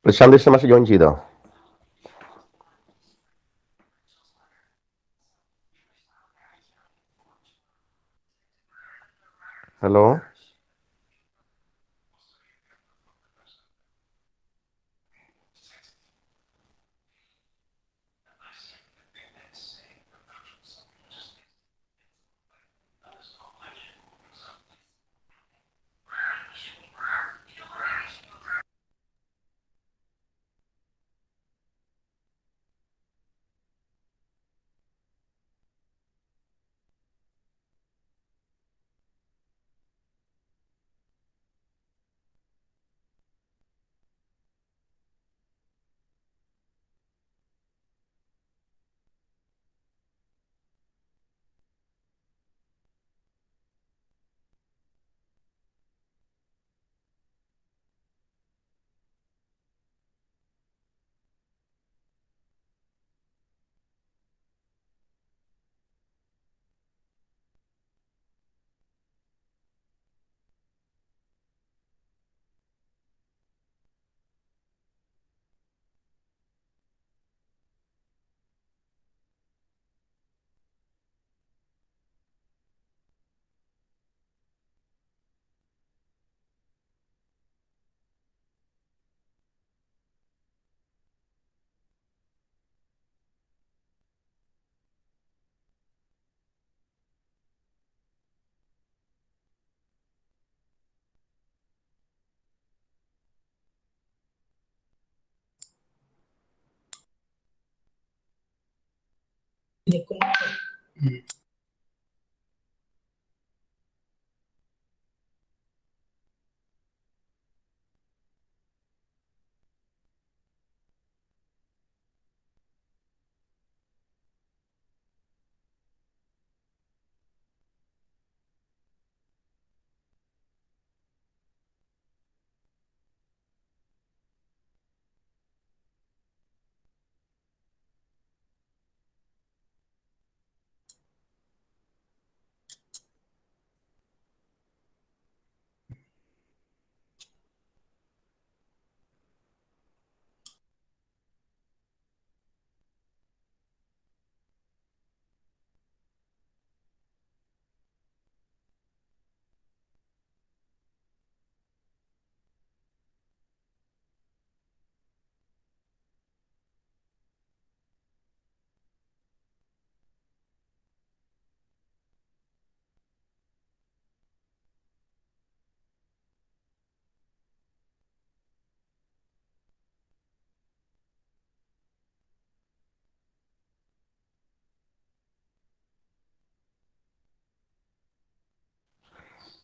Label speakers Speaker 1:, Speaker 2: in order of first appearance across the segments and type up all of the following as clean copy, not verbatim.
Speaker 1: പ്രശാന്ത് മാഷ് ജോയിൻ ചെയ്തോ? Hello,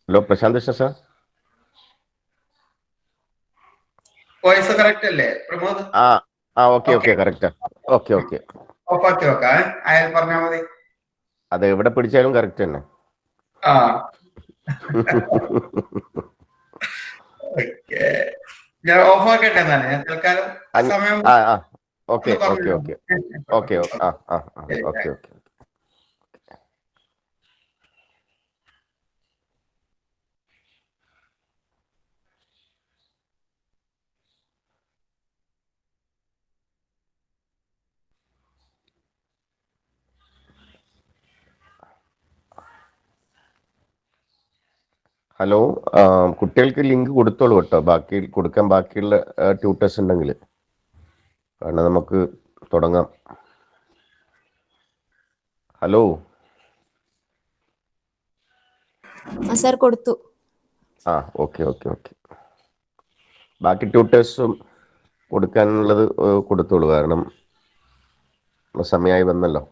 Speaker 1: hello Prashanth sir.
Speaker 2: Voice correct അല്ലേ പ്രമോദ്?
Speaker 1: ഓക്കെ ഓക്കെ കറക്റ്റാ. ഓക്കെ ഓക്കെ,
Speaker 2: ഓഫാക്കി വെക്കാം. അയാൾ പറഞ്ഞാൽ മതി.
Speaker 1: അത് എവിടെ പിടിച്ചാലും കറക്റ്റ് തന്നെ.
Speaker 2: ആ ഞാൻ ഓഫാക്കട്ടെ എന്നാണ് ഞാൻ തൽക്കാലം സമയം.
Speaker 1: Okay okay okay okay okay okay. Hello, കുട്ടികൾക്ക് ലിങ്ക് കൊടുത്തോളൂ കേട്ടോ, കൊടുക്കാൻ ബാക്കിയുള്ള ട്യൂട്ടേഴ്സ് ഉണ്ടെങ്കിൽ, കാരണം നമുക്ക് തുടങ്ങാം. ഹലോ
Speaker 3: സർ കൊടുത്തു.
Speaker 1: Okay okay okay. ബാക്കി ട്യൂട്ടേഴ്സും കൊടുക്കാനുള്ളത് കൊടുത്തോളൂ, കാരണം സമയമായി വന്നല്ലോ.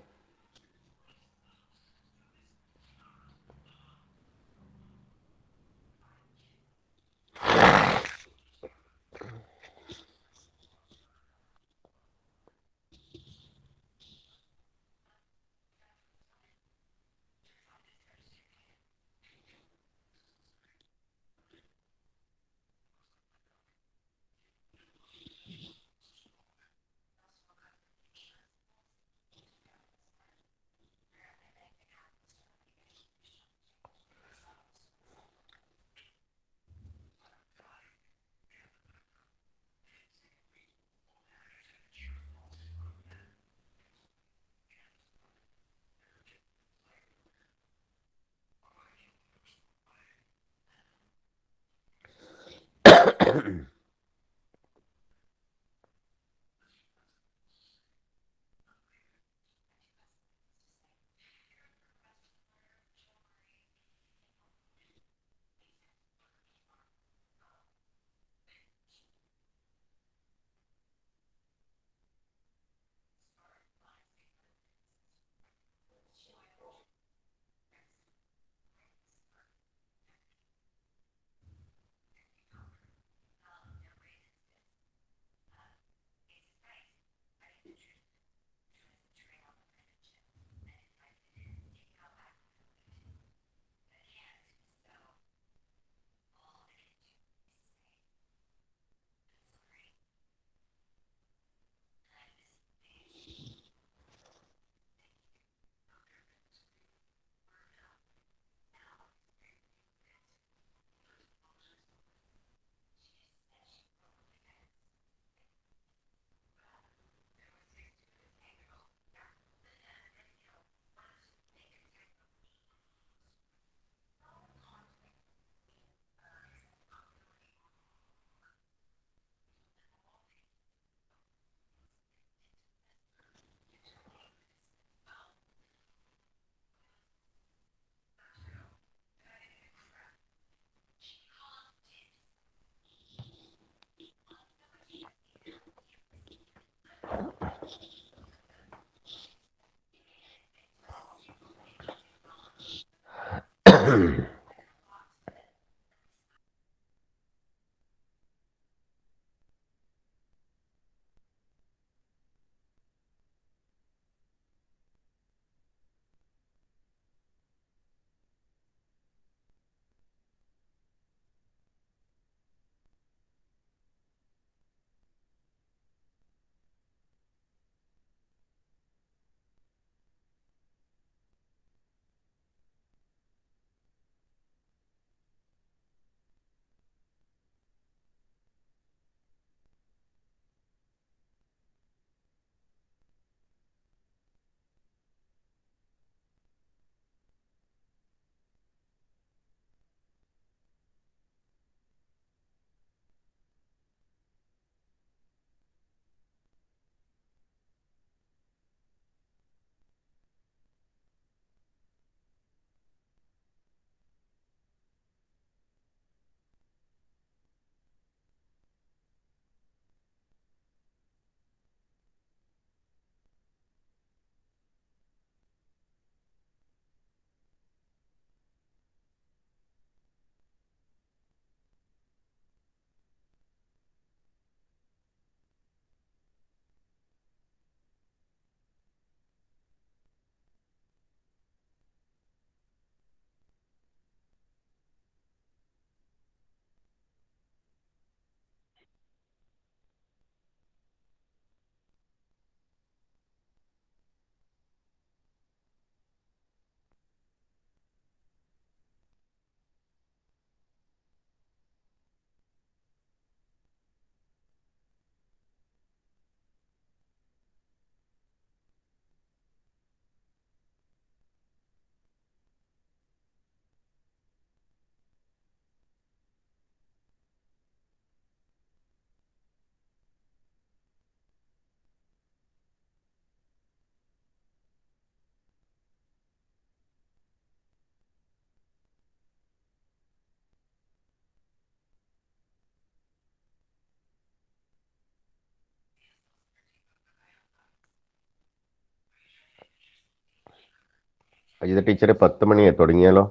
Speaker 1: അജിത ടീച്ചറെ 10 മണിയെ തുടങ്ങിയാലോ?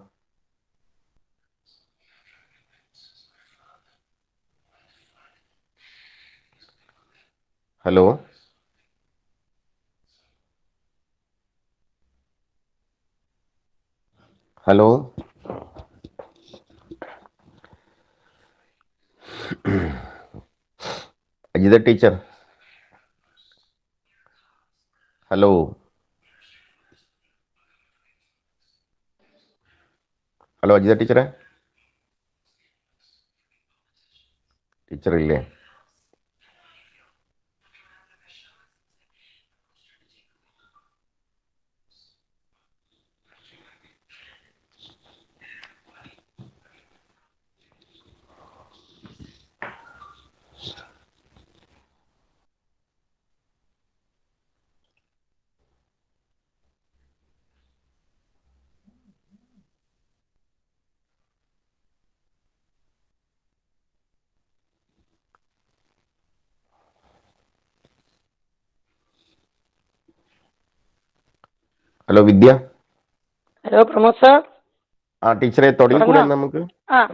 Speaker 1: Hello, hello. Ajitha teacher, hello. Hello Ajitha ടീച്ചറെ, ടീച്ചർ ഇല്ലേ? Hello Vidya.
Speaker 4: Hello Pramod sir.
Speaker 1: ആ ടീച്ചറെ തുടങ്ങിക്കൂടെ നമുക്ക്?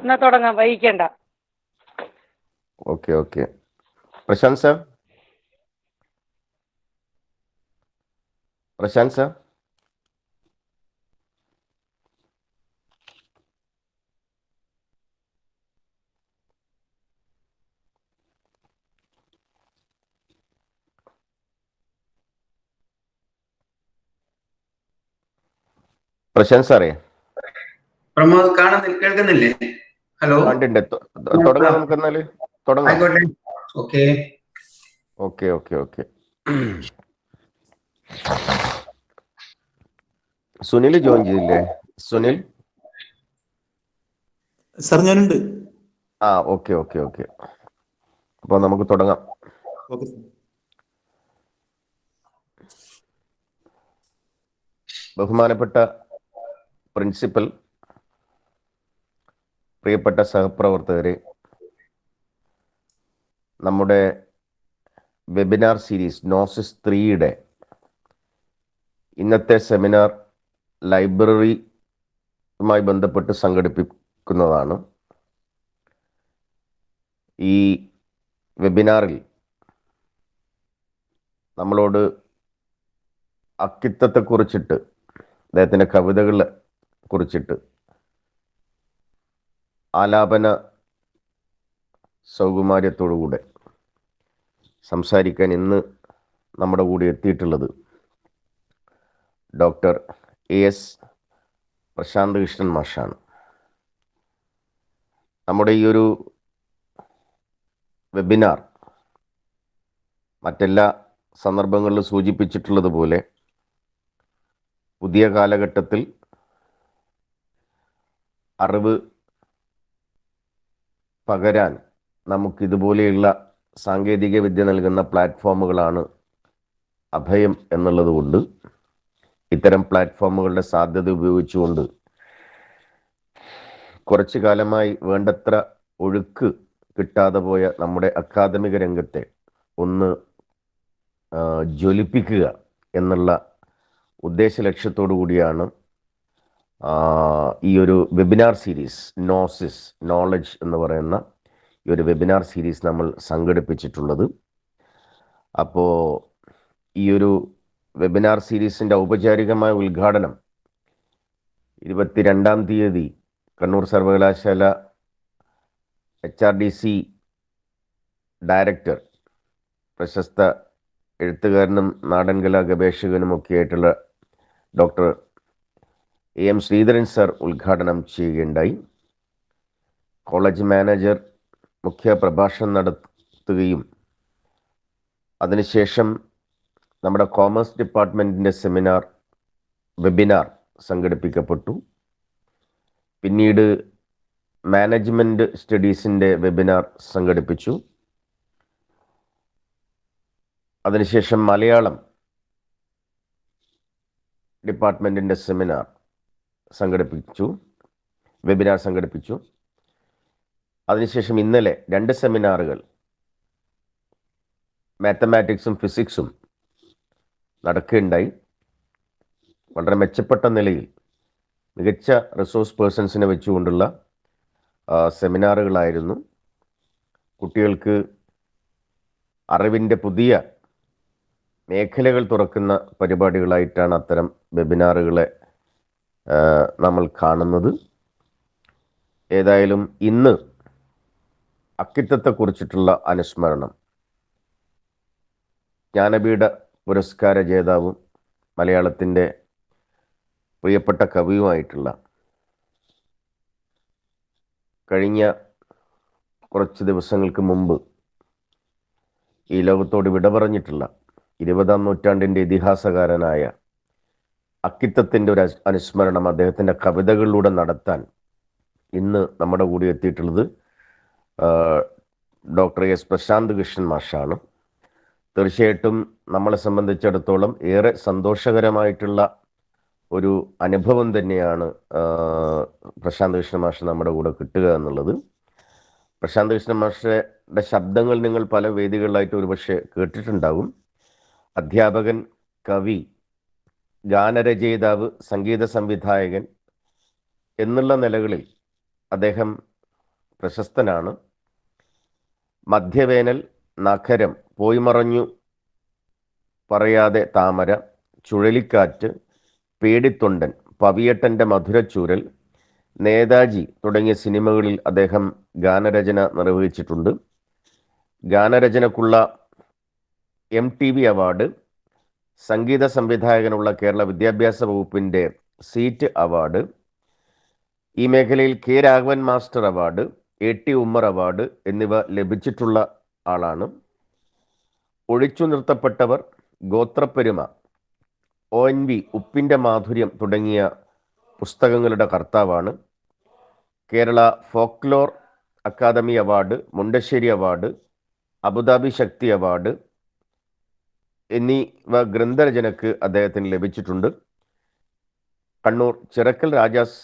Speaker 4: എന്നാ തുടങ്ങാം, വൈകിക്കണ്ട.
Speaker 1: Okay okay. Prashanth sir, Prashanth sir. Prashanth സാറേ.
Speaker 2: പ്രമോദ് കേൾക്കുന്നില്ലേ? ഹലോ,
Speaker 1: കണ്ടിട്ടുണ്ട്. തുടങ്ങാം നമുക്ക് എന്നാല്. തുടങ്ങാം.
Speaker 2: ആയിക്കോട്ടെ. Okay
Speaker 1: okay okay okay. Sunil join ചെയ്തില്ലേ? സുനിൽ
Speaker 5: സാർ ഞാനുണ്ട്.
Speaker 1: Okay okay okay. അപ്പോൾ നമുക്ക് തുടങ്ങാം.
Speaker 5: Okay sir.
Speaker 1: ബഹുമാനപ്പെട്ട പ്രിൻസിപ്പൽ, പ്രിയപ്പെട്ട സഹപ്രവർത്തകരെ, നമ്മുടെ വെബിനാർ സീരീസ് നോസിസ് 3യുടെ ഇന്നത്തെ സെമിനാർ ലൈബ്രറിയുമായി ബന്ധപ്പെട്ട് സംഘടിപ്പിക്കുന്നതാണ്. ഈ വെബിനാറിൽ നമ്മളോട് അക്കിത്തത്തെക്കുറിച്ചിട്ട്, അദ്ദേഹത്തിൻ്റെ കവിതകളെ കുറിച്ചിട്ട് ആലാപന സൗകുമാര്യത്തോടുകൂടെ സംസാരിക്കാൻ ഇന്ന് നമ്മുടെ കൂടെ എത്തിയിട്ടുള്ളത് ഡോക്ടർ AS പ്രശാന്ത് കൃഷ്ണൻ മാഷാണ്. നമ്മുടെ ഈ ഒരു വെബിനാർ മറ്റെല്ലാ സന്ദർഭങ്ങളിലും സൂചിപ്പിച്ചിട്ടുള്ളതുപോലെ പുതിയ കാലഘട്ടത്തിൽ അറിവ് പകരാൻ നമുക്കിതുപോലെയുള്ള സാങ്കേതിക വിദ്യ നൽകുന്ന പ്ലാറ്റ്ഫോമുകളാണ് അഭയം എന്നുള്ളതുകൊണ്ട് ഇത്തരം പ്ലാറ്റ്ഫോമുകളുടെ സാധ്യത ഉപയോഗിച്ചുകൊണ്ട് കുറച്ചു കാലമായി വേണ്ടത്ര ഒഴുക്ക് കിട്ടാതെ പോയ നമ്മുടെ അക്കാദമിക രംഗത്തെ ഒന്ന് ജ്വലിപ്പിക്കുക എന്നുള്ള ഉദ്ദേശ ലക്ഷ്യത്തോടു കൂടിയാണ് ഈ ഒരു വെബിനാർ സീരീസ് നോസിസ് നോളജ് എന്ന് പറയുന്ന ഈ ഒരു വെബിനാർ സീരീസ് നമ്മൾ സംഘടിപ്പിച്ചിട്ടുള്ളത്. അപ്പോൾ ഈ ഒരു വെബിനാർ സീരീസിൻ്റെ ഔപചാരികമായ ഉദ്ഘാടനം 22-ാം തീയതി കണ്ണൂർ സർവകലാശാല HRDC ഡയറക്ടർ, പ്രശസ്ത എഴുത്തുകാരനും നാടൻകലാ ഗവേഷകനുമൊക്കെ ആയിട്ടുള്ള ഡോക്ടർ AM ശ്രീധരൻ സർ ഉദ്ഘാടനം ചെയ്യുകയുണ്ടായി. കോളേജ് മാനേജർ മുഖ്യ പ്രഭാഷണം നടത്തുകയും അതിനുശേഷം നമ്മുടെ കോമേഴ്സ് ഡിപ്പാർട്ട്മെൻറ്റിൻ്റെ വെബിനാർ സംഘടിപ്പിക്കപ്പെട്ടു. പിന്നീട് മാനേജ്മെൻറ്റ് സ്റ്റഡീസിൻ്റെ വെബിനാർ സംഘടിപ്പിച്ചു. അതിനുശേഷം മലയാളം ഡിപ്പാർട്ട്മെൻറ്റിൻ്റെ വെബിനാർ സംഘടിപ്പിച്ചു. അതിനുശേഷം ഇന്നലെ 2 സെമിനാറുകൾ മാത്തമാറ്റിക്സും ഫിസിക്സും നടക്കുകയുണ്ടായി. വളരെ മെച്ചപ്പെട്ട നിലയിൽ മികച്ച റിസോഴ്സ് പേഴ്സൺസിനെ വെച്ചുകൊണ്ടുള്ള സെമിനാറുകളായിരുന്നു. കുട്ടികൾക്ക് അറിവിൻ്റെ പുതിയ മേഖലകൾ തുറക്കുന്ന പരിപാടികളായിട്ടാണ് അത്തരം വെബിനാറുകളെ നമ്മൾ കാണുന്നത്. ഏതായാലും ഇന്ന് അക്കിത്തത്തെക്കുറിച്ചിട്ടുള്ള അനുസ്മരണം ജ്ഞാനപീഠ പുരസ്കാര ജേതാവും മലയാളത്തിൻ്റെ പ്രിയപ്പെട്ട കവിയുമായിട്ടുള്ള കഴിഞ്ഞ കുറച്ച് ദിവസങ്ങൾക്ക് മുമ്പ് ഈ ലോകത്തോട് വിട പറഞ്ഞിട്ടുള്ള 20-ാം നൂറ്റാണ്ടിൻ്റെ ഇതിഹാസകാരനായ അക്കിത്തത്തിൻ്റെ ഒരു അനുസ്മരണം അദ്ദേഹത്തിൻ്റെ കവിതകളിലൂടെ നടത്താൻ ഇന്ന് നമ്മുടെ കൂടെ എത്തിയിട്ടുള്ളത് ഡോക്ടർ എസ് പ്രശാന്ത് കൃഷ്ണൻ മാഷാണ്. തീർച്ചയായിട്ടും നമ്മളെ സംബന്ധിച്ചിടത്തോളം ഏറെ സന്തോഷകരമായിട്ടുള്ള ഒരു അനുഭവം തന്നെയാണ് പ്രശാന്ത് കൃഷ്ണൻ മാഷ് നമ്മുടെ കൂടെ കിട്ടുക എന്നുള്ളത്. പ്രശാന്ത് കൃഷ്ണൻ മാഷയുടെ ശബ്ദങ്ങൾ നിങ്ങൾ പല വേദികളിലായിട്ട് ഒരുപക്ഷെ കേട്ടിട്ടുണ്ടാകും. അധ്യാപകൻ, കവി, ഗാനരചയിതാവ്, സംഗീത സംവിധായകൻ എന്നുള്ള നിലകളിൽ അദ്ദേഹം പ്രശസ്തനാണ്. മധ്യവേനൽ, നഖരം, പോയി മറഞ്ഞു പറയാതെ താമര, ചുഴലിക്കാറ്റ്, പേടിത്തൊണ്ടൻ, പവിയട്ടൻ്റെ മധുരച്ചൂരൽ, നേതാജി തുടങ്ങിയ സിനിമകളിൽ അദ്ദേഹം ഗാനരചന നിർവഹിച്ചിട്ടുണ്ട്. ഗാനരചനക്കുള്ള MTV അവാർഡ്, സംഗീത സംവിധായകനുള്ള കേരള വിദ്യാഭ്യാസ വകുപ്പിൻ്റെ സീറ്റ് അവാർഡ്, ഈ മേഖലയിൽ K. Raghavan master award, A.T. Ummer award എന്നിവ ലഭിച്ചിട്ടുള്ള ആളാണ്. ഒഴിച്ചു നിർത്തപ്പെട്ടവർ, ഗോത്രപ്പെരുമ, ONV, ഉപ്പിൻ്റെ മാധുര്യം തുടങ്ങിയ പുസ്തകങ്ങളുടെ കർത്താവാണ്. Kerala folklore academy award, Mundassery award, Abu Dhabi Shakti award എന്നിവ ഗ്രന്ഥരചനയ്ക്ക് അദ്ദേഹത്തിന് ലഭിച്ചിട്ടുണ്ട്. കണ്ണൂർ ചിറക്കൽ രാജാസ്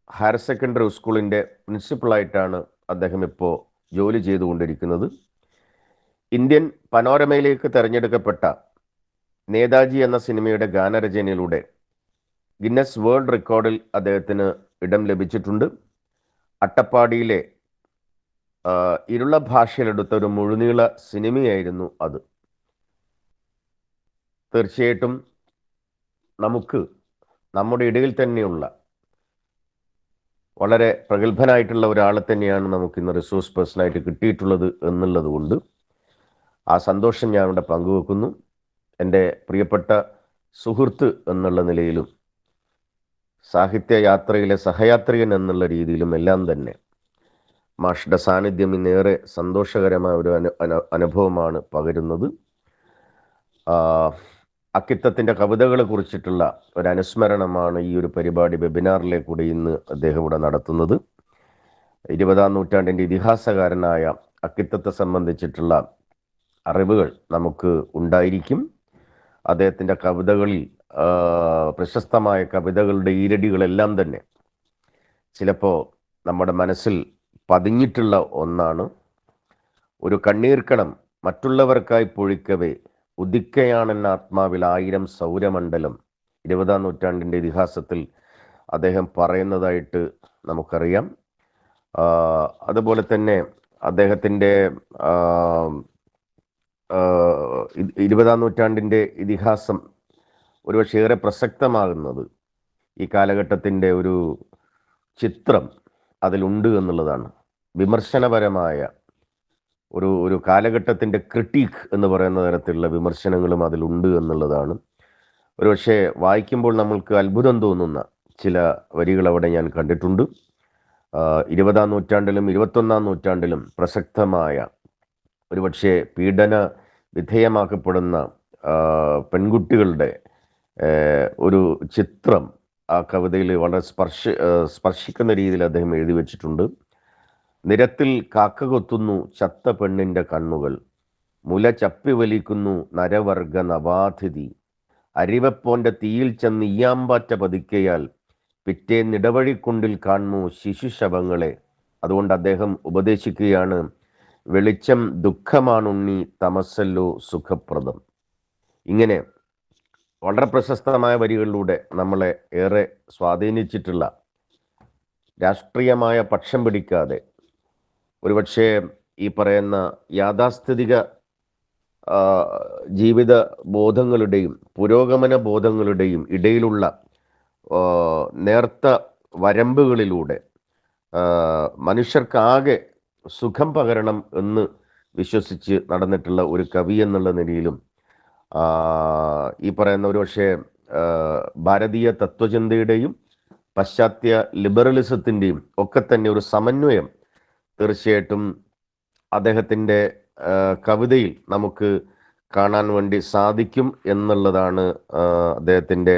Speaker 1: ഹയർ സെക്കൻഡറി സ്കൂളിൻ്റെ പ്രിൻസിപ്പളായിട്ടാണ് അദ്ദേഹം ഇപ്പോൾ ജോലി ചെയ്തുകൊണ്ടിരിക്കുന്നത്. ഇന്ത്യൻ പനോരമയിലേക്ക് തിരഞ്ഞെടുക്കപ്പെട്ട നേതാജി എന്ന സിനിമയുടെ ഗാനരചനയിലൂടെ ഗിന്നസ് വേൾഡ് റെക്കോർഡിൽ അദ്ദേഹത്തിന് ഇടം ലഭിച്ചിട്ടുണ്ട്. അട്ടപ്പാടിയിലെ ഇരുള ഭാഷയിലെടുത്ത ഒരു മുഴുനീള സിനിമയായിരുന്നു അത്. തീർച്ചയായിട്ടും നമുക്ക് നമ്മുടെ ഇടയിൽ തന്നെയുള്ള വളരെ പ്രഗത്ഭനായിട്ടുള്ള ഒരാളെ തന്നെയാണ് നമുക്കിന്ന് റിസോഴ്സ് പേഴ്സണായിട്ട് കിട്ടിയിട്ടുള്ളത് എന്നുള്ളത് കൊണ്ട് ആ സന്തോഷം ഞാൻ ഇവിടെ പങ്കുവെക്കുന്നു. എൻ്റെ പ്രിയപ്പെട്ട സുഹൃത്ത് എന്നുള്ള നിലയിലും സാഹിത്യ യാത്രയിലെ സഹയാത്രികൻ എന്നുള്ള രീതിയിലും എല്ലാം തന്നെ മാഷുടെ സാന്നിധ്യം ഇന്നേറെ സന്തോഷകരമായ ഒരു അനുഭവമാണ് പകരുന്നത്. അക്കിത്തത്തിൻ്റെ കവിതകളെ കുറിച്ചിട്ടുള്ള ഒരു അനുസ്മരണമാണ് ഈ ഒരു പരിപാടി വെബിനാറിലെ കൂടി ഇന്ന് അദ്ദേഹം ഇവിടെ നടത്തുന്നത്. 20-ാം നൂറ്റാണ്ടിൻ്റെ ഇതിഹാസകാരനായ അക്കിത്തത്തെ സംബന്ധിച്ചിട്ടുള്ള അറിവുകൾ നമുക്ക് ഉണ്ടായിരിക്കും. അദ്ദേഹത്തിൻ്റെ കവിതകളിൽ പ്രശസ്തമായ കവിതകളുടെ ഈരടികളെല്ലാം തന്നെ ചിലപ്പോൾ നമ്മുടെ മനസ്സിൽ പതിഞ്ഞിട്ടുള്ള ഒന്നാണ്. ഒരു കണ്ണീർക്കണം മറ്റുള്ളവർക്കായി പൊഴിക്കവേ ഉദിക്കയാണെന്ന ആത്മാവിൽ 1000 സൗരമണ്ഡലം 20-ാം നൂറ്റാണ്ടിൻ്റെ ഇതിഹാസത്തിൽ അദ്ദേഹം പറയുന്നതായിട്ട് നമുക്കറിയാം. അതുപോലെ തന്നെ അദ്ദേഹത്തിൻ്റെ 20-ാം നൂറ്റാണ്ടിൻ്റെ ഇതിഹാസം ഒരുപക്ഷെ ഏറെ പ്രസക്തമാകുന്നത് ഈ കാലഘട്ടത്തിൻ്റെ ഒരു ചിത്രം അതിലുണ്ട് എന്നുള്ളതാണ്. വിമർശനപരമായ ഒരു കാലഘട്ടത്തിൻ്റെ ക്രിട്ടീക്ക് എന്ന് പറയുന്ന തരത്തിലുള്ള വിമർശനങ്ങളും അതിലുണ്ട് എന്നുള്ളതാണ്. ഒരുപക്ഷെ വായിക്കുമ്പോൾ നമ്മൾക്ക് അത്ഭുതം തോന്നുന്ന ചില വരികൾ അവിടെ ഞാൻ കണ്ടിട്ടുണ്ട്. 20-ാം നൂറ്റാണ്ടിലും 21-ാം നൂറ്റാണ്ടിലും പ്രസക്തമായ ഒരുപക്ഷെ പീഡന വിധേയമാക്കപ്പെടുന്ന പെൺകുട്ടികളുടെ ഒരു ചിത്രം ആ കവിതയിൽ വളരെ സ്പർശിക്കുന്ന രീതിയിൽ അദ്ദേഹം എഴുതി വച്ചിട്ടുണ്ട്. നിരത്തിൽ കാക്ക കൊത്തുന്നു ചത്ത പെണ്ണിൻ്റെ കണ്ണുകൾ, മുല ചപ്പി വലിക്കുന്നു നരവർഗ നവാതിഥി, അരിവപ്പോൻ്റെ തീയിൽ ചെന്ന് ഈയാമ്പാറ്റ പതിക്കയാൽ പിറ്റേന്നിടവഴിക്കുണ്ടിൽ കാണുന്നു ശിശുശവങ്ങളെ. അതുകൊണ്ട് അദ്ദേഹം ഉപദേശിക്കുകയാണ്, വെളിച്ചം ദുഃഖമാണുണ്ണി, തമസല്ലോ സുഖപ്രദം. ഇങ്ങനെ വളരെ പ്രശസ്തമായ വരികളിലൂടെ നമ്മളെ ഏറെ സ്വാധീനിച്ചിട്ടുള്ള രാഷ്ട്രീയമായ പക്ഷം പിടിക്കാതെ ഒരുപക്ഷെ ഈ പറയുന്ന യാഥാസ്ഥിതിക ജീവിത ബോധങ്ങളുടെയും പുരോഗമന ബോധങ്ങളുടെയും ഇടയിലുള്ള നേർത്ത വരമ്പുകളിലൂടെ മനുഷ്യർക്കാകെ സുഖം പകരണം എന്ന് വിശ്വസിച്ച് നടന്നിട്ടുള്ള ഒരു കവി എന്നുള്ള നിലയിലും ഈ പറയുന്ന ഒരു പക്ഷേ ഭാരതീയ തത്വചിന്തയുടെയും പാശ്ചാത്യ ലിബറലിസത്തിൻ്റെയും ഒക്കെ തന്നെ ഒരു സമന്വയം തീർച്ചയായിട്ടും അദ്ദേഹത്തിൻ്റെ കവിതയിൽ നമുക്ക് കാണാൻ വേണ്ടി സാധിക്കും എന്നുള്ളതാണ് അദ്ദേഹത്തിൻ്റെ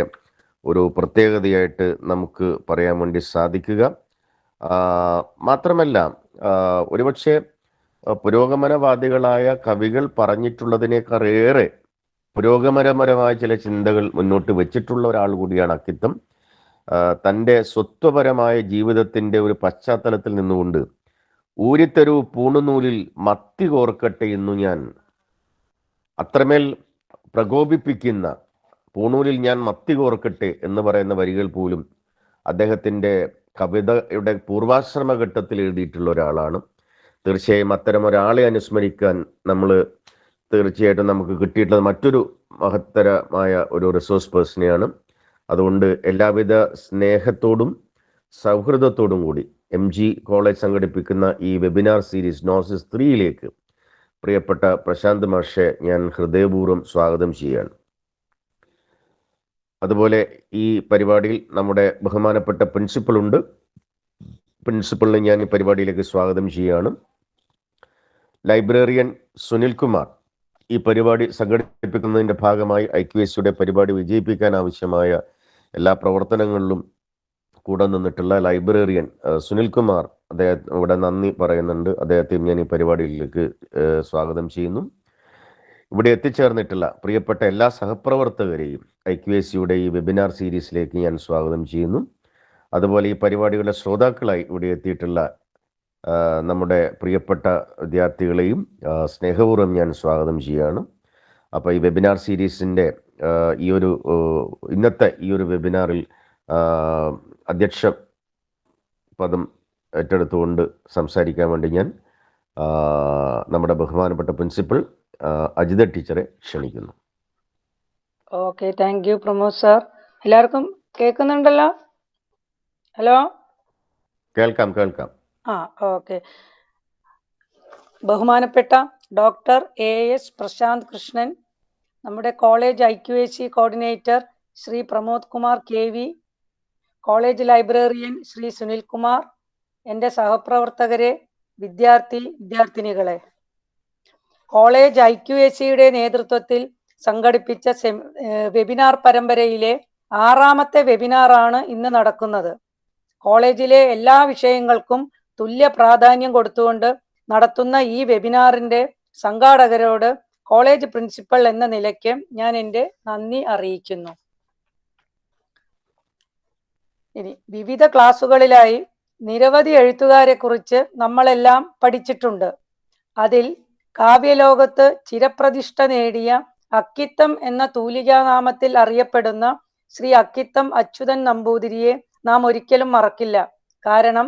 Speaker 1: ഒരു പ്രത്യേകതയായിട്ട് നമുക്ക് പറയാൻ വേണ്ടി സാധിക്കുക. മാത്രമല്ല ഒരുപക്ഷെ പുരോഗമനവാദികളായ കവികൾ പറഞ്ഞിട്ടുള്ളതിനേക്കാളേറെ പുരോഗമനപരമായ ചില ചിന്തകൾ മുന്നോട്ട് വെച്ചിട്ടുള്ള ഒരാൾ കൂടിയാണ് അക്കിത്തം. തൻ്റെ സ്വത്വപരമായ ജീവിതത്തിൻ്റെ ഒരു പശ്ചാത്തലത്തിൽ നിന്നുകൊണ്ട് ഊരിത്തരൂ പൂണുനൂലിൽ മത്തി കോർക്കട്ടെ എന്നു ഞാൻ, അത്രമേൽ പ്രകോപിപ്പിക്കുന്ന പൂണൂലിൽ ഞാൻ മത്തി കോർക്കട്ടെ എന്ന് പറയുന്ന വരികൾ പോലും അദ്ദേഹത്തിൻ്റെ കവിതയുടെ പൂർവാശ്രമ ഘട്ടത്തിൽ എഴുതിയിട്ടുള്ള ഒരാളാണ്. തീർച്ചയായും അത്തരം ഒരാളെ അനുസ്മരിക്കാൻ തീർച്ചയായിട്ടും നമുക്ക് കിട്ടിയിട്ടുള്ളത് മറ്റൊരു മഹത്തരമായ ഒരു റിസോഴ്സ് പേഴ്സണെയാണ്. അതുകൊണ്ട് എല്ലാവിധ സ്നേഹത്തോടും സൗഹൃദത്തോടും കൂടി MG കോളേജ് സംഘടിപ്പിക്കുന്ന ഈ വെബിനാർ സീരീസ് നോസിസ് 3യിലേക്ക് പ്രിയപ്പെട്ട പ്രശാന്ത് മാഷെ ഞാൻ ഹൃദയപൂർവ്വം സ്വാഗതം ചെയ്യുകയാണ്. അതുപോലെ ഈ പരിപാടിയിൽ നമ്മുടെ ബഹുമാനപ്പെട്ട പ്രിൻസിപ്പളുണ്ട്. പ്രിൻസിപ്പളിനെ ഞാൻ ഈ പരിപാടിയിലേക്ക് സ്വാഗതം ചെയ്യുകയാണ്. ലൈബ്രറിയൻ സുനിൽ കുമാർ ഈ പരിപാടി സംഘടിപ്പിക്കുന്നതിൻ്റെ ഭാഗമായി IQACയുടെ പരിപാടി വിജയിപ്പിക്കാൻ ആവശ്യമായ എല്ലാ പ്രവർത്തനങ്ങളിലും കൂടെ നിന്നിട്ടുള്ള ലൈബ്രറിയൻ സുനിൽ കുമാർ ഇവിടെ നന്ദി പറയുന്നുണ്ട്. അദ്ദേഹത്തെയും ഞാൻ ഈ പരിപാടിയിലേക്ക് സ്വാഗതം ചെയ്യുന്നു. ഇവിടെ എത്തിച്ചേർന്നിട്ടുള്ള പ്രിയപ്പെട്ട എല്ലാ സഹപ്രവർത്തകരെയും IQACയുടെ ഈ വെബിനാർ സീരീസിലേക്ക് ഞാൻ സ്വാഗതം ചെയ്യുന്നു. അതുപോലെ ഈ പരിപാടികളുടെ ശ്രോതാക്കളായി ഇവിടെ എത്തിയിട്ടുള്ള നമ്മുടെ പ്രിയപ്പെട്ട വിദ്യാർത്ഥികളെയും സ്നേഹപൂർവ്വം ഞാൻ സ്വാഗതം ചെയ്യുകയാണ്. അപ്പോൾ ഈ വെബിനാർ സീരീസിൻ്റെ ഇന്നത്തെ ഈ ഒരു വെബിനാറിൽ അധ്യക്ഷ പദം ഏറ്റെടുത്തുകൊണ്ട് സംസാരിക്കാൻ വേണ്ടി ഞാൻ നമ്മുടെ ബഹുമാനപ്പെട്ട പ്രിൻസിപ്പൽ അജിത ടീച്ചറെ ക്ഷണിക്കുന്നു.
Speaker 4: Okay, thank U Pramod sir. എല്ലാവർക്കും കേൾക്കുന്നുണ്ടല്ലോ? ഹലോ,
Speaker 1: കേൾക്കാം.
Speaker 4: ഓക്കെ. ബഹുമാനപ്പെട്ട ഡോക്ടർ AS പ്രശാന്ത് കൃഷ്ണൻ, നമ്മുടെ college IQAC coordinator Shri Pramod Kumar KV, college librarian Shri Sunil Kumar, എൻ്റെ സഹപ്രവർത്തകരെ, വിദ്യാർത്ഥിനികളെ, കോളേജ് IQACയുടെ നേതൃത്വത്തിൽ സംഘടിപ്പിച്ച വെബിനാർ പരമ്പരയിലെ 6ാമത്തെ വെബിനാറാണ് ഇന്ന് നടക്കുന്നത്. കോളേജിലെ എല്ലാ വിഷയങ്ങൾക്കും തുല്യ പ്രാധാന്യം കൊടുത്തുകൊണ്ട് നടത്തുന്ന ഈ വെബിനാറിന്റെ സംഘാടകരോട് കോളേജ് പ്രിൻസിപ്പൽ എന്ന നിലയ്ക്ക് ഞാൻ എൻ്റെ നന്ദി അറിയിക്കുന്നു. ഇനി വിവിധ ക്ലാസ്സുകളിലായി നിരവധി എഴുത്തുകാരെ കുറിച്ച് നമ്മളെല്ലാം പഠിച്ചിട്ടുണ്ട്. അതിൽ കാവ്യലോകത്ത് ചിരപ്രതിഷ്ഠ നേടിയ അക്കിത്തം എന്ന തൂലികാനാമത്തിൽ അറിയപ്പെടുന്ന ശ്രീ അക്കിത്തം അച്യുതൻ നമ്പൂതിരിയെ നാം ഒരിക്കലും മറക്കില്ല. കാരണം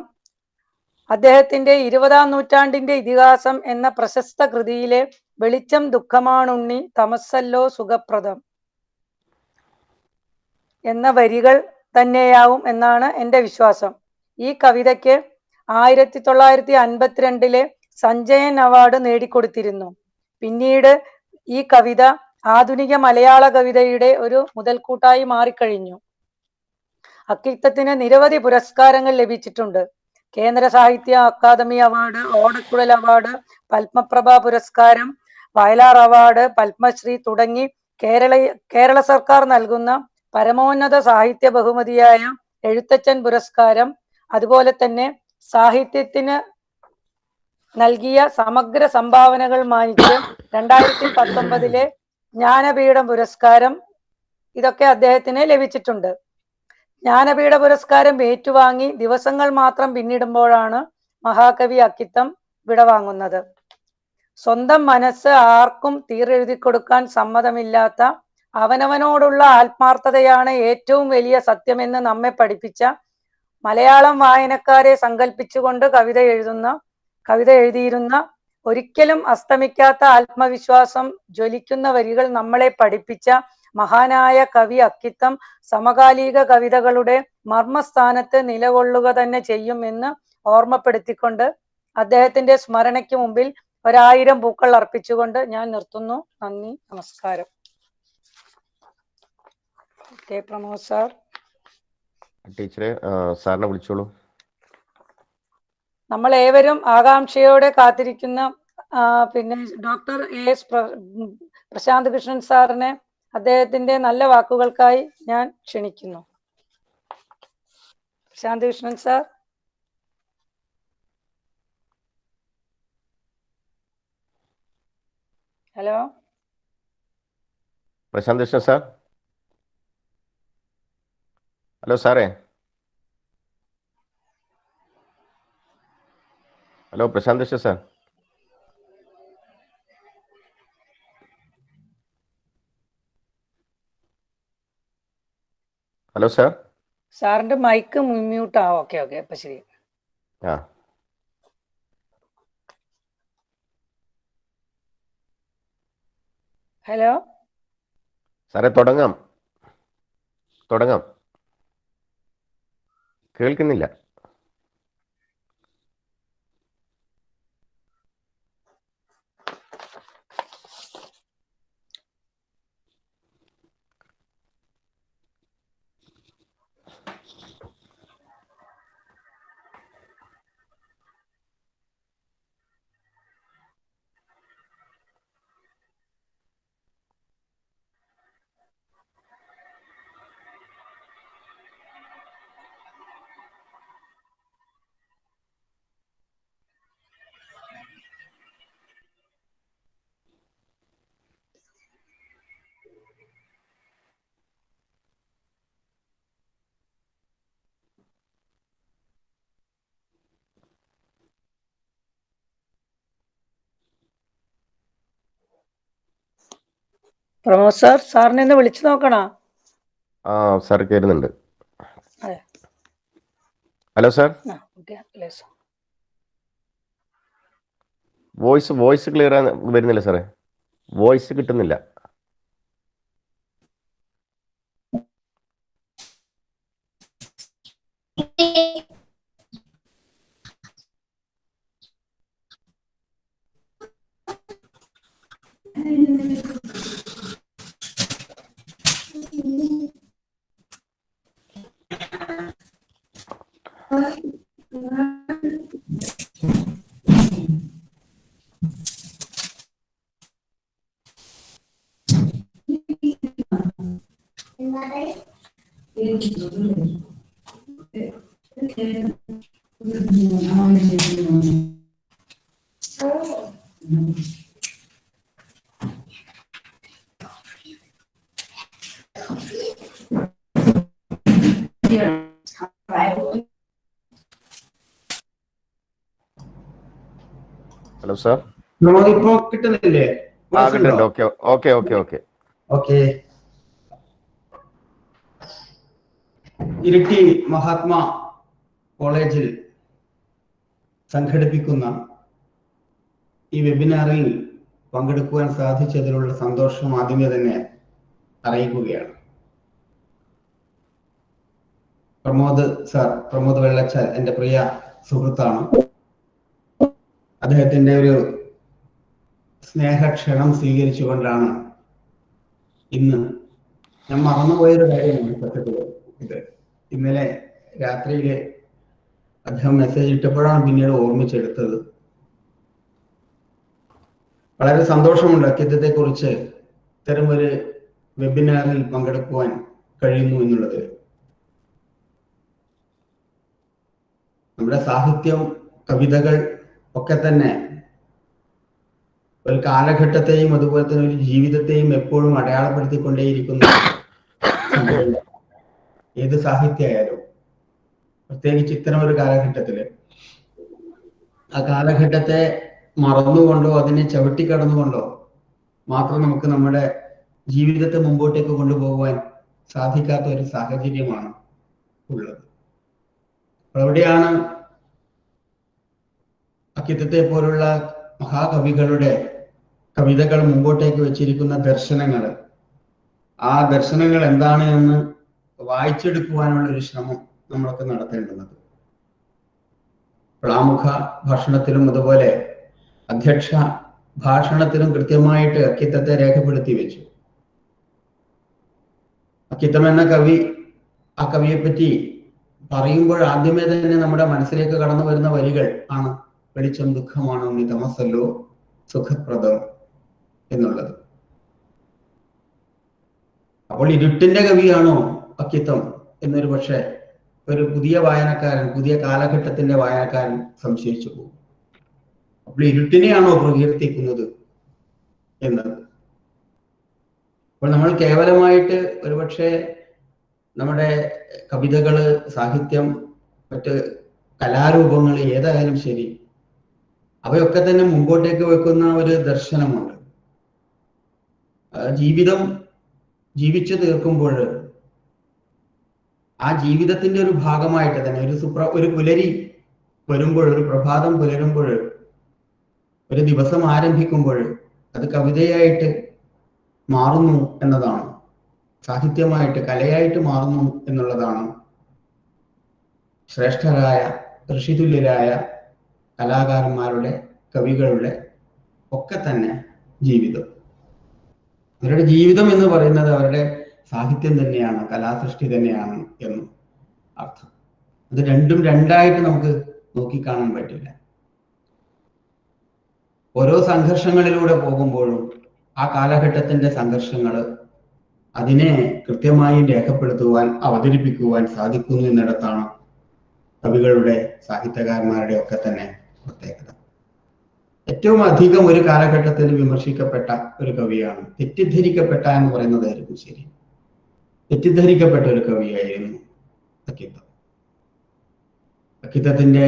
Speaker 4: അദ്ദേഹത്തിന്റെ 20ാം നൂറ്റാണ്ടിന്റെ ഇതിഹാസം എന്ന പ്രശസ്ത കൃതിയിലെ വെളിച്ചം ദുഃഖമാണുണ്ണി തമസ്സല്ലോ സുഖപ്രദം എന്ന വരികൾ തന്നെയാവും എന്നാണ് എൻ്റെ വിശ്വാസം. ഈ കവിതയ്ക്ക് 1952 സഞ്ജയൻ അവാർഡ് നേടിക്കൊടുത്തിരുന്നു. പിന്നീട് ഈ കവിത ആധുനിക മലയാള കവിതയുടെ ഒരു മുതൽക്കൂട്ടായി മാറിക്കഴിഞ്ഞു. അക്കിത്തത്തിന് നിരവധി പുരസ്കാരങ്ങൾ ലഭിച്ചിട്ടുണ്ട്. കേന്ദ്ര സാഹിത്യ അക്കാദമി അവാർഡ്, ഓടക്കുഴൽ അവാർഡ്, പത്മപ്രഭ പുരസ്കാരം, വയലാർ അവാർഡ്, പത്മശ്രീ തുടങ്ങി കേരള സർക്കാർ നൽകുന്ന പരമോന്നത സാഹിത്യ ബഹുമതിയായ എഴുത്തച്ഛൻ പുരസ്കാരം, അതുപോലെ തന്നെ സാഹിത്യത്തിന് നൽകിയ സമഗ്ര സംഭാവനകൾ മാനിച്ച് 2019 ജ്ഞാനപീഠം പുരസ്കാരം, ഇതൊക്കെ അദ്ദേഹത്തിന് ലഭിച്ചിട്ടുണ്ട്. ജ്ഞാനപീഠ പുരസ്കാരം ഏറ്റുവാങ്ങി ദിവസങ്ങൾ മാത്രം പിന്നിടുമ്പോഴാണ് മഹാകവി അക്കിത്തം വിടവാങ്ങുന്നത്. സ്വന്തം മനസ്സ് ആർക്കും തീരെഴുതി കൊടുക്കാൻ സമ്മതമില്ലാത്ത അവനവനോടുള്ള ആത്മാർത്ഥതയാണ് ഏറ്റവും വലിയ സത്യമെന്ന് നമ്മെ പഠിപ്പിച്ച മലയാളം വായനക്കാരെ സങ്കല്പിച്ചുകൊണ്ട് കവിത എഴുതിയിരുന്ന ഒരിക്കലും അസ്തമിക്കാത്ത ആത്മവിശ്വാസം ജ്വലിക്കുന്ന വരികൾ നമ്മളെ പഠിപ്പിച്ച മഹാനായ കവി അക്കിത്തം സമകാലിക കവിതകളുടെ മർമ്മസ്ഥാനത്ത് നിലകൊള്ളുക തന്നെ ചെയ്യും എന്ന് ഓർമ്മപ്പെടുത്തിക്കൊണ്ട് അദ്ദേഹത്തിന്റെ സ്മരണയ്ക്ക് മുമ്പിൽ 1000 പൂക്കൾ അർപ്പിച്ചുകൊണ്ട് ഞാൻ നിർത്തുന്നു. നന്ദി, നമസ്കാരം. K Pramod sir.
Speaker 1: ടീച്ചറെ, സാറിനെ വിളിച്ചോളൂ.
Speaker 4: നമ്മൾ ഏവരും ആകാംക്ഷയോടെ കാത്തിരിക്കുന്ന പിന്നെ ഡോക്ടർ AS പ്രശാന്ത് കൃഷ്ണൻ സാറിനെ അദ്ദേഹത്തിന്റെ നല്ല വാക്കുകൾക്കായി ഞാൻ ക്ഷണിക്കുന്നു. Prashanth Krishnan sir. Hello,
Speaker 1: Prashanth Krishnan sir. Hello സാറേ. Hello Prashanth Krishnan sir. Hello sir.
Speaker 4: സാറിന്റെ മൈക്ക് മ്യൂട്ടാ. ഓക്കെ അപ്പൊ ശരി.
Speaker 1: ആ
Speaker 4: ഹലോ
Speaker 1: സാറേ, തുടങ്ങാം. കേൾക്കുന്നില്ല.
Speaker 4: പ്രമോദ് സാർ, സാറിനെ ഒന്ന് വിളിച്ചു നോക്കണോ?
Speaker 1: ആ സാർ കേൾക്കുന്നുണ്ട്.
Speaker 4: അതെ.
Speaker 1: Hello sir. വോയിസ് ക്ലിയർ വരുന്നില്ല സാറേ. വോയിസ് കിട്ടുന്നില്ല. Hello sir.
Speaker 5: ഇപ്പോ കിട്ടുന്നില്ലേ?
Speaker 1: കിട്ടുന്നുണ്ട്. ഓക്കെ.
Speaker 5: ഇരിട്ടി മഹാത്മാ കോളേജിൽ സംഘടിപ്പിക്കുന്ന ഈ വെബിനാറിൽ പങ്കെടുക്കുവാൻ സാധിച്ചതിലുള്ള സന്തോഷം ആദ്യമേ തന്നെ അറിയിക്കുകയാണ്. പ്രമോദ് വെള്ളച്ചാൽ എൻ്റെ പ്രിയ സുഹൃത്താണ്. അദ്ദേഹത്തിന്റെ ഒരു സ്നേഹക്ഷണം സ്വീകരിച്ചുകൊണ്ടാണ് ഇന്ന് ഞാൻ മറന്നുപോയൊരു കാര്യമാണ് സത്യത്തിൽ. ഇത് ഇന്നലെ രാത്രിയില് അദ്ദേഹം മെസ്സേജ് ഇട്ടപ്പോഴാണ് പിന്നീട് ഓർമ്മിച്ചെടുത്തത്. വളരെ സന്തോഷമുണ്ട് അക്കിത്തത്തെ കുറിച്ച് ഇത്തരം ഒരു വെബിനാറിൽ പങ്കെടുക്കുവാൻ കഴിയുന്നു എന്നുള്ളത്. നമ്മുടെ സാഹിത്യം, കവിതകൾ ഒക്കെ തന്നെ ഒരു കാലഘട്ടത്തെയും അതുപോലെ തന്നെ ഒരു ജീവിതത്തെയും എപ്പോഴും അടയാളപ്പെടുത്തിക്കൊണ്ടേയിരിക്കുന്ന ഏത് സാഹിത്യമായാലും, പ്രത്യേകിച്ച് ഇത്തരം ഒരു കാലഘട്ടത്തില് ആ കാലഘട്ടത്തെ മറന്നുകൊണ്ടോ അതിനെ ചവിട്ടിക്കടന്നുകൊണ്ടോ മാത്രം നമുക്ക് നമ്മുടെ ജീവിതത്തെ മുമ്പോട്ടേക്ക് കൊണ്ടുപോകുവാൻ സാധിക്കാത്ത ഒരു സാഹചര്യമാണ് ഉള്ളത്. അവിടെയാണ് അക്കിത്തത്തെ പോലുള്ള മഹാകവികളുടെ കവിതകൾ മുമ്പോട്ടേക്ക് വെച്ചിരിക്കുന്ന ദർശനങ്ങൾ, ആ ദർശനങ്ങൾ എന്താണ് എന്ന് വായിച്ചെടുക്കുവാനുള്ള ഒരു ശ്രമം നമ്മളൊക്കെ നടത്തേണ്ടുന്നത്. ആമുഖ ഭാഷണത്തിലും അതുപോലെ അധ്യക്ഷ ഭാഷണത്തിലും കൃത്യമായിട്ട് അക്കിത്തത്തെ രേഖപ്പെടുത്തി വെച്ചു. അക്കിത്തം എന്ന കവി, ആ കവിയെ പറ്റി പറയുമ്പോൾ ആദ്യമേ തന്നെ നമ്മുടെ മനസ്സിലേക്ക് കടന്നു വരുന്ന വരികൾ ആണ് വെളിച്ചം ദുഃഖമാണോ നീ തമസല്ലോ സുഖപ്രദം എന്നുള്ളത്. അപ്പോൾ ഇരുട്ടിന്റെ കവിയാണോ അക്കിത്തം എന്നൊരു പക്ഷേ ഒരു പുതിയ വായനക്കാരൻ, പുതിയ കാലഘട്ടത്തിന്റെ വായനക്കാരൻ സംശയിച്ചു പോകും. അപ്പോൾ ഇരുട്ടിനെയാണോ പ്രകീർത്തിക്കുന്നത് എന്നത്. അപ്പോൾ നമ്മൾ കേവലമായിട്ട് ഒരുപക്ഷെ നമ്മുടെ കവിതകള്, സാഹിത്യം, മറ്റ് കലാരൂപങ്ങൾ ഏതായാലും ശരി, അവയൊക്കെ തന്നെ മുമ്പോട്ടേക്ക് വെക്കുന്ന ഒരു ദർശനമുണ്ട്. ജീവിതം ജീവിച്ചു തീർക്കുമ്പോൾ ആ ജീവിതത്തിന്റെ ഒരു ഭാഗമായിട്ട് തന്നെ ഒരു പുലരി വരുമ്പോൾ, ഒരു പ്രഭാതം പുലരുമ്പോൾ, ഒരു ദിവസം ആരംഭിക്കുമ്പോൾ അത് കവിതയായിട്ട് മാറുന്നു എന്നതാണ്, സാഹിത്യമായിട്ട്, കലയായിട്ട് മാറുന്നു എന്നുള്ളതാണ് ശ്രേഷ്ഠരായ ഋഷിതുല്യരായ കലാകാരന്മാരുടെ, കവികളുടെ ഒക്കെ തന്നെ ജീവിതം. അവരുടെ ജീവിതം എന്ന് പറയുന്നത് അവരുടെ സാഹിത്യം തന്നെയാണ്, കലാസൃഷ്ടി തന്നെയാണ് എന്ന് അർത്ഥം. അത് രണ്ടും രണ്ടായിട്ട് നമുക്ക് നോക്കിക്കാണാൻ പറ്റില്ല. ഓരോ സംഘർഷങ്ങളിലൂടെ പോകുമ്പോഴും ആ കാലഘട്ടത്തിന്റെ സംഘർഷങ്ങൾ അതിനെ കൃത്യമായി രേഖപ്പെടുത്തുവാൻ, അവതരിപ്പിക്കുവാൻ സാധിക്കുന്നു എന്നിടത്താണ് കവികളുടെ, സാഹിത്യകാരന്മാരുടെ ഒക്കെ തന്നെ പ്രത്യേകത. ഏറ്റവും അധികം ഒരു കാലഘട്ടത്തിൽ വിമർശിക്കപ്പെട്ട ഒരു കവിയാണ്, തെറ്റിദ്ധരിക്കപ്പെട്ട എന്ന് പറയുന്നതായിരുന്നു ശരി, തെറ്റിദ്ധരിക്കപ്പെട്ട ഒരു കവിയായിരുന്നു അക്കിത്തം. അക്കിത്തത്തിന്റെ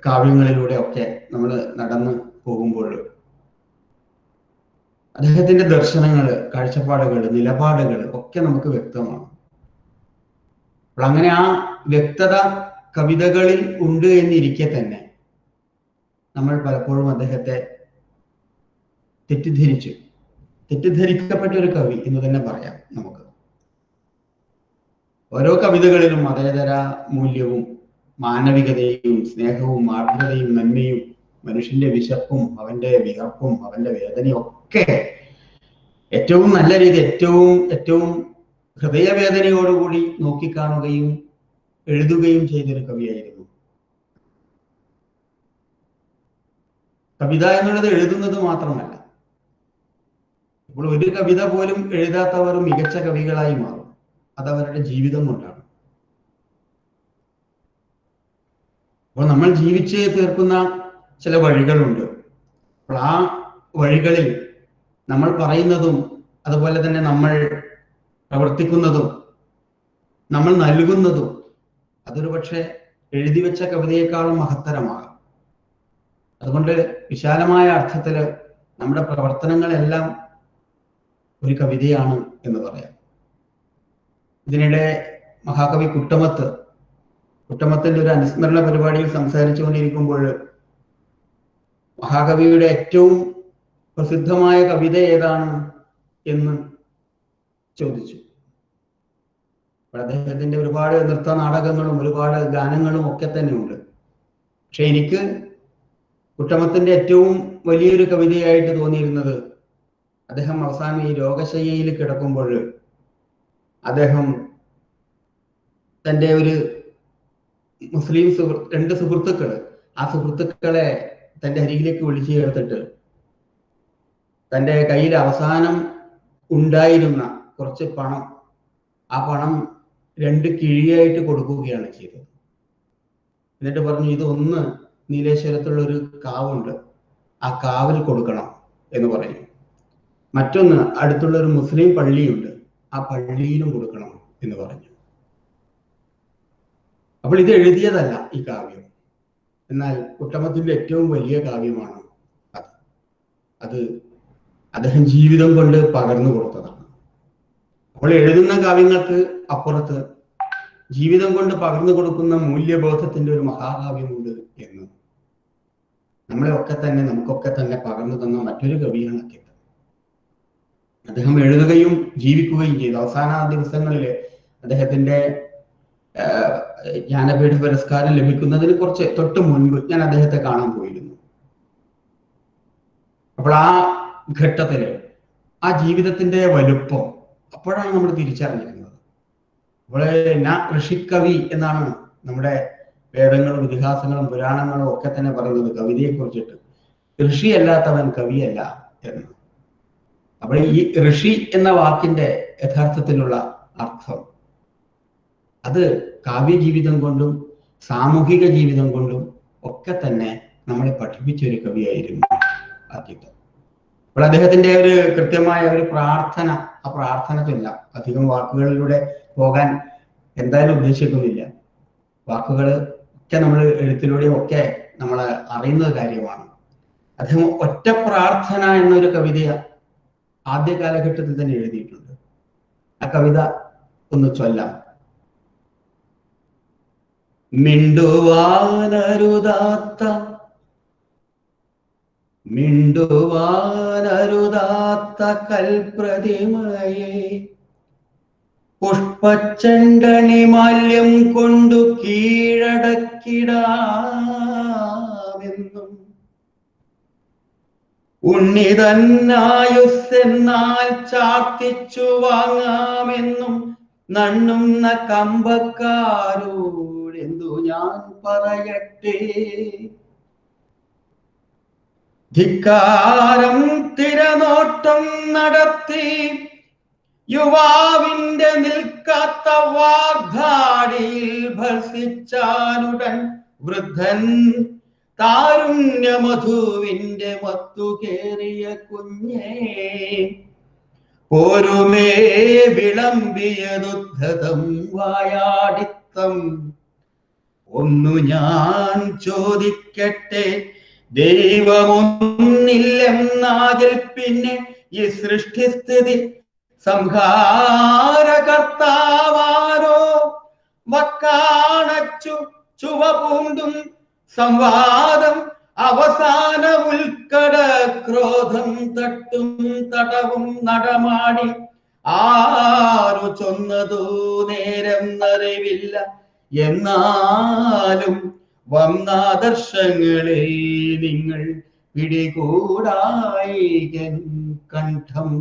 Speaker 5: കാവ്യങ്ങളിലൂടെ ഒക്കെ നമ്മൾ നടന്നു പോകുമ്പോൾ അദ്ദേഹത്തിന്റെ ദർശനങ്ങള്, കാഴ്ചപ്പാടുകൾ, നിലപാടുകൾ ഒക്കെ നമുക്ക് വ്യക്തമാണ്. അപ്പോൾ അങ്ങനെ ആ വ്യക്തത കവിതകളിൽ ഉണ്ട് എന്നിരിക്കെ തന്നെ നമ്മൾ പലപ്പോഴും അദ്ദേഹത്തെ തെറ്റിദ്ധരിക്കപ്പെട്ട ഒരു കവി എന്ന് തന്നെ പറയാം നമുക്ക്. ഓരോ കവിതകളിലും മതേതര മൂല്യവും മാനവികതയും സ്നേഹവും ആർദ്രതയും നന്മയും മനുഷ്യന്റെ വിശപ്പും അവന്റെ വിയർപ്പും അവന്റെ വേദനയും ഒക്കെ ഏറ്റവും നല്ല രീതി, ഏറ്റവും ഹൃദയവേദനയോടുകൂടി നോക്കിക്കാണുകയും എഴുതുകയും ചെയ്തൊരു കവിയായിരുന്നു. കവിത എന്നുള്ളത് എഴുതുന്നത് മാത്രമല്ല, ഇപ്പോൾ ഒരു കവിത പോലും എഴുതാത്തവർ മികച്ച കവികളായി മാറും. അതവരുടെ ജീവിതം കൊണ്ടാണ്. അപ്പോൾ നമ്മൾ ജീവിച്ച് തീർക്കുന്ന ചില വഴികളുണ്ട്. അപ്പോൾ ആ വഴികളിൽ നമ്മൾ പറയുന്നതും അതുപോലെ തന്നെ നമ്മൾ പ്രവർത്തിക്കുന്നതും നമ്മൾ നൽകുന്നതും അതൊരു പക്ഷെ എഴുതി വെച്ച കവിതയെക്കാളും മഹത്തരമാകാം. അതുകൊണ്ട് വിശാലമായ അർത്ഥത്തിൽ നമ്മുടെ പ്രവർത്തനങ്ങളെല്ലാം ഒരു കവിതയാണ് എന്ന് പറയാം. ഇതിനിടെ മഹാകവി കുട്ടമത്തിന്റെ ഒരു അനുസ്മരണ പരിപാടിയിൽ സംസാരിച്ചുകൊണ്ടിരിക്കുമ്പോൾ മഹാകവിയുടെ ഏറ്റവും പ്രസിദ്ധമായ കവിത ഏതാണ് എന്ന് ചോദിച്ചു. അദ്ദേഹത്തിന്റെ ഒരുപാട് നൃത്ത നാടകങ്ങളും ഒരുപാട് ഗാനങ്ങളും ഒക്കെ തന്നെ ഉണ്ട്. പക്ഷെ എനിക്ക് കുട്ടമത്തിന്റെ ഏറ്റവും വലിയൊരു കവിതയായിട്ട് തോന്നിയിരുന്നത് അദ്ദേഹം അവസാനം ഈ രോഗശയ്യയിൽ കിടക്കുമ്പോൾ അദ്ദേഹം തൻ്റെ ഒരു മുസ്ലിം രണ്ട് സുഹൃത്തുക്കള്, ആ സുഹൃത്തുക്കളെ തൻ്റെ അരികിലേക്ക് വിളിച്ചു ചേർത്തിട്ട് തൻ്റെ കയ്യിൽ അവസാനം ഉണ്ടായിരുന്ന കുറച്ച് പണം, ആ പണം 2 കിഴിയായിട്ട് കൊടുക്കുകയാണ് ചെയ്തത്. എന്നിട്ട് പറഞ്ഞു, ഇതൊന്ന് നീലേശ്വരത്തുള്ള ഒരു കാവുണ്ട്, ആ കാവിൽ കൊടുക്കണം എന്ന് പറയും. മറ്റൊന്ന് അടുത്തുള്ള ഒരു മുസ്ലിം പള്ളിയുണ്ട്, ആ പള്ളിയിലും കൊടുക്കണം എന്ന് പറഞ്ഞു. അപ്പോൾ ഇത് എഴുതിയതല്ല ഈ കാവ്യം, എന്നാൽ കുട്ടമത്തിന്റെ ഏറ്റവും വലിയ കാവ്യമാണ് അത് അദ്ദേഹം ജീവിതം കൊണ്ട് പകർന്നു കൊടുത്തതാണ്. അപ്പോൾ എഴുതുന്ന കാവ്യങ്ങൾക്ക് അപ്പുറത്ത് ജീവിതം കൊണ്ട് പകർന്നു കൊടുക്കുന്ന മൂല്യബോധത്തിന്റെ ഒരു മഹാകാവ്യമുണ്ട് എന്ന് നമുക്കൊക്കെ തന്നെ പകർന്നു തന്ന മറ്റൊരു കവിയാണ് അക്കിത്തം. അദ്ദേഹം എഴുതുകയും ജീവിക്കുകയും ചെയ്തു. അവസാന ദിവസങ്ങളിൽ അദ്ദേഹത്തിന്റെ ജ്ഞാനപീഠ പുരസ്കാരം ലഭിക്കുന്നതിന് കുറച്ച് തൊട്ട് മുൻപ് ഞാൻ അദ്ദേഹത്തെ കാണാൻ പോയിരുന്നു. അപ്പോൾ ആ ഘട്ടത്തില് ആ ജീവിതത്തിന്റെ വലുപ്പം അപ്പോഴാണ് നമ്മൾ തിരിച്ചറിഞ്ഞിരുന്നത്. അപ്പോൾ ഋഷിക്കവി എന്നാണ് നമ്മുടെ വേദങ്ങളും ഇതിഹാസങ്ങളും പുരാണങ്ങളും ഒക്കെ തന്നെ പറയുന്നത് കവിതയെ കുറിച്ചിട്ട്. ഋഷിയല്ലാത്തവൻ കവിയല്ല എന്ന്. അപ്പോൾ ഈ ഋഷി എന്ന വാക്കിന്റെ യഥാർത്ഥത്തിലുള്ള അർത്ഥം അത് കാവ്യജീവിതം കൊണ്ടും സാമൂഹിക ജീവിതം കൊണ്ടും ഒക്കെ തന്നെ നമ്മളെ പഠിപ്പിച്ച ഒരു കവിയായിരുന്നു അക്കിത്തം. അപ്പോൾ അദ്ദേഹത്തിന്റെ ഒരു കൃത്യമായ ഒരു പ്രാർത്ഥന, ആ പ്രാർത്ഥന ചൊല്ലാം. അധികം വാക്കുകളിലൂടെ പോകാൻ എന്തായാലും ഉദ്ദേശിക്കുന്നില്ല. വാക്കുകൾ ഒക്കെ നമ്മൾ എഴുത്തിലൂടെയും ഒക്കെ നമ്മൾ അറിയുന്ന കാര്യമാണ്. അദ്ദേഹം ഒറ്റ പ്രാർത്ഥന എന്നൊരു കവിത ആദ്യ കാലഘട്ടത്തിൽ തന്നെ എഴുതിയിട്ടുണ്ട്. ആ കവിത ഒന്ന് ചൊല്ലാം. മിണ്ടുവാനരുതാത്ത കൽപ്രതിമയെ പുഷ്പച്ചണ്ടണി മാല്യം കൊണ്ടു കീഴടക്കിടാമെന്നും ഉണ്ണിതന്നായുസ്സെന്നാൽ ചാർത്തിച്ചു വാങ്ങാമെന്നും നണ്ണുന്ന കമ്പക്കാരോടെന്തു ഞാൻ പറയട്ടെ. ധിക്കാരം തിരനോട്ടം നടത്തി യുവാവിന്റെ നിൽക്കാത്ത വാഗ്ദാടിയിൽ ഭർസിച്ചാനുടൻ വൃദ്ധൻ താരുണ്യമധുവിന്റെ മത്തു കേറിയ കുഞ്ഞേ പോരുമേ വിളമ്പിയതുദ്ധതം വായാടിത്തം. ഒന്നു ഞാൻ ചോദിക്കട്ടെ, ദൈവമൊന്നില്ലെന്നാകിൽ പിന്നെ ഈ സൃഷ്ടിസ്ഥിതി സംഹാരകർത്താവാരോ? വക്കാണച്ചു ചുവപൂണ്ടും സംവാദം അവസാന ഉൽക്കട ക്രോധം തട്ടും തടവും നടമാടി ആരു ചൊന്നതോ നേരം അറിവില്ല. എന്നാലും വന്നാദർശങ്ങളെ നിങ്ങൾ പിടികൂടായി കണ്ഠം.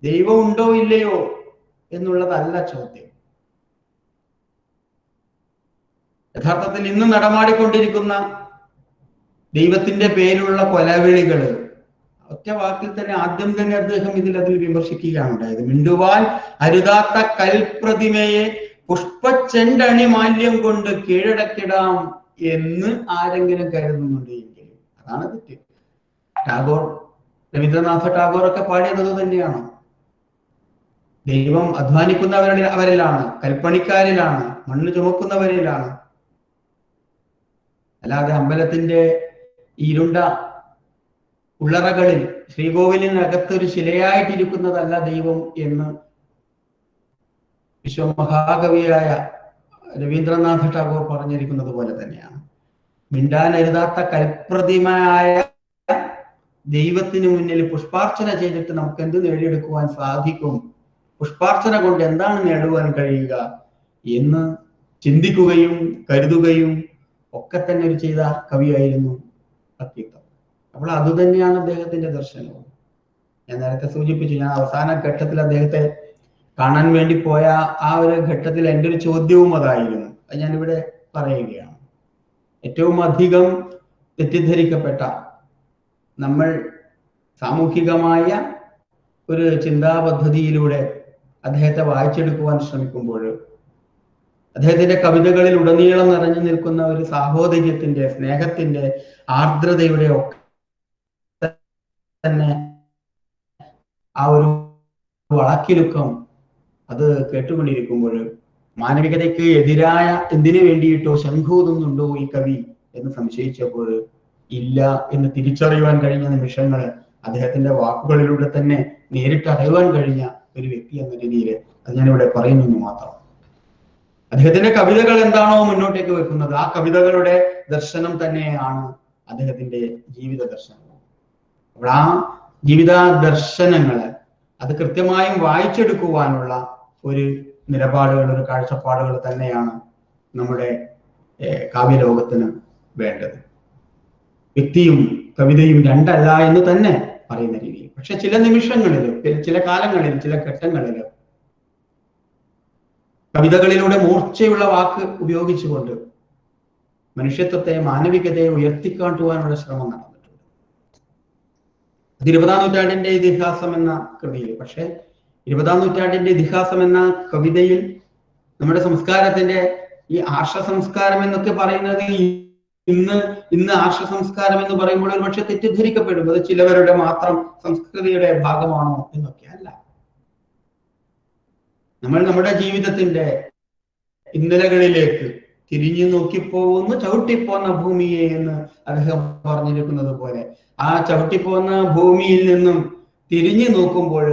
Speaker 5: ദൈവം ഉണ്ടോ ഇല്ലയോ എന്നുള്ളതല്ല ചോദ്യം. യഥാർത്ഥത്തിൽ ഇന്ന് നടമാടിക്കൊണ്ടിരിക്കുന്ന ദൈവത്തിന്റെ പേരിലുള്ള കൊലവിളികള് ഒറ്റ വാക്കിൽ തന്നെ ആദ്യം തന്നെ അദ്ദേഹം അതിൽ വിമർശിക്കുകയാണ് ഉണ്ടായത്. മിണ്ടുവാൻ അരുതാത്ത കൽപ്രതിമയെ പുഷ്പച്ചെണ്ടണി മാല്യം കൊണ്ട് കീഴടക്കിടാം എന്ന് ആരെങ്കിലും കരുതുന്നുണ്ട് എങ്കിൽ അതാണ് തെറ്റ്. രവീന്ദ്രനാഥ ടാഗോർ ഒക്കെ പാടിയത് തന്നെയാണ്. ദൈവം അധ്വാനിക്കുന്നവരിലാണ്, കൽപ്പണിക്കാരിലാണ്, മണ്ണ് ചുമക്കുന്നവരിലാണ്. അല്ലാതെ അമ്പലത്തിന്റെ ഇരുണ്ട ഉള്ളറകളിൽ ശ്രീകോവിലിനകത്തൊരു ശിലയായിട്ടിരിക്കുന്നതല്ല ദൈവം എന്ന് വിശ്വമഹാകവിയായ രവീന്ദ്രനാഥ ടാഗോർ പറഞ്ഞിരിക്കുന്നത് പോലെ തന്നെയാണ്. മിണ്ടാനരുതാത്ത കൽപ്രതിമയായ ദൈവത്തിന് മുന്നിൽ പുഷ്പാർച്ചന ചെയ്തിട്ട് നമുക്ക് എന്ത് നേടിയെടുക്കുവാൻ സാധിക്കും, പുഷ്പാർച്ചന കൊണ്ട് എന്താണ് നേടുവാൻ കഴിയുക എന്ന് ചിന്തിക്കുകയും കരുതുകയും ഒക്കെ തന്നെ ഒരു ചെയ്ത കവിയായിരുന്നു അക്കിത്തം. അപ്പോൾ അതുതന്നെയാണ് അദ്ദേഹത്തിന്റെ ദർശനവും. ഞാൻ നേരത്തെ സൂചിപ്പിച്ചു, ഞാൻ അവസാന ഘട്ടത്തിൽ അദ്ദേഹത്തെ കാണാൻ വേണ്ടി പോയ ആ ഒരു ഘട്ടത്തിൽ എൻ്റെ ഒരു ചോദ്യവും അതായിരുന്നു. അത് ഞാനിവിടെ പറയുകയാണ്. ഏറ്റവും അധികം തെറ്റിദ്ധരിക്കപ്പെട്ട, നമ്മൾ സാമൂഹികമായ ഒരു ചിന്താ പദ്ധതിയിലൂടെ അദ്ദേഹത്തെ വായിച്ചെടുക്കുവാൻ ശ്രമിക്കുമ്പോൾ അദ്ദേഹത്തിന്റെ കവിതകളിൽ ഉടനീളം നിറഞ്ഞു നിൽക്കുന്ന ഒരു സാഹോദര്യത്തിന്റെ, സ്നേഹത്തിന്റെ, ആർദ്രതയുടെ ഒക്കെ തന്നെ ആ ഒരു വളക്കിലുക്കം അത് കേട്ടുകൊണ്ടിരിക്കുമ്പോൾ മാനവികതയ്ക്ക് എതിരായ എന്തിനു വേണ്ടിയിട്ടോ ശംഖൂതുന്നുണ്ടോ ഈ കവി എന്ന് സംശയിച്ചപ്പോൾ ഇല്ല എന്ന് തിരിച്ചറിയുവാൻ കഴിഞ്ഞ നിമിഷങ്ങൾ അദ്ദേഹത്തിന്റെ വാക്കുകളിലൂടെ തന്നെ നേരിട്ട് അറിയുവാൻ കഴിഞ്ഞ ഒരു വ്യക്തി എന്ന രീതിയിൽ അത് ഞാനിവിടെ പറയുന്നു മാത്രം. അദ്ദേഹത്തിന്റെ കവിതകൾ എന്താണോ മുന്നോട്ടേക്ക് വെക്കുന്നത്, ആ കവിതകളുടെ ദർശനം തന്നെയാണ് അദ്ദേഹത്തിന്റെ ജീവിത ദർശനം. അപ്പോൾ ആ ജീവിത ദർശനങ്ങള് അത് കൃത്യമായും വായിച്ചെടുക്കുവാനുള്ള ഒരു നിലപാടുകൾ, ഒരു കാഴ്ചപ്പാടുകൾ തന്നെയാണ് നമ്മുടെ കാവ്യലോകത്തിന് വേണ്ടത്. വ്യക്തിയും കവിതയും രണ്ടല്ല എന്ന് തന്നെ പറയുന്ന രീതിയിൽ. പക്ഷെ ചില നിമിഷങ്ങളിൽ, ചില കാലങ്ങളിൽ, ചില ഘട്ടങ്ങളിൽ കവിതകളിലൂടെ മൂർച്ചയുള്ള വാക്ക് ഉപയോഗിച്ചുകൊണ്ട് മനുഷ്യത്വത്തെ, മാനവികതയെ ഉയർത്തിക്കാട്ടുവാനുള്ള ശ്രമം നടന്നിട്ടുണ്ട്. അത് 20-ാം നൂറ്റാണ്ടിന്റെ ഇതിഹാസം എന്ന കൃതിയിൽ. പക്ഷെ 20-ാം നൂറ്റാണ്ടിന്റെ ഇതിഹാസം എന്ന കവിതയിൽ നമ്മുടെ സംസ്കാരത്തിന്റെ ഈ ആർഷ സംസ്കാരം എന്നൊക്കെ പറയുന്നത് ഇന്ന് ആർഷ സംസ്കാരം എന്ന് പറയുമ്പോൾ ഒരു പക്ഷെ തെറ്റിദ്ധരിക്കപ്പെടും, അത് ചിലവരുടെ മാത്രം സംസ്കൃതിയുടെ ഭാഗമാണോ എന്നൊക്കെ. അല്ല, നമ്മൾ നമ്മുടെ ജീവിതത്തിന്റെ ഇന്നലകളിലേക്ക് തിരിഞ്ഞു നോക്കിപ്പോകുന്നു ചവിട്ടിപ്പോന്ന ഭൂമിയെ എന്ന് അദ്ദേഹം പറഞ്ഞിരിക്കുന്നത് പോലെ, ആ ചവിട്ടിപ്പോന്ന ഭൂമിയിൽ നിന്നും തിരിഞ്ഞു നോക്കുമ്പോൾ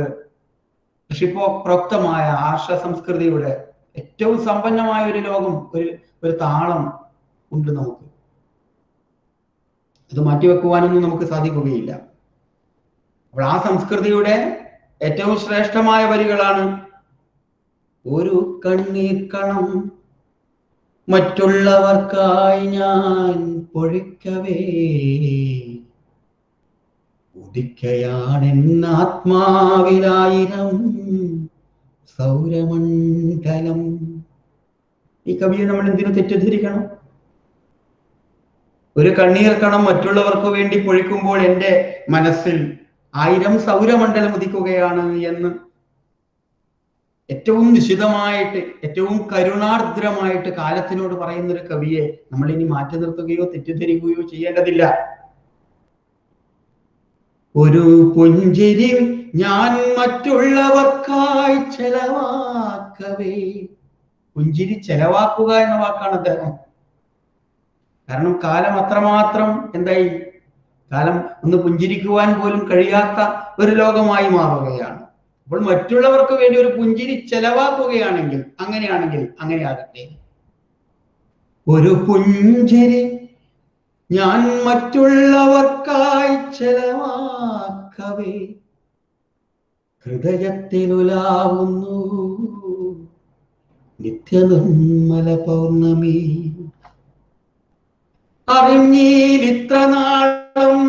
Speaker 5: ഋഷിപ്രോക്തമായ ആർഷ സംസ്കൃതിയുടെ ഏറ്റവും സമ്പന്നമായ ഒരു ലോകം, ഒരു താളം ഉണ്ട് നമുക്ക്. അത് മാറ്റിവെക്കുവാനൊന്നും നമുക്ക് സാധിക്കുകയില്ല. അപ്പോൾ ആ സംസ്കൃതിയുടെ ഏറ്റവും ശ്രേഷ്ഠമായ വരികളാണ്: ഒരു കണ്ണീർ കണം മറ്റുള്ളവർക്കായി ഞാൻ പൊഴിക്കവേ, ഉദിക്കയാണെന്നാത്മാവിലായിരം സൗരമണ്ഡലം. ഈ കവിയെ നമ്മൾ എന്തിനു തെറ്റിദ്ധരിക്കണം? ഒരു കണ്ണീർ കണം മറ്റുള്ളവർക്ക് വേണ്ടി പൊഴിക്കുമ്പോൾ എൻ്റെ മനസ്സിൽ 1000 സൗരമണ്ഡലം ഉദിക്കുകയാണ് എന്ന് ഏറ്റവും നിശിതമായിട്ട്, ഏറ്റവും കരുണാർദ്രമായിട്ട് കാലത്തിനോട് പറയുന്ന ഒരു കവിയെ നമ്മൾ ഇനി മാറ്റി നിർത്തുകയോ തെറ്റിദ്ധരിക്കുകയോ ചെയ്യേണ്ടതില്ല. ഒരു പുഞ്ചിരി ഞാൻ മറ്റുള്ളവർക്കായി ചെലവാക്കവേ. പുഞ്ചിരി ചെലവാക്കുക എന്ന വാക്കാണ് അദ്ദേഹം. കാരണം കാലം അത്രമാത്രം എന്തായി, കാലം ഒന്ന് പുഞ്ചിരിക്കുവാൻ പോലും കഴിയാത്ത ഒരു ലോകമായി മാറുകയാണ്. അപ്പോൾ മറ്റുള്ളവർക്ക് വേണ്ടി ഒരു പുഞ്ചിരി ചെലവാക്കുകയാണെങ്കിൽ, അങ്ങനെയാണെങ്കിൽ അങ്ങനെ ആകട്ടെ. ഒരു പുഞ്ചിരി ഞാൻ മറ്റുള്ളവർക്കായി ചെലവാക്കവേ, ഹൃദയത്തിലുലാവുന്നു നിത്യനിർമ്മല പൗർണമി. അറിഞ്ഞിലിത്ര നാളും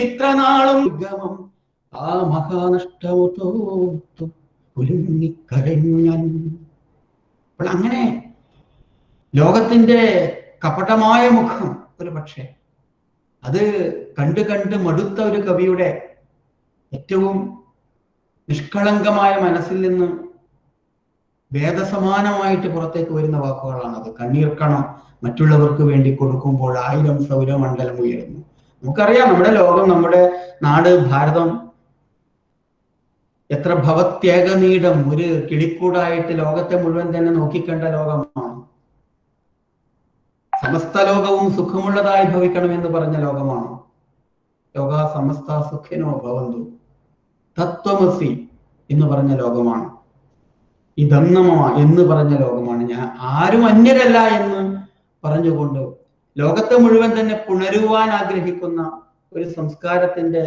Speaker 5: ഇത്ര നാളും ഗമം ആ മഹാനഷ്ടമോർത്തു കുലുങ്ങിക്കരഞ്ഞു ഞാൻ. അപ്പോൾ അങ്ങനെ ലോകത്തിന്റെ കപടമായ മുഖം ഒരു പക്ഷേ അത് കണ്ട് കണ്ട് മടുത്ത ഒരു കവിയുടെ ഏറ്റവും നിഷ്കളങ്കമായ മനസ്സിൽ നിന്ന് വേദസമാനമായിട്ട് പുറത്തേക്ക് വരുന്ന വാക്കുകളാണത്. കണ്ണീർ കണം മറ്റുള്ളവർക്ക് വേണ്ടി കൊടുക്കുമ്പോൾ 1000 സൗരമണ്ഡലം ഉയരുന്നു. നമുക്കറിയാം, നമ്മുടെ ലോകം, നമ്മുടെ നാട്, ഭാരതം എത്ര ഭവത്യേകനീടം, ഒരു കിളിക്കൂടായിട്ട് ലോകത്തെ മുഴുവൻ തന്നെ നോക്കിക്കണ്ട ലോകമാണ്. സമസ്ത ലോകവും സുഖമുള്ളതായി ഭവിക്കണമെന്ന് പറഞ്ഞ ലോകമാണ്. ലോക സമസ്ത സുഖിനോ ഭവന്തു തത്വമസി എന്ന് പറഞ്ഞ ലോകമാണ്. ഇതന്നമ എന്ന് പറഞ്ഞ ലോകമാണ്. ഞാൻ ആരും അന്യരല്ല എന്ന് പറഞ്ഞുകൊണ്ട് ലോകത്തെ മുഴുവൻ തന്നെ പുണരുവാൻ ആഗ്രഹിക്കുന്ന ഒരു സംസ്കാരത്തിന്റെ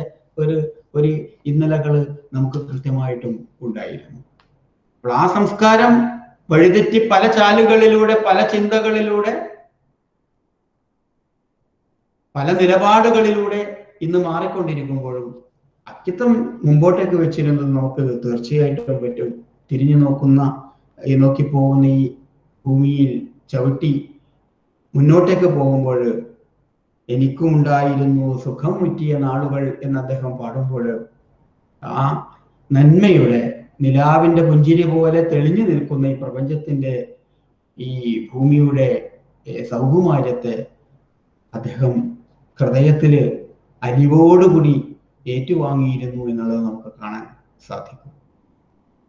Speaker 5: ഒരു ഇന്നലകൾ നമുക്ക് കൃത്യമായിട്ടും ഉണ്ടായിരുന്നു. അപ്പോൾ ആ സംസ്കാരം വഴിതെറ്റി പല ചാലുകളിലൂടെ, പല ചിന്തകളിലൂടെ, പല നിലപാടുകളിലൂടെ ഇന്ന് മാറിക്കൊണ്ടിരിക്കുമ്പോഴും അക്കിത്തം മുമ്പോട്ടേക്ക് വെച്ചിരുന്നത് നമുക്ക് തീർച്ചയായിട്ടും പറ്റും. തിരിഞ്ഞു നോക്കിപ്പോകുന്ന ഈ ഭൂമിയിൽ ചവിട്ടി മുന്നോട്ടേക്ക് പോകുമ്പോൾ എനിക്കും ഉണ്ടായിരുന്നു സുഖം മുറ്റിയ നാളുകൾ എന്ന് അദ്ദേഹം പാടുമ്പോൾ ആ നന്മയുടെ നിലാവിന്റെ പുഞ്ചിരി പോലെ തെളിഞ്ഞു നിൽക്കുന്ന ഈ പ്രപഞ്ചത്തിന്റെ, ഈ ഭൂമിയുടെ സൗകുമാര്യത്തെ അദ്ദേഹം ഹൃദയത്തില് അരിവോടുകൂടി ഏറ്റുവാങ്ങിയിരുന്നു എന്നുള്ളത് നമുക്ക് കാണാൻ സാധിക്കും.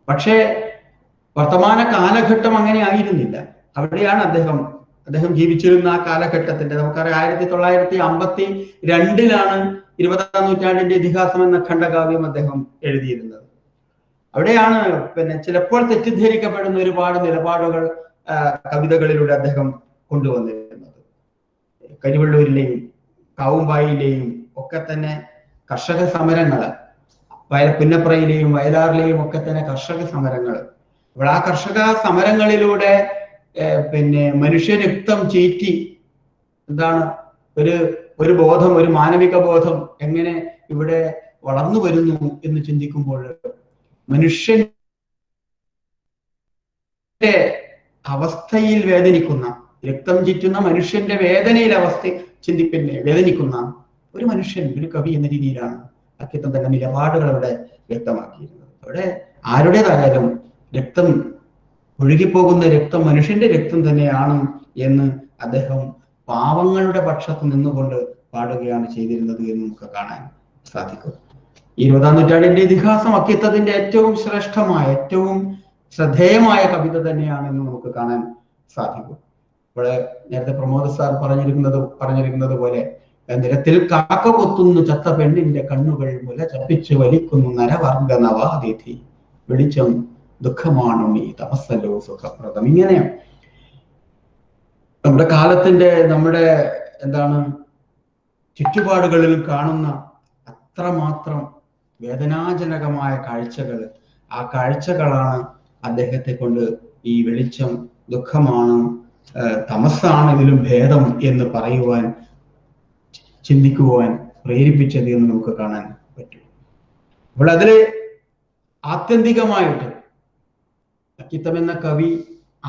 Speaker 5: പക്ഷേ വർത്തമാന കാലഘട്ടം അങ്ങനെ ആയിരുന്നില്ല. അവിടെയാണ് അദ്ദേഹം അദ്ദേഹം ജീവിച്ചിരുന്ന ആ കാലഘട്ടത്തിന്റെ, നമുക്കറിയാം 1952 20-ാം നൂറ്റാണ്ടിന്റെ ഇതിഹാസം എന്ന ഖണ്ഡകാവ്യം അദ്ദേഹം എഴുതിയിരുന്നത്. അവിടെയാണ് ചിലപ്പോൾ തെറ്റിദ്ധരിക്കപ്പെടുന്ന ഒരുപാട് നിലപാടുകൾ കവിതകളിലൂടെ അദ്ദേഹം കൊണ്ടുവന്നിരുന്നത്. കരിവള്ളൂരിലെയും കാവുമ്പായിലെയും ഒക്കെ തന്നെ കർഷക സമരങ്ങൾ, പുന്നപ്രയിലെയും വയലാറിലെയും ഒക്കെ തന്നെ കർഷക സമരങ്ങൾ. അപ്പോൾ ആ കർഷക സമരങ്ങളിലൂടെ മനുഷ്യരക്തം ചീറ്റി എന്താണ് ഒരു ബോധം, ഒരു മാനവിക ബോധം എങ്ങനെ ഇവിടെ വളർന്നു വരുന്നു എന്ന് ചിന്തിക്കുമ്പോൾ മനുഷ്യന്റെ അവസ്ഥയിൽ വേദനിക്കുന്ന, രക്തം ചീറ്റുന്ന മനുഷ്യന്റെ വേദനയിൽ വേദനിക്കുന്ന ഒരു മനുഷ്യൻ, ഒരു കവി എന്ന രീതിയിലാണ് അക്കിത്തം തന്നെ നിലപാടുകൾ അവിടെ വ്യക്തമാക്കിയിരുന്നത്. അവിടെ ആരുടേതായാലും രക്തം ഒഴുകിപ്പോകുന്ന രക്തം മനുഷ്യന്റെ രക്തം തന്നെയാണ് എന്ന് അദ്ദേഹം പാവങ്ങളുടെ പക്ഷത്ത് നിന്നുകൊണ്ട് പാടുകയാണ് ചെയ്തിരുന്നത് എന്ന് നമുക്ക് കാണാൻ സാധിക്കും. 20-ാം നൂറ്റാണ്ടിന്റെ ഇതിഹാസം അക്കിത്തത്തിന്റെ ഏറ്റവും ശ്രേഷ്ഠമായ, ഏറ്റവും ശ്രദ്ധേയമായ കവിത തന്നെയാണെന്ന് നമുക്ക് കാണാൻ സാധിക്കും. ഇവിടെ നേരത്തെ പ്രമോദ് സാർ പറഞ്ഞിരിക്കുന്നത് പോലെ നിരത്തിൽ കാക്ക കൊത്തുന്നു ചത്ത പെണ്ണിന്റെ കണ്ണുകൾ മുല ചപ്പിച്ച് വലിക്കുന്നു നരവർഗ നവാതിഥി വെളിച്ചം ദുഃഖമാണു നീ തമസ്സല്ലോ സുഖപ്രദം. ഇങ്ങനെ നമ്മുടെ കാലത്തിന്റെ, നമ്മുടെ ചുറ്റുപാടുകളിൽ കാണുന്ന അത്രമാത്രം വേദനാജനകമായ കാഴ്ചകൾ, ആ കാഴ്ചകളാണ് അദ്ദേഹത്തെ കൊണ്ട് ഈ വെളിച്ചം ദുഃഖമാണ്, തമസ്സാണ് ഇതിലും ഭേദം എന്ന് പറയുവാൻ, ചിന്തിക്കുവാൻ പ്രേരിപ്പിച്ചത് എന്ന് നമുക്ക് കാണാൻ പറ്റും. അപ്പോൾ അതില് ആത്യന്തികമായിട്ട് അക്കിത്തം എന്ന കവി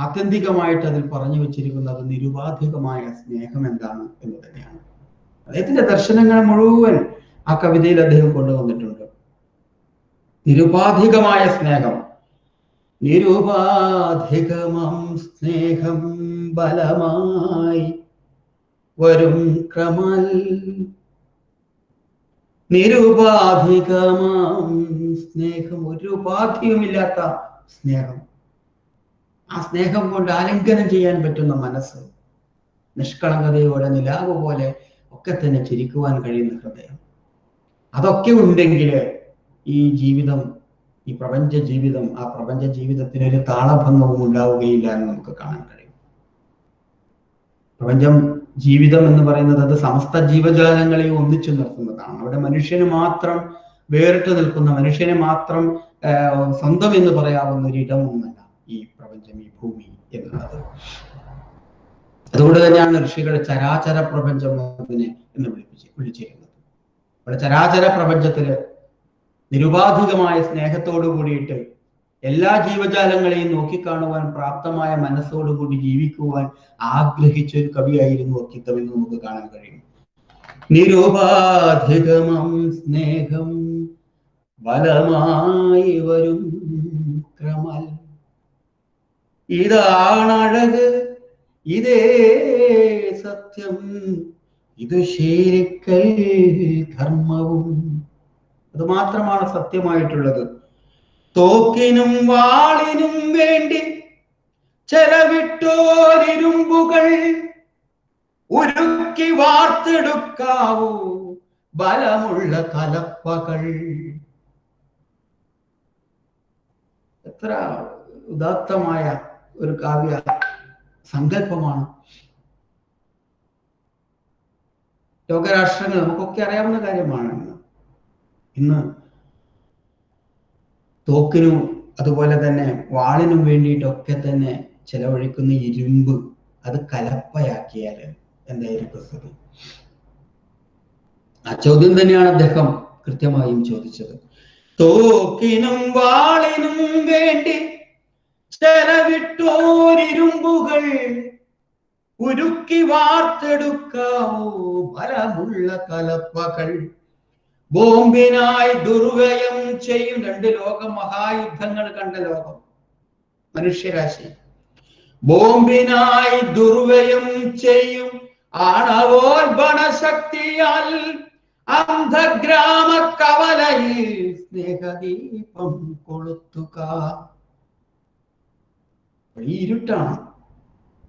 Speaker 5: ആത്യന്തികമായിട്ട് അതിൽ പറഞ്ഞു വെച്ചിരിക്കുന്നത് നിരുപാധികമായ സ്നേഹം എന്താണ് എന്ന് തന്നെയാണ്. അദ്ദേഹത്തിന്റെ ദർശനങ്ങൾ മുഴുവൻ ആ കവിതയിൽ അദ്ദേഹം കൊണ്ടുവന്നിട്ടുണ്ട്. നിരുപാധികമായ സ്നേഹം, നിരുപാധികമം സ്നേഹം ബലമായി വരും ക്രമൽ, നിരുപാധികമാം സ്നേഹം, ഒരു ഉപാധിയുമില്ലാത്ത സ്നേഹം. ആ സ്നേഹം കൊണ്ട് ആലിംഗനം ചെയ്യാൻ പറ്റുന്ന മനസ്സ്, നിഷ്കളങ്കതയോടെ നിലാവ് പോലെ ഒക്കെ തന്നെ ചിരിക്കുവാൻ കഴിയുന്ന ഹൃദയം, അതൊക്കെ ഉണ്ടെങ്കിൽ ഈ ജീവിതം, ഈ പ്രപഞ്ച ജീവിതം, ആ പ്രപഞ്ച ജീവിതത്തിന് ഒരു താളഭംഗവും ഉണ്ടാവുകയില്ല എന്ന് നമുക്ക് കാണാൻ കഴിയും. പ്രപഞ്ചം ജീവിതം എന്ന് പറയുന്നത് അത് സമസ്ത ജീവജാലങ്ങളെയും ഒന്നിച്ചു നിർത്തുന്നതാണ്. അവിടെ മനുഷ്യന് മാത്രം വേറിട്ട് നിൽക്കുന്ന, മനുഷ്യനെ മാത്രം സ്വന്തം എന്ന് പറയാവുന്ന ഒരിടമൊന്നല്ല ഈ പ്രപഞ്ചം, ഈ ഭൂമി എന്നുള്ളത്. അതുകൊണ്ട് തന്നെയാണ് ഋഷികൾ ചരാചര പ്രപഞ്ചം എന്ന് വിളിച്ചിരുന്നത്. അവിടെ ചരാചര പ്രപഞ്ചത്തില് നിരുപാധികമായ സ്നേഹത്തോടു കൂടിയിട്ട് എല്ലാ ജീവജാലങ്ങളെയും നോക്കിക്കാണുവാൻ പ്രാപ്തമായ മനസ്സോടുകൂടി ജീവിക്കുവാൻ ആഗ്രഹിച്ച ഒരു കവിയായിരുന്നു അക്കിത്തം എന്ന് നമുക്ക് കാണാൻ കഴിയും. നിരുപാധികമം സ്നേഹം ബലമായി വരും ക്രമൽ, ഇതാണഴക്, ഇതേ സത്യം, ഇത് ശീലിക്കൽ ധർമ്മവും. അത് മാത്രമാണ് സത്യമായിട്ടുള്ളത്. തോക്കിനും വാളിനും വേണ്ടി ചെലവിട്ടോരിരുമ്പുകൾ ഉരുക്കി വാർത്തെടുക്കാവൂ ബലമുള്ള കലപ്പകൾ. എത്ര ഉദാത്തമായ ഒരു കാവ്യ സങ്കല്പമാണ്. ലോകരാഷ്ട്രങ്ങൾ നമുക്കൊക്കെ അറിയാവുന്ന കാര്യമാണ്. ഇന്ന് തോക്കിനും അതുപോലെ തന്നെ വാളിനും വേണ്ടിയിട്ടൊക്കെ തന്നെ ചെലവഴിക്കുന്ന ഇരുമ്പ് അത് കലപ്പയാക്കിയാൽ എന്തായിരിക്കും സ്ഥിതി? ആ ചോദ്യം തന്നെയാണ് അദ്ദേഹം കൃത്യമായും ചോദിച്ചത്. തോക്കിനും വാളിനും വേണ്ടി ചെലവിട്ടോരിരുമ്പുകൾ ഉരുക്കി വാർത്തെടുക്കാവോ ബലമുള്ള കലപ്പകൾ. ബോംബിനായി ദുർവ്യയം ചെയ്യും. 2 മഹായുദ്ധങ്ങൾ കണ്ട ലോകം, മനുഷ്യരാശി. ബോംബിനായി ദുർവ്യയം ചെയ്യും ആണവോൽബണ ശക്തിയാൽ അന്ധഗ്രാമ കവലയിൽ സ്നേഹദീപം കൊളുത്തുക. ഈ ഇരുട്ടാണ്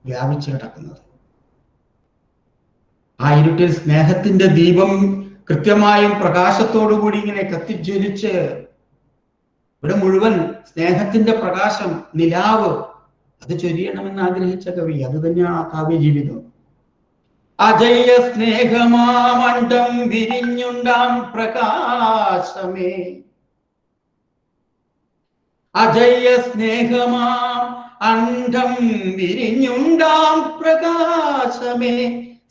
Speaker 5: വ്യാപിച്ചു കിടക്കുന്നത്. ആ ഇരുട്ടിൽ സ്നേഹത്തിന്റെ ദീപം കൃത്യമായും പ്രകാശത്തോടുകൂടി ഇങ്ങനെ കത്തിജ്വലിച്ച് ഇവിടെ മുഴുവൻ സ്നേഹത്തിന്റെ പ്രകാശം, നിലാവ് അത് ചൊരിയണമെന്ന് ആഗ്രഹിച്ച കവി. അത് തന്നെയാണ് ആ കാവ്യജീവിതം. അജയ സ്നേഹമാമണ്ഡം വിരിഞ്ഞുണ്ടാം പ്രകാശമേ, അജയ സ്നേഹമാം അണ്ഡം വിരിഞ്ഞുണ്ടാം പ്രകാശമേ,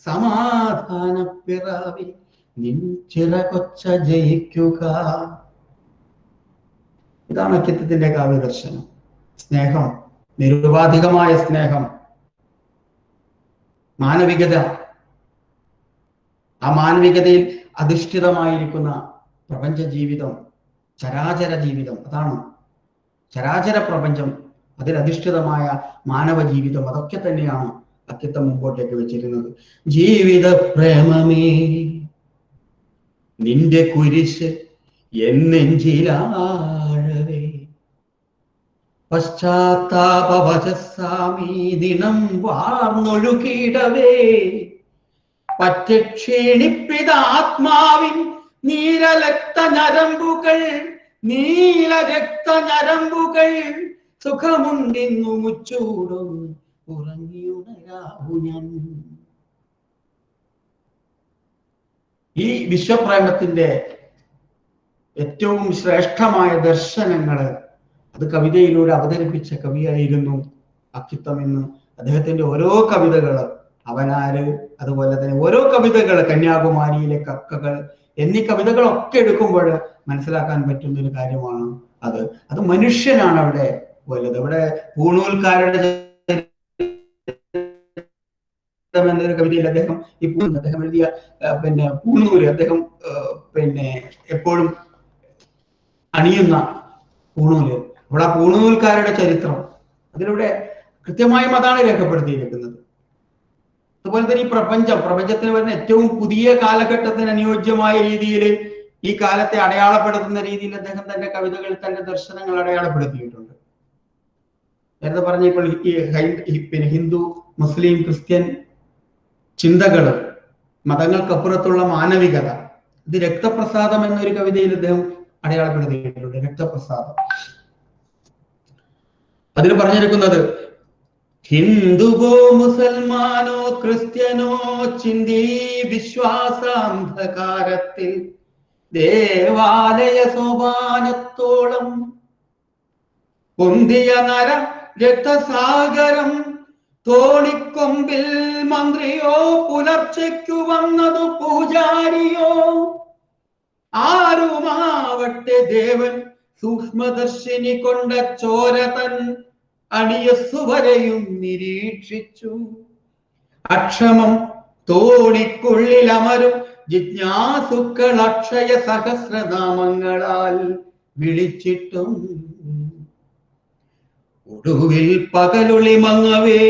Speaker 5: സമാധാന പിറവി നിൻ ചിറകൊച്ച ജയിക്കുക. ഇതാണ് അക്കിത്തത്തിന്റെ കാവ്യദർശനം. സ്നേഹം, നിരുപാധികമായ സ്നേഹം, മാനവികത, ആ മാനവികതയിൽ അധിഷ്ഠിതമായിരിക്കുന്ന പ്രപഞ്ച ജീവിതം, ചരാചര ജീവിതം, അതാണ് ചരാചര പ്രപഞ്ചം, അതിലധിഷ്ഠിതമായ മാനവ ജീവിതം, അതൊക്കെ തന്നെയാണ് അക്കിത്തം മുമ്പോട്ടേക്ക് വെച്ചിരുന്നത്. ജീവിത പ്രേമമേ നിന്റെ കുരിശ് എന്നെഞ്ചിലാഴവേ, പശ്ചാത്താപവചസ്സാമി ദിനം വാർന്നൊഴുകിടവേ, പറ്റ ക്ഷീണിപ്പിതാത്മാവിൻ നീലരക്തഞരമ്പുകൾ സുഖമുണ്ടിന്നു മുച്ചൂടൊന്ന് ഉറങ്ങിയുണരാവു ഞാൻ. ഈ വിശ്വപ്രേമത്തിന്റെ ഏറ്റവും ശ്രേഷ്ഠമായ ദർശനങ്ങള് അത് കവിതയിലൂടെ അവതരിപ്പിച്ച കവിയായിരുന്നു അക്കിത്തം എന്ന് അദ്ദേഹത്തിന്റെ ഓരോ കവിതകള്, അവനാര്, അതുപോലെ തന്നെ ഓരോ കവിതകൾ, കന്യാകുമാരിയിലെ കക്കകൾ എന്നീ കവിതകളൊക്കെ എടുക്കുമ്പോൾ മനസ്സിലാക്കാൻ പറ്റുന്ന ഒരു കാര്യമാണ് അത് മനുഷ്യനാണ് അവിടെ വലുത്. ഇവിടെ പൂണൂൽക്കാരുടെ എന്നൊരു കവിതയിൽ അദ്ദേഹം എഴുതിയ പൂണൂല്, അദ്ദേഹം എപ്പോഴും അണിയുന്ന പൂണൂല്, അവിടെ ആ പൂണൂൽക്കാരുടെ ചരിത്രം അതിലൂടെ കൃത്യമായും അതാണ് രേഖപ്പെടുത്തിയിരിക്കുന്നത്. അതുപോലെ തന്നെ ഈ പ്രപഞ്ചത്തിന് വരുന്ന ഏറ്റവും പുതിയ കാലഘട്ടത്തിന് അനുയോജ്യമായ രീതിയിൽ ഈ കാലത്തെ അടയാളപ്പെടുത്തുന്ന രീതിയിൽ അദ്ദേഹം തന്റെ കവിതകളിൽ തന്റെ ദർശനങ്ങൾ അടയാളപ്പെടുത്തിയിട്ടുണ്ട്. നേരത്തെ പറഞ്ഞ ഇപ്പോൾ ഈ ഹിന്ദു, മുസ്ലിം, ക്രിസ്ത്യൻ ചിന്തകള്, മതങ്ങൾക്കപ്പുറത്തുള്ള മാനവികത, ഇത് രക്തപ്രസാദം എന്നൊരു കവിതയിൽ അദ്ദേഹം അടയാളപ്പെടുത്തിയിട്ടുണ്ട്. രക്തപ്രസാദം അതിൽ പറഞ്ഞിരിക്കുന്നത് ഹിന്ദുവോ മുസൽമാനോ ക്രിസ്ത്യനോ ചിന്തി വിശ്വാസാന്ധകാരത്തിൽ ദേവാലയ സോപാനത്തോളം പൊന്തിയ നര രക്തസാഗരം തോണിക്കൊമ്പിൽ മന്ത്രിയോ പുലർച്ചയ്ക്കു വന്നതു പൂജാരിയോ ആരുമാവട്ടെ ദേവൻ സൂക്ഷ്മദർശിനി കൊണ്ട ചോരതൻ അണിയസ്സുവരെയും നിരീക്ഷിച്ചു. അക്ഷമം തോണിക്കുള്ളിൽ അമരും ജിജ്ഞാസുക്കൾ അക്ഷയ സഹസ്രനാമങ്ങളാൽ വിളിച്ചിട്ടും ഒടുവിൽ പകലുളി മങ്ങവേ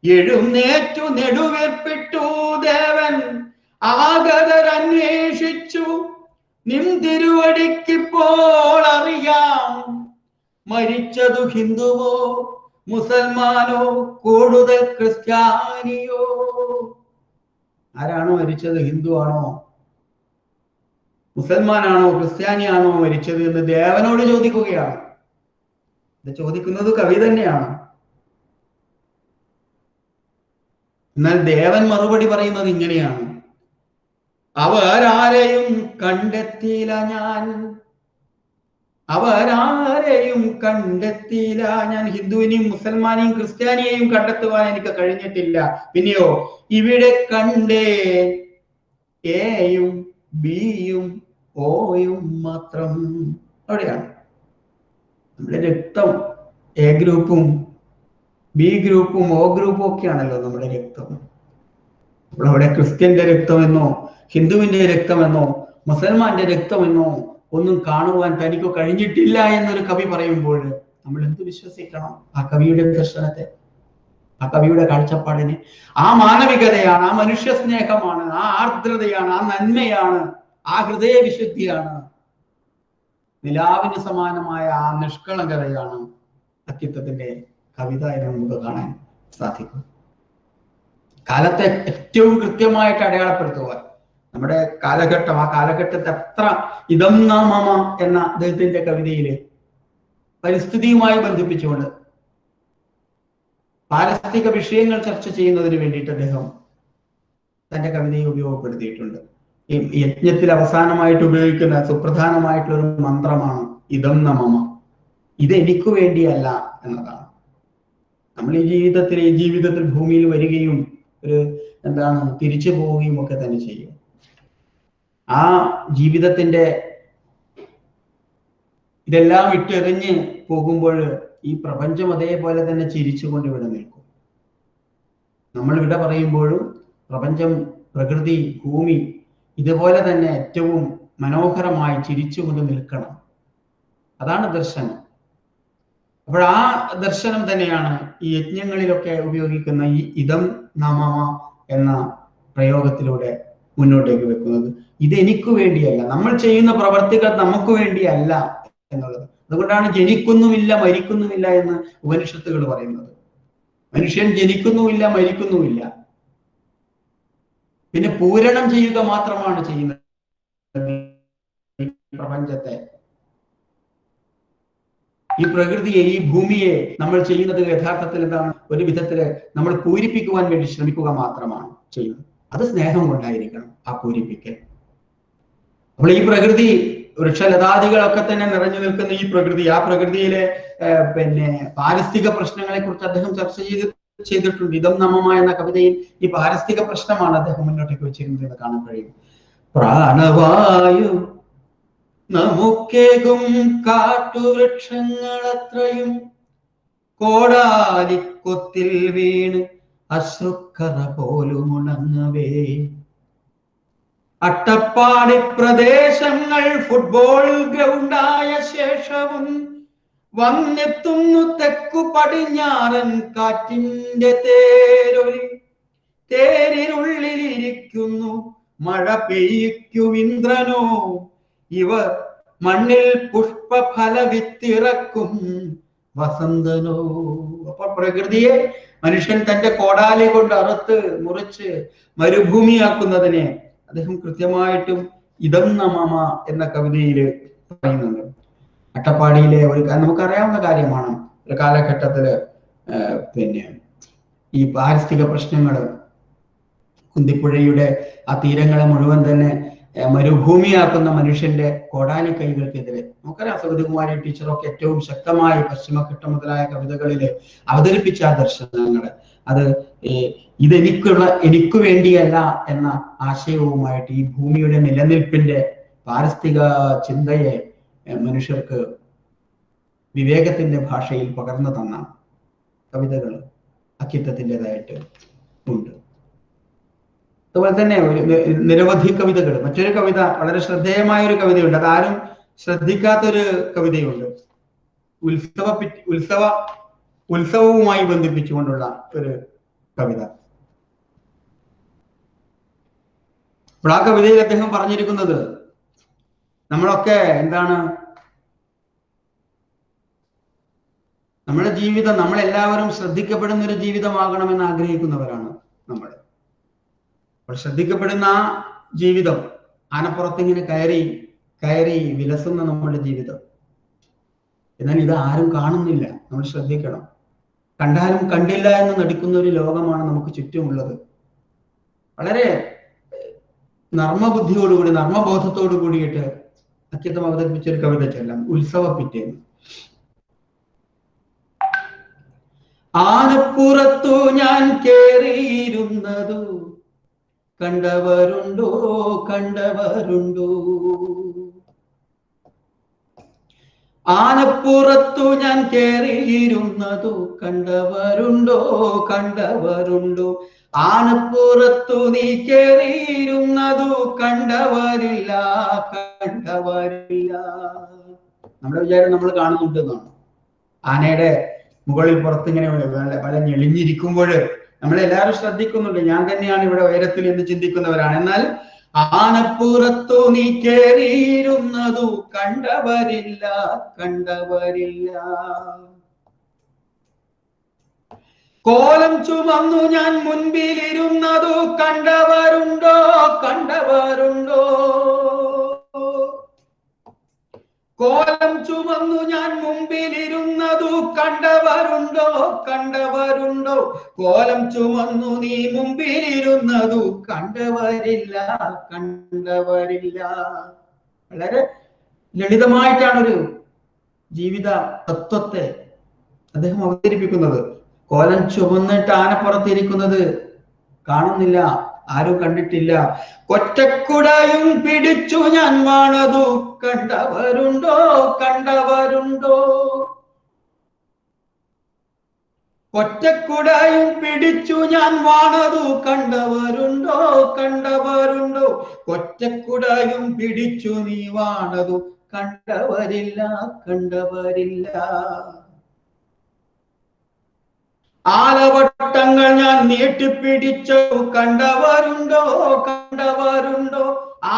Speaker 5: എഴുന്നേറ്റു നെടുവേർപ്പിട്ടു ദേവൻ ആഗതരന്വേഷിച്ചു. നിം തിരുവടിക്കിപ്പോൾ അറിയാം മരിച്ചതു ഹിന്ദുവോ മുസൽമാനോ കൂടുതൽ ക്രിസ്ത്യാനിയോ. ആരാണോ മരിച്ചത്? ഹിന്ദു ആണോ, മുസൽമാനാണോ, ക്രിസ്ത്യാനിയാണോ മരിച്ചത് എന്ന് ദേവനോട് ചോദിക്കുകയാണ്. ഇത് ചോദിക്കുന്നത് കവി തന്നെയാണ്. എന്നാൽ ദേവൻ മറുപടി പറയുന്നത് ഇങ്ങനെയാണ്: അവരാരെയും കണ്ടെത്തിയില്ല ഞാൻ, അവരാരെയും കണ്ടെത്തിയില്ല ഞാൻ. ഹിന്ദുവിനെയും മുസൽമാനെയും ക്രിസ്ത്യാനിയെയും കണ്ടെത്തുവാൻ എനിക്ക് കഴിഞ്ഞിട്ടില്ല. പിന്നെയോ ഇവിടെ കണ്ടേ എയും ബിയും ഓയും മാത്രം. അവിടെയാണ് നമ്മുടെ രക്തം. എ ഗ്രൂപ്പും ബി ഗ്രൂപ്പും ഒ ഗ്രൂപ്പും ഒക്കെയാണല്ലോ നമ്മുടെ രക്തം. അവിടെ ക്രിസ്ത്യന്റെ രക്തമെന്നോ ഹിന്ദുവിന്റെ രക്തമെന്നോ മുസൽമാന്റെ രക്തമെന്നോ ഒന്നും കാണുവാൻ തനിക്ക് കഴിഞ്ഞിട്ടില്ല എന്നൊരു കവി പറയുമ്പോൾ നമ്മൾ എന്ത് വിശ്വസിക്കണം? ആ കവിയുടെ ദർശനത്തെ, ആ കവിയുടെ കാഴ്ചപ്പാടിനെ. ആ മാനവികതയാണ്, ആ മനുഷ്യ സ്നേഹമാണ്, ആ ആർദ്രതയാണ്, ആ നന്മയാണ്, ആ ഹൃദയവിശുദ്ധിയാണ്, നിലാവിന് സമാനമായ ആ നിഷ്കളങ്കതയാണ് അക്കിത്തത്തിന്റെ കവിത എന്ന് നമുക്ക് കാണാൻ സാധിക്കും. കാലത്തെ ഏറ്റവും കൃത്യമായിട്ട് അടയാളപ്പെടുത്തുവാൻ നമ്മുടെ കാലഘട്ടം, ആ കാലഘട്ടത്തെ അത്ര ഇതം നാമ എന്ന അദ്ദേഹത്തിന്റെ കവിതയില് പരിസ്ഥിതിയുമായി ബന്ധിപ്പിച്ചുകൊണ്ട് പാരിസ്ഥിതിക വിഷയങ്ങൾ ചർച്ച ചെയ്യുന്നതിന് വേണ്ടിയിട്ട് അദ്ദേഹം തന്റെ കവിതയെ ഉപയോഗപ്പെടുത്തിയിട്ടുണ്ട്. ഈ യജ്ഞത്തിൽ അവസാനമായിട്ട് ഉപയോഗിക്കുന്ന സുപ്രധാനമായിട്ടുള്ള ഒരു മന്ത്രമാണ് ഇതം നമമ. ഇത് എനിക്ക് വേണ്ടിയല്ല എന്നതാണ്. നമ്മൾ ഈ ജീവിതത്തിൽ ഭൂമിയിൽ വരികയും ഒരു തിരിച്ചു പോവുകയും ഒക്കെ തന്നെ ചെയ്യും. ആ ജീവിതത്തിന്റെ ഇതെല്ലാം ഇട്ടെറിഞ്ഞ് പോകുമ്പോൾ ഈ പ്രപഞ്ചം അതേപോലെ തന്നെ ചിരിച്ചുകൊണ്ട് ഇവിടെ നിൽക്കും. നമ്മൾ ഇവിടെ പറയുമ്പോഴും പ്രപഞ്ചം, പ്രകൃതി, ഭൂമി ഇതുപോലെ തന്നെ ഏറ്റവും മനോഹരമായി ചിരിച്ചുകൊണ്ട് നിൽക്കണം. അതാണ് ദർശനം. അപ്പോൾ ആ ദർശനം തന്നെയാണ് ഈ യജ്ഞങ്ങളിലൊക്കെ ഉപയോഗിക്കുന്ന ഈ ഇതം നമമ എന്ന പ്രയോഗത്തിലൂടെ മുന്നോട്ടേക്ക് വെക്കുന്നത്. ഇത് എനിക്ക് വേണ്ടിയല്ല, നമ്മൾ ചെയ്യുന്ന പ്രവർത്തികൾ നമുക്ക് വേണ്ടിയല്ല എന്നുള്ളത്. അതുകൊണ്ടാണ് ജനിക്കുന്നുമില്ല മരിക്കുന്നുമില്ല എന്ന് ഉപനിഷത്തുകൾ പറയുന്നത്. മനുഷ്യൻ ജനിക്കുന്നുമില്ല മരിക്കുന്നുമില്ല, പിന്നെ പൂരണം ചെയ്യുക മാത്രമാണ് ചെയ്യുന്നത് പ്രപഞ്ചത്തെ. ഈ പ്രകൃതിയെ, ഈ ഭൂമിയെ നമ്മൾ ചെയ്യുന്നത് യഥാർത്ഥത്തിൽ എന്താണ്? ഒരു വിധത്തില് നമ്മൾ പൂരിപ്പിക്കുവാൻ വേണ്ടി ശ്രമിക്കുക മാത്രമാണ് ചെയ്യുന്നത്. അത് സ്നേഹം കൊണ്ടായിരിക്കണം ആ പൂരിപ്പിക്കൽ. അപ്പോൾ ഈ പ്രകൃതി, വൃക്ഷലതാദികളൊക്കെ തന്നെ നിറഞ്ഞു നിൽക്കുന്ന ഈ പ്രകൃതി, ആ പ്രകൃതിയിലെ പാരിസ്ഥിതിക പ്രശ്നങ്ങളെ കുറിച്ച് അദ്ദേഹം ചർച്ച ചെയ്തിട്ടുണ്ട്. ഇതം നമമ എന്ന കവിതയിൽ ഈ പാരിസ്ഥിതിക പ്രശ്നമാണ് അദ്ദേഹം മുന്നോട്ടേക്ക് വെച്ചിരുന്നത് എന്ന് കാണാൻ കഴിയും. പ്രാണവായു നമുക്കേകും കാട്ടുവൃക്ഷങ്ങൾ അത്രയും കോടാലിക്കൊത്തിൽ വീണ് അശ്രുക്കറ പോലും ഉണങ്ങവേ. അട്ടപ്പാടി പ്രദേശങ്ങൾ ഫുട്ബോൾ ഗ്രൗണ്ടായ ശേഷവും വന്നെത്തുന്നു തെക്കു പടിഞ്ഞാറൻ കാറ്റിന്റെ തേരൊലി. തേരിനുള്ളിലിരിക്കുന്നു മഴ പെയ്യ്ക്കും ഇന്ദ്രനോ, ഇവർ മണ്ണിൽ പുഷ്പഫല വിത്തിറക്കും വസന്തനോ. അപ്പോൾ പ്രകൃതിയെ മനുഷ്യൻ തന്റെ കോടാലി കൊണ്ട് അറുത്ത് മുറിച്ച് മരുഭൂമിയാക്കുന്നതിനെ അദ്ദേഹം കൃത്യമായിട്ടും ഇതം നമമ എന്ന കവിതയില് പറയുന്നുണ്ട്. അട്ടപ്പാടിയിലെ നമുക്കറിയാവുന്ന കാര്യമാണ്. ഒരു കാലഘട്ടത്തില് ഈ പാരിസ്ഥിതിക പ്രശ്നങ്ങൾ, കുന്തിപ്പുഴയുടെ ആ തീരങ്ങളെ മുഴുവൻ തന്നെ മരുഭൂമിയാക്കുന്ന മനുഷ്യന്റെ കോടാലി കൈകൾക്കെതിരെ നമുക്കറിയാം. സൗദികുമാരി ടീച്ചറൊക്കെ ഏറ്റവും ശക്തമായി പശ്ചിമഘട്ടം മുതലായ കവിതകളിൽ അവതരിപ്പിച്ച ആ ദർശനങ്ങൾ, അത് എനിക്ക് വേണ്ടിയല്ല എന്ന ആശയവുമായിട്ട് ഈ ഭൂമിയുടെ നിലനിൽപ്പിന്റെ പാരിസ്ഥിതിക ചിന്തയെ മനുഷ്യർക്ക് വിവേകത്തിന്റെ ഭാഷയിൽ പകർന്നു തന്ന കവിതകൾ അക്കിത്തത്തിൻ്റെതായിട്ട് ഉണ്ട്. അതുപോലെ തന്നെ നിരവധി കവിതകൾ. മറ്റൊരു കവിത, വളരെ ശ്രദ്ധേയമായ ഒരു കവിതയുണ്ട്, അതാരും ശ്രദ്ധിക്കാത്തൊരു കവിതയുണ്ട്. ഉത്സവവുമായി ബന്ധിപ്പിച്ചുകൊണ്ടുള്ള ഒരു കവിത. അപ്പോൾ ആ കവിതയിൽ അദ്ദേഹം പറഞ്ഞിരിക്കുന്നത്, നമ്മളൊക്കെ നമ്മുടെ ജീവിതം, നമ്മളെല്ലാവരും ശ്രദ്ധിക്കപ്പെടുന്ന ഒരു ജീവിതമാകണമെന്ന് ആഗ്രഹിക്കുന്നവരാണ് നമ്മൾ. അപ്പോൾ ശ്രദ്ധിക്കപ്പെടുന്ന ആ ജീവിതം, ആനപ്പുറത്തിങ്ങനെ കയറി വിലസുന്ന നമ്മുടെ ജീവിതം. എന്നാൽ ഇത് ആരും കാണുന്നില്ല. നമ്മൾ ശ്രദ്ധിക്കണം. കണ്ടാലും കണ്ടില്ല എന്ന് നടിക്കുന്ന ഒരു ലോകമാണ് നമുക്ക് ചുറ്റുമുള്ളത്. വളരെ നർമ്മബുദ്ധിയോടുകൂടി, നർമ്മബോധത്തോടു കൂടിയിട്ട് അക്കിത്തം അവതരിപ്പിച്ച ഒരു കവിത ചൊല്ലാം. ഉത്സവപ്പിറ്റേന്ന്. ആനപ്പുറത്തു ഞാൻ കേറിയിരുന്നതു കണ്ടവരുണ്ടോ, കണ്ടവരുണ്ടോ. ആനപ്പുറത്തു ഞാൻ കേറിയിരുന്നതു കണ്ടവരുണ്ടോ, കണ്ടവരുണ്ടോ. ആനപ്പുറത്തു നീ കേറിയിരുന്നതു കണ്ടവരില്ല, കണ്ടവരില്ല. നമ്മുടെ വിചാരം നമ്മൾ കാണുന്നുണ്ടെന്നാണ്. ആനയുടെ മുകളിൽ പുറത്തിങ്ങനെ ഞെളിഞ്ഞിരിക്കുമ്പോൾ നമ്മളെല്ലാവരും ശ്രദ്ധിക്കുന്നുണ്ട്. ഞാൻ തന്നെയാണ് ഇവിടെ ഉയരത്തിൽ എന്ന് ചിന്തിക്കുന്നവരാണ്. എന്നാൽ ആനപ്പുറത്തു നീ കേറിയിരുന്നതു കണ്ടവരില്ല, കണ്ടവരില്ല. കോലം ചുമന്നു ഞാൻ മുൻപിലിരുന്നതു കണ്ടവരുണ്ടോ കണ്ടവരുണ്ടോ? കോലം ചുമന്നു ഞാൻ മുമ്പിലിരുന്നതു കണ്ടവരുണ്ടോ കണ്ടവരുണ്ടോ? കോലം ചുമന്നു നീ മുമ്പിലിരുന്നതു കണ്ടവരില്ല കണ്ടവരില്ല. വളരെ ലളിതമായിട്ടാണൊരു ജീവിത തത്വത്തെ അദ്ദേഹം അവതരിപ്പിക്കുന്നത്. കോലം ചുമന്നിട്ട് ആനപ്പുറത്തിരിക്കുന്നത് കാണുന്നില്ല, ആരും കണ്ടിട്ടില്ല. കൊറ്റക്കുടയും പിടിച്ചു ഞാൻ വാണതു കണ്ടവരുണ്ടോ കണ്ടവരുണ്ടോ? കൊറ്റക്കുടയും പിടിച്ചു ഞാൻ വാണതു കണ്ടവരുണ്ടോ കണ്ടവരുണ്ടോ? കൊറ്റക്കുടയും പിടിച്ചു നീ വാണതു കണ്ടവരില്ല കണ്ടവരില്ല. ആലവട്ടങ്ങൾ ഞാൻ നീട്ടിപ്പിടിച്ചു കണ്ടവരുണ്ടോ കണ്ടവരുണ്ടോ?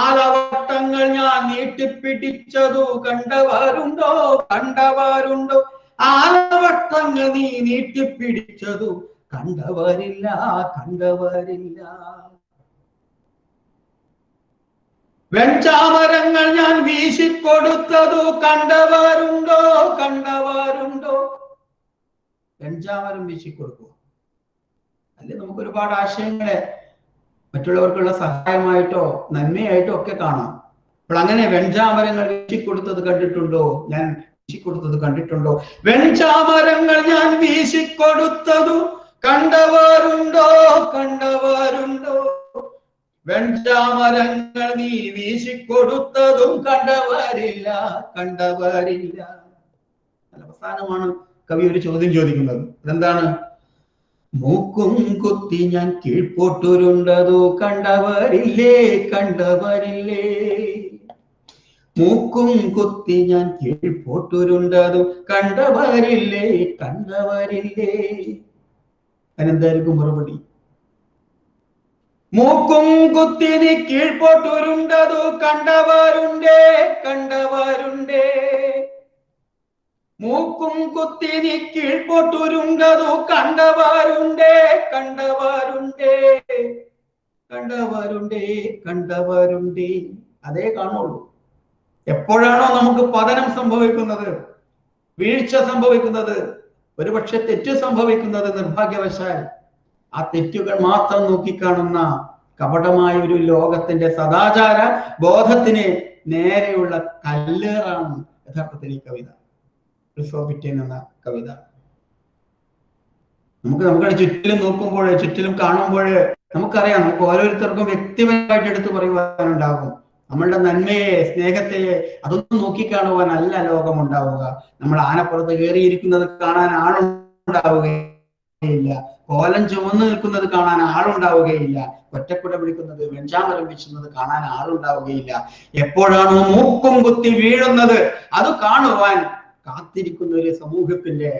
Speaker 5: ആലവട്ടങ്ങൾ ഞാൻ നീട്ടിപ്പിടിച്ചതു കണ്ടവരുണ്ടോ കണ്ടവരുണ്ടോ? ആലവട്ടങ്ങൾ നീ നീട്ടിപ്പിടിച്ചതു കണ്ടവരില്ല കണ്ടവരില്ല. വെഞ്ചാമരങ്ങൾ ഞാൻ വീശിക്കൊടുത്തതു കണ്ടവരുണ്ടോ കണ്ടവരുണ്ടോ? വെഞ്ചാമരം വീശിക്കൊടുക്കുക അല്ലെ? നമുക്ക് ഒരുപാട് ആശയങ്ങളെ മറ്റുള്ളവർക്കുള്ള സഹായമായിട്ടോ നന്മയായിട്ടോ ഒക്കെ കാണാം. അപ്പോൾ അങ്ങനെ വെഞ്ചാമരങ്ങൾ വീശിക്കൊടുത്തത് കണ്ടിട്ടുണ്ടോ? ഞാൻ വീശിക്കൊടുത്തത് കണ്ടിട്ടുണ്ടോ? വെഞ്ചാമരങ്ങൾ ഞാൻ വീശിക്കൊടുത്തതു കണ്ടവരുണ്ടോ കണ്ടവരുണ്ടോ? വെഞ്ചാമരങ്ങൾ നീ വീശിക്കൊടുത്തതും കണ്ടവരില്ല കണ്ടവരില്ല. അവസാനമാണ് കവി ഒരു ചോദ്യം ചോദിക്കുന്നത്. അതെന്താണ്? മൂക്കും കുത്തി ഞാൻ കീഴ്പോട്ടുരുണ്ടതു കണ്ടവരില്ലേ കണ്ടവരില്ലേ? മൂക്കും കുത്തി ഞാൻ കീഴ്പോട്ടുരുണ്ടതു കണ്ടവരില്ലേ കണ്ടവരില്ലേ? അതിനെന്തായിരിക്കും മറുപടി? മൂക്കും കുത്തി നീ കീഴ്പോട്ടുരുണ്ടതു കണ്ടവരുണ്ടേ കണ്ടവരുണ്ടേ? മൂക്കും കുത്തി നീ കീഴ്പോട്ടുരുണ്ടതു കണ്ടവരുണ്ടേ കണ്ടവരുണ്ടേ കണ്ടവരുണ്ടേ കണ്ടവരുണ്ടേ? അതേ കാണുള്ളൂ. എപ്പോഴാണോ നമുക്ക് പതനം സംഭവിക്കുന്നത്, വീഴ്ച സംഭവിക്കുന്നത്, ഒരുപക്ഷെ തെറ്റ് സംഭവിക്കുന്നത്, നിർഭാഗ്യവശാൽ ആ തെറ്റുകൾ മാത്രം നോക്കിക്കാണുന്ന കപടമായ ഒരു ലോകത്തിന്റെ സദാചാര ബോധത്തിന് നേരെയുള്ള കല്ലേറാണ് യഥാർത്ഥത്തിൽ ഈ കവിത, ക്രിസോഫിറ്റൻ എന്ന കവിത. നമ്മുടെ ചുറ്റിലും നോക്കുമ്പോൾ, ചുറ്റിലും കാണുമ്പോൾ നമുക്കറിയാം, നമുക്ക് ഓരോരുത്തർക്കും വ്യക്തിപരമായിട്ട് എടുത്തു പറയുവാനുണ്ടാകും. നമ്മളുടെ നന്മയെ, സ്നേഹത്തെ അതൊന്നും നോക്കിക്കാണുവാനല്ല ലോകം ഉണ്ടാവുക. നമ്മൾ ആനപ്പുറത്ത് കയറിയിരിക്കുന്നത് കാണാൻ ആളുണ്ടാവുകയില്ല, കോലം ചുമന്നു നിൽക്കുന്നത് കാണാൻ ആളുണ്ടാവുകയില്ല, ഒറ്റക്കുട പിടിക്കുന്നത്, വെഞ്ചാമരം വീശുന്നത് കാണാൻ ആളുണ്ടാവുകയില്ല. എപ്പോഴാണോ മൂക്കും കുത്തി വീഴുന്നത് അത് കാണുവാൻ കാത്തിരിക്കുന്ന ഒരു സമൂഹത്തിന്റെ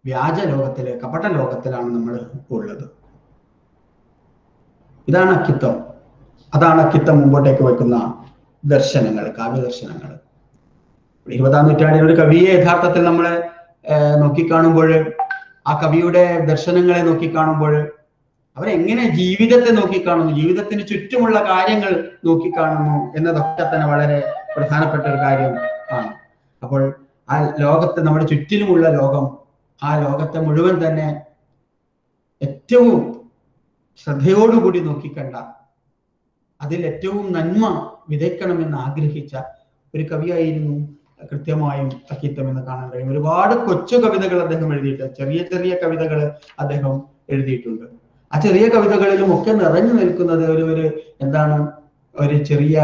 Speaker 5: വ്യാജ ലോകത്തില്, കപട ലോകത്തിലാണ് നമ്മൾ ഉള്ളത്. ഇതാണ് അക്കിത്തം. അതാണ് അക്കിത്തം മുമ്പോട്ടേക്ക് വെക്കുന്ന ദർശനങ്ങൾ, കാവ്യദർശനങ്ങൾ. 20-ാം നൂറ്റാണ്ടിൽ ഒരു കവിയെ യഥാർത്ഥത്തിൽ നമ്മൾ നോക്കിക്കാണുമ്പോൾ, ആ കവിയുടെ ദർശനങ്ങളെ നോക്കിക്കാണുമ്പോൾ അവരെങ്ങനെ ജീവിതത്തെ നോക്കിക്കാണുന്നു, ജീവിതത്തിന് ചുറ്റുമുള്ള കാര്യങ്ങൾ നോക്കിക്കാണുന്നു എന്നതൊക്കെ തന്നെ വളരെ പ്രധാനപ്പെട്ട ഒരു കാര്യം ആണ്. അപ്പോൾ ആ ലോകത്തെ, നമ്മുടെ ചുറ്റിലുമുള്ള ലോകം, ആ ലോകത്തെ മുഴുവൻ തന്നെ ഏറ്റവും ശ്രദ്ധയോടുകൂടി നോക്കിക്കണ്ട, അതിൽ ഏറ്റവും നന്മ വിതയ്ക്കണമെന്ന് ആഗ്രഹിച്ച ഒരു കവിയായിരുന്നു കൃത്യമായും അക്കിത്തം എന്ന് കാണാൻ കഴിയും. ഒരുപാട് കൊച്ചു കവിതകൾ അദ്ദേഹം എഴുതിയിട്ടുണ്ട്, ചെറിയ ചെറിയ കവിതകൾ അദ്ദേഹം എഴുതിയിട്ടുണ്ട്. ആ ചെറിയ കവിതകളിലും ഒക്കെ നിറഞ്ഞു നിൽക്കുന്നത് ഒരു ചെറിയ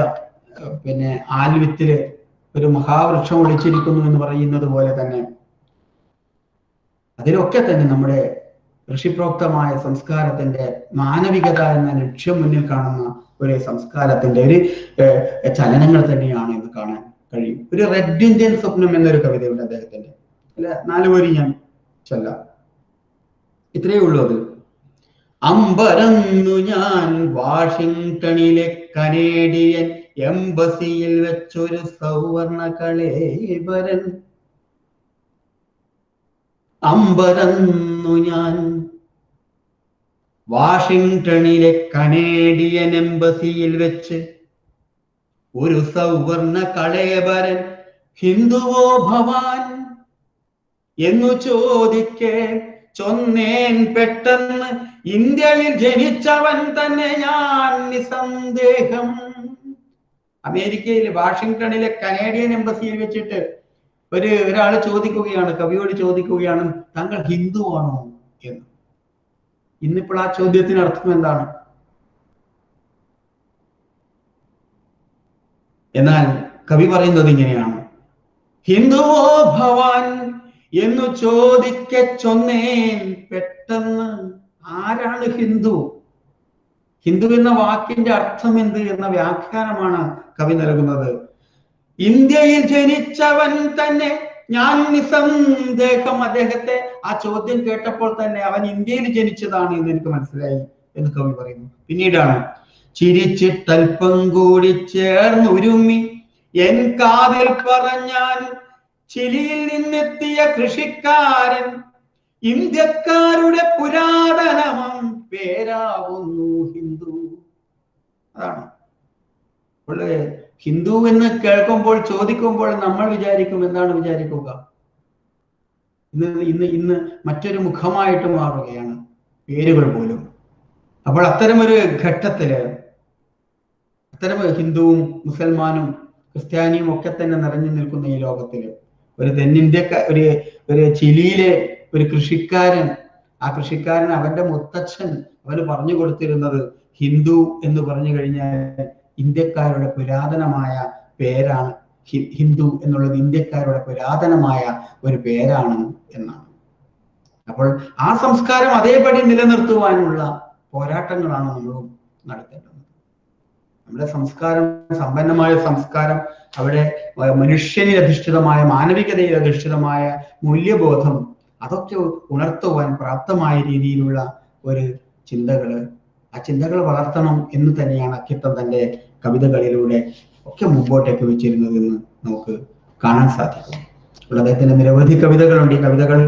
Speaker 5: ആൽവിത്തില് ഒരു മഹാവൃക്ഷം ഒളിച്ചിരിക്കുന്നു എന്ന് പറയുന്നത് പോലെ തന്നെ അതിലൊക്കെ തന്നെ നമ്മുടെ ഋഷിപ്രോക്തമായ സംസ്കാരത്തിന്റെ, മാനവികത എന്ന ലക്ഷ്യം മുന്നിൽ കാണുന്ന ഒരു സംസ്കാരത്തിന്റെ ഒരു ചലനങ്ങൾ തന്നെയാണ് എന്ന് കാണാൻ കഴിയും. ഒരു റെഡ് ഇന്ത്യൻ സ്വപ്നം എന്നൊരു കവിതയുണ്ട് അദ്ദേഹത്തിന്റെ. 4 വരി ഞാൻ ചൊല്ലാം, ഇത്രയേ ഉള്ളൂ അത്. അമ്പരന്നു ഞാൻ വാഷിംഗ്ടണിലെ കനേഡിയൻ എംബസിയിൽ വെച്ചൊരു സൗവർണ കളേബരൻ. അമ്പരന്നു ഞാൻ. വാഷിംഗ്ടണിലെ കനേഡിയൻ എംബസിയിൽ വെച്ച് ഒരു സൗവർണ കളേബരൻ ഹിന്ദുവോ ഭവാൻ എന്നു ചോദിക്കേ ചൊന്നേൻ പെട്ടെന്ന്, ഇന്ത്യയിൽ ജനിച്ചവൻ തന്നെ ഞാൻ നിസന്ദേഹം. അമേരിക്കയിൽ വാഷിംഗ്ടണിലെ കനേഡിയൻ എംബസിയിൽ വെച്ചിട്ട് ഒരാൾ ചോദിക്കുകയാണ്, കവിയോട് ചോദിക്കുകയാണ്, താങ്കൾ ഹിന്ദുവാണോ എന്ന്. ഇന്നിപ്പോൾ ആ ചോദ്യത്തിന് അർത്ഥം എന്താണ്? എന്നാൽ കവി പറയുന്നത് ഇങ്ങനെയാണ്: ഹിന്ദുവോ ഭവാൻ എന്നു ചോദിക്കെ ചൊന്നേൻ പെട്ടെന്ന്. ആരാണ് ഹിന്ദു? ഹിന്ദു എന്ന വാക്കിന്റെ അർത്ഥം എന്ത് എന്ന വ്യാഖ്യാനമാണ് കവി നൽകുന്നത്. ഇന്ത്യയിൽ ജനിച്ചവൻ തന്നെ ഞാൻ നിസന്ദേഹം. അദ്ദേഹത്തെ ആ ചോദ്യം കേട്ടപ്പോൾ തന്നെ അവൻ ഇന്ത്യയിൽ ജനിച്ചതാണ് എന്ന് എനിക്ക് മനസ്സിലായി എന്ന് കവി പറയുന്നു. പിന്നീടാണ്: ചിരിച്ചിട്ടൽപ്പം കൂടി ചേർന്നുരുമ്മി എൻ കാതിൽ പറഞ്ഞാൻ, ചിലിയിൽ നിന്നെത്തിയ കൃഷിക്കാരൻ ഇന്ത്യക്കാരുടെ പുരാതനമം പേരാവുന്നു ഹിന്ദു. അതാണ് ഹിന്ദു എന്ന് കേൾക്കുമ്പോൾ, ചോദിക്കുമ്പോൾ നമ്മൾ വിചാരിക്കും, എന്താണ് വിചാരിക്കുക? ഇന്ന് മറ്റൊരു മുഖമായിട്ട് മാറുകയാണ് പേരുകൾ പോലും. അപ്പോൾ അത്തരമൊരു ഘട്ടത്തില് ഹിന്ദുവും മുസൽമാനും ക്രിസ്ത്യാനിയും ഒക്കെ തന്നെ നിറഞ്ഞു നിൽക്കുന്ന ഈ ലോകത്തില് ഒരു ഒരു ചിലിയിലെ ഒരു കൃഷിക്കാരൻ, ആ കൃഷിക്കാരൻ അവന്റെ മുത്തച്ഛൻ അവന് പറഞ്ഞു കൊടുത്തിരുന്നത് ഹിന്ദു എന്ന് പറഞ്ഞു കഴിഞ്ഞാൽ ഇന്ത്യക്കാരുടെ പുരാതനമായ പേരാണ്. ഹിന്ദു എന്നുള്ളത് ഇന്ത്യക്കാരുടെ പുരാതനമായ ഒരു പേരാണ് എന്നാണ്. അപ്പോൾ ആ സംസ്കാരം അതേപടി നിലനിർത്തുവാനുള്ള പോരാട്ടങ്ങളാണ് നമ്മൾ നടത്തേണ്ടത്. നമ്മുടെ സംസ്കാരം, സമ്പന്നമായ സംസ്കാരം, അവിടെ മനുഷ്യനിൽ അധിഷ്ഠിതമായ, മാനവികതയിൽ അധിഷ്ഠിതമായ മൂല്യബോധം, അതൊക്കെ ഉണർത്തുവാൻ പ്രാപ്തമായ രീതിയിലുള്ള ഒരു ആ ചിന്തകൾ വളർത്തണം എന്ന് തന്നെയാണ് അക്കിത്തം തന്റെ കവിതകളിലൂടെ ഒക്കെ മുമ്പോട്ടേക്ക് വെച്ചിരുന്നതെന്ന് നമുക്ക് കാണാൻ സാധിക്കും. അപ്പോൾ അദ്ദേഹത്തിന്റെ നിരവധി കവിതകളുണ്ട്. ഈ കവിതകൾ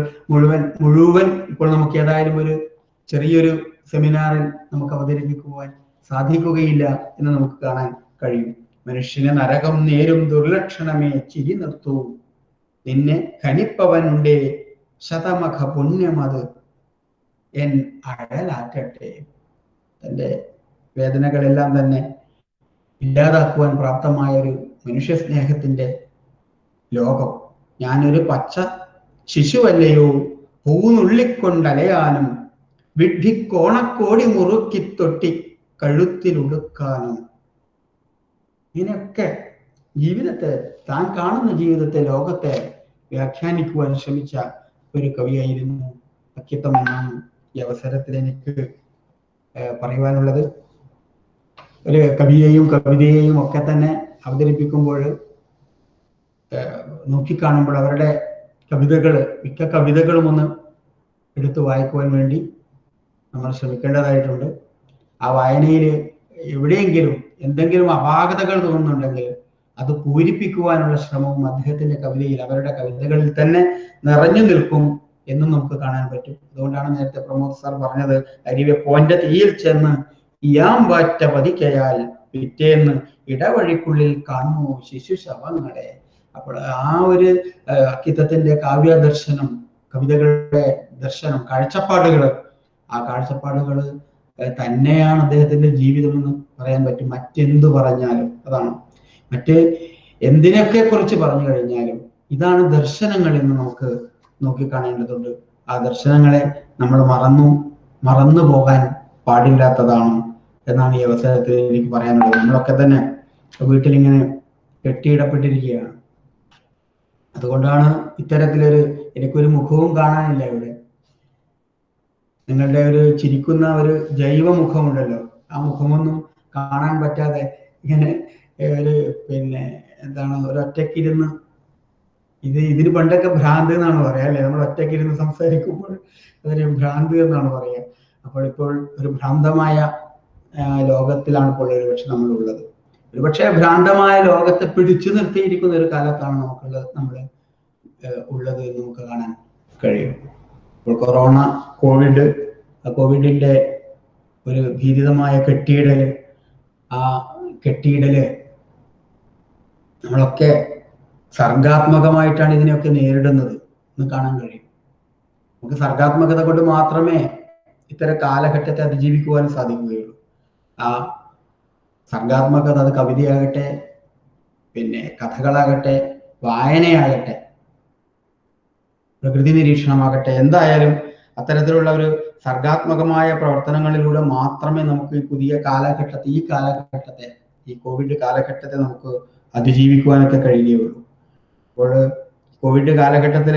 Speaker 5: മുഴുവൻ ഇപ്പോൾ നമുക്ക് ഏതായാലും ഒരു ചെറിയൊരു സെമിനാറിൽ നമുക്ക് അവതരിപ്പിക്കുവാൻ സാധിക്കുകയില്ല എന്ന് നമുക്ക് കാണാൻ കഴിയും. മനുഷ്യനെ നരകം നേരും ദുർലക്ഷണമേ ചിരി നിർത്തൂ, നിന്നെ ഖനിപ്പവനുണ്ടേ ശതമഖ പുണ്യമത് എൻ അഴലാറ്റട്ടെ. തൻ്റെ വേദനകളെല്ലാം തന്നെ ഇല്ലാതാക്കുവാൻ പ്രാപ്തമായ ഒരു മനുഷ്യ സ്നേഹത്തിന്റെ ലോകം. ഞാനൊരു പച്ച ശിശുവല്ലയോ പൂനുള്ളിക്കൊണ്ടലയാനും വിഡ്ഢിക്കോണക്കോടി മുറുക്കി തൊട്ടി കഴുത്തിലുടുക്കാനും. ഇങ്ങനെയൊക്കെ ജീവിതത്തെ, താൻ കാണുന്ന ജീവിതത്തെ, ലോകത്തെ വ്യാഖ്യാനിക്കുവാൻ ശ്രമിച്ച ഒരു കവിയായിരുന്നു അക്കിത്തം എന്നാണ് ഈ അവസരത്തിൽ എനിക്ക് പറയുവാനുള്ളത്. ഒരു കവിയെയും കവിതയെയും ഒക്കെ തന്നെ അവതരിപ്പിക്കുമ്പോൾ നോക്കിക്കാണുമ്പോൾ അവരുടെ മിക്ക കവിതകളും ഒന്ന് എടുത്തു വായിക്കുവാൻ വേണ്ടി നമ്മൾ ശ്രമിക്കേണ്ടതായിട്ടുണ്ട്. ആ വായനയിൽ എവിടെയെങ്കിലും എന്തെങ്കിലും അപാകതകൾ തോന്നുന്നുണ്ടെങ്കിൽ അത് പൂരിപ്പിക്കുവാനുള്ള ശ്രമവും അദ്ദേഹത്തിന്റെ കവിതയിൽ, അവരുടെ കവിതകളിൽ തന്നെ നിറഞ്ഞു നിൽക്കും എന്നും നമുക്ക് കാണാൻ പറ്റും. അതുകൊണ്ടാണ് നേരത്തെ പ്രമോദ് സാർ പറഞ്ഞത്, അരിവെപ്പോന്റെ തീയിൽ ചെന്ന് ഇയാമ്പാറ്റ പതിക്കയാൽ പിറ്റേന്ന് ഇടവഴിക്കുള്ളിൽ കാണുമോ ശിശു ശവങ്ങളെ. അപ്പോൾ ആ ഒരു അക്കിത്തത്തിന്റെ കാവ്യ ദർശനം, കവിതകളുടെ ദർശനം, കാഴ്ചപ്പാടുകൾ, ആ കാഴ്ചപ്പാടുകൾ തന്നെയാണ് അദ്ദേഹത്തിന്റെ ജീവിതം എന്ന് പറയാൻ പറ്റും. മറ്റെന്തു പറഞ്ഞാലും അതാണ്. മറ്റ് എന്തിനൊക്കെ കുറിച്ച് പറഞ്ഞു കഴിഞ്ഞാലും ഇതാണ് ദർശനങ്ങൾ എന്ന് നമുക്ക് നോക്കിക്കാണേണ്ടതുണ്ട്. ആ ദർശനങ്ങളെ നമ്മൾ മറന്നു പോകാൻ പാടില്ലാത്തതാണ് എന്നാണ് ഈ അവസരത്തിൽ എനിക്ക് പറയാനുള്ളത്. നമ്മളൊക്കെ തന്നെ വീട്ടിലിങ്ങനെ കെട്ടിയിടപ്പെട്ടിരിക്കുകയാണ്. അതുകൊണ്ടാണ് എനിക്കൊരു മുഖവും കാണാനില്ല ഇവിടെ. നിങ്ങളുടെ ഒരു ചിരിക്കുന്ന ഒരു ജൈവ മുഖമുണ്ടല്ലോ, ആ മുഖമൊന്നും കാണാൻ പറ്റാതെ ഇങ്ങനെ ഒരൊറ്റക്കിരുന്ന്, ഇതിന് പണ്ടൊക്കെ ഭ്രാന്ത് എന്നാണ് പറയാ അല്ലെ? നമ്മൾ ഒറ്റക്കിരുന്ന് സംസാരിക്കുമ്പോൾ അതിന് ഭ്രാന്ത് എന്നാണ് പറയാ. അപ്പോൾ ഇപ്പോൾ ഒരു ഭ്രാന്തമായ ലോകത്തിലാണ് ഇപ്പോൾ ഒരുപക്ഷെ നമ്മളുള്ളത്. ഒരുപക്ഷെ ഭ്രാന്തമായ ലോകത്തെ പിടിച്ചു നിർത്തിയിരിക്കുന്ന ഒരു കാലത്താണ് നമ്മൾ ഉള്ളത് എന്ന് നമുക്ക് കാണാൻ കഴിയും. ഇപ്പോൾ കോവിഡിന്റെ ഒരു ഭീതിതമായ കെട്ടിയിടല് നമ്മളൊക്കെ സർഗാത്മകമായിട്ടാണ് ഇതിനെയൊക്കെ നേരിടുന്നത് എന്ന് കാണാൻ കഴിയും. നമുക്ക് സർഗാത്മകത കൊണ്ട് മാത്രമേ ഇത്തരം കാലഘട്ടത്തെ അതിജീവിക്കുവാൻ സാധിക്കുകയുള്ളൂ. ആ സർഗാത്മകത അത് കവിതയാകട്ടെ, പിന്നെ കഥകളാകട്ടെ, വായനയാകട്ടെ, പ്രകൃതി നിരീക്ഷണമാകട്ടെ, എന്തായാലും അത്തരത്തിലുള്ള ഒരു സർഗാത്മകമായ പ്രവർത്തനങ്ങളിലൂടെ മാത്രമേ നമുക്ക് ഈ പുതിയ കാലഘട്ടത്തെ ഈ കോവിഡ് കാലഘട്ടത്തെ നമുക്ക് അതിജീവിക്കുവാനൊക്കെ കഴിയുകയുള്ളൂ. അപ്പോൾ കോവിഡ് കാലഘട്ടത്തിൽ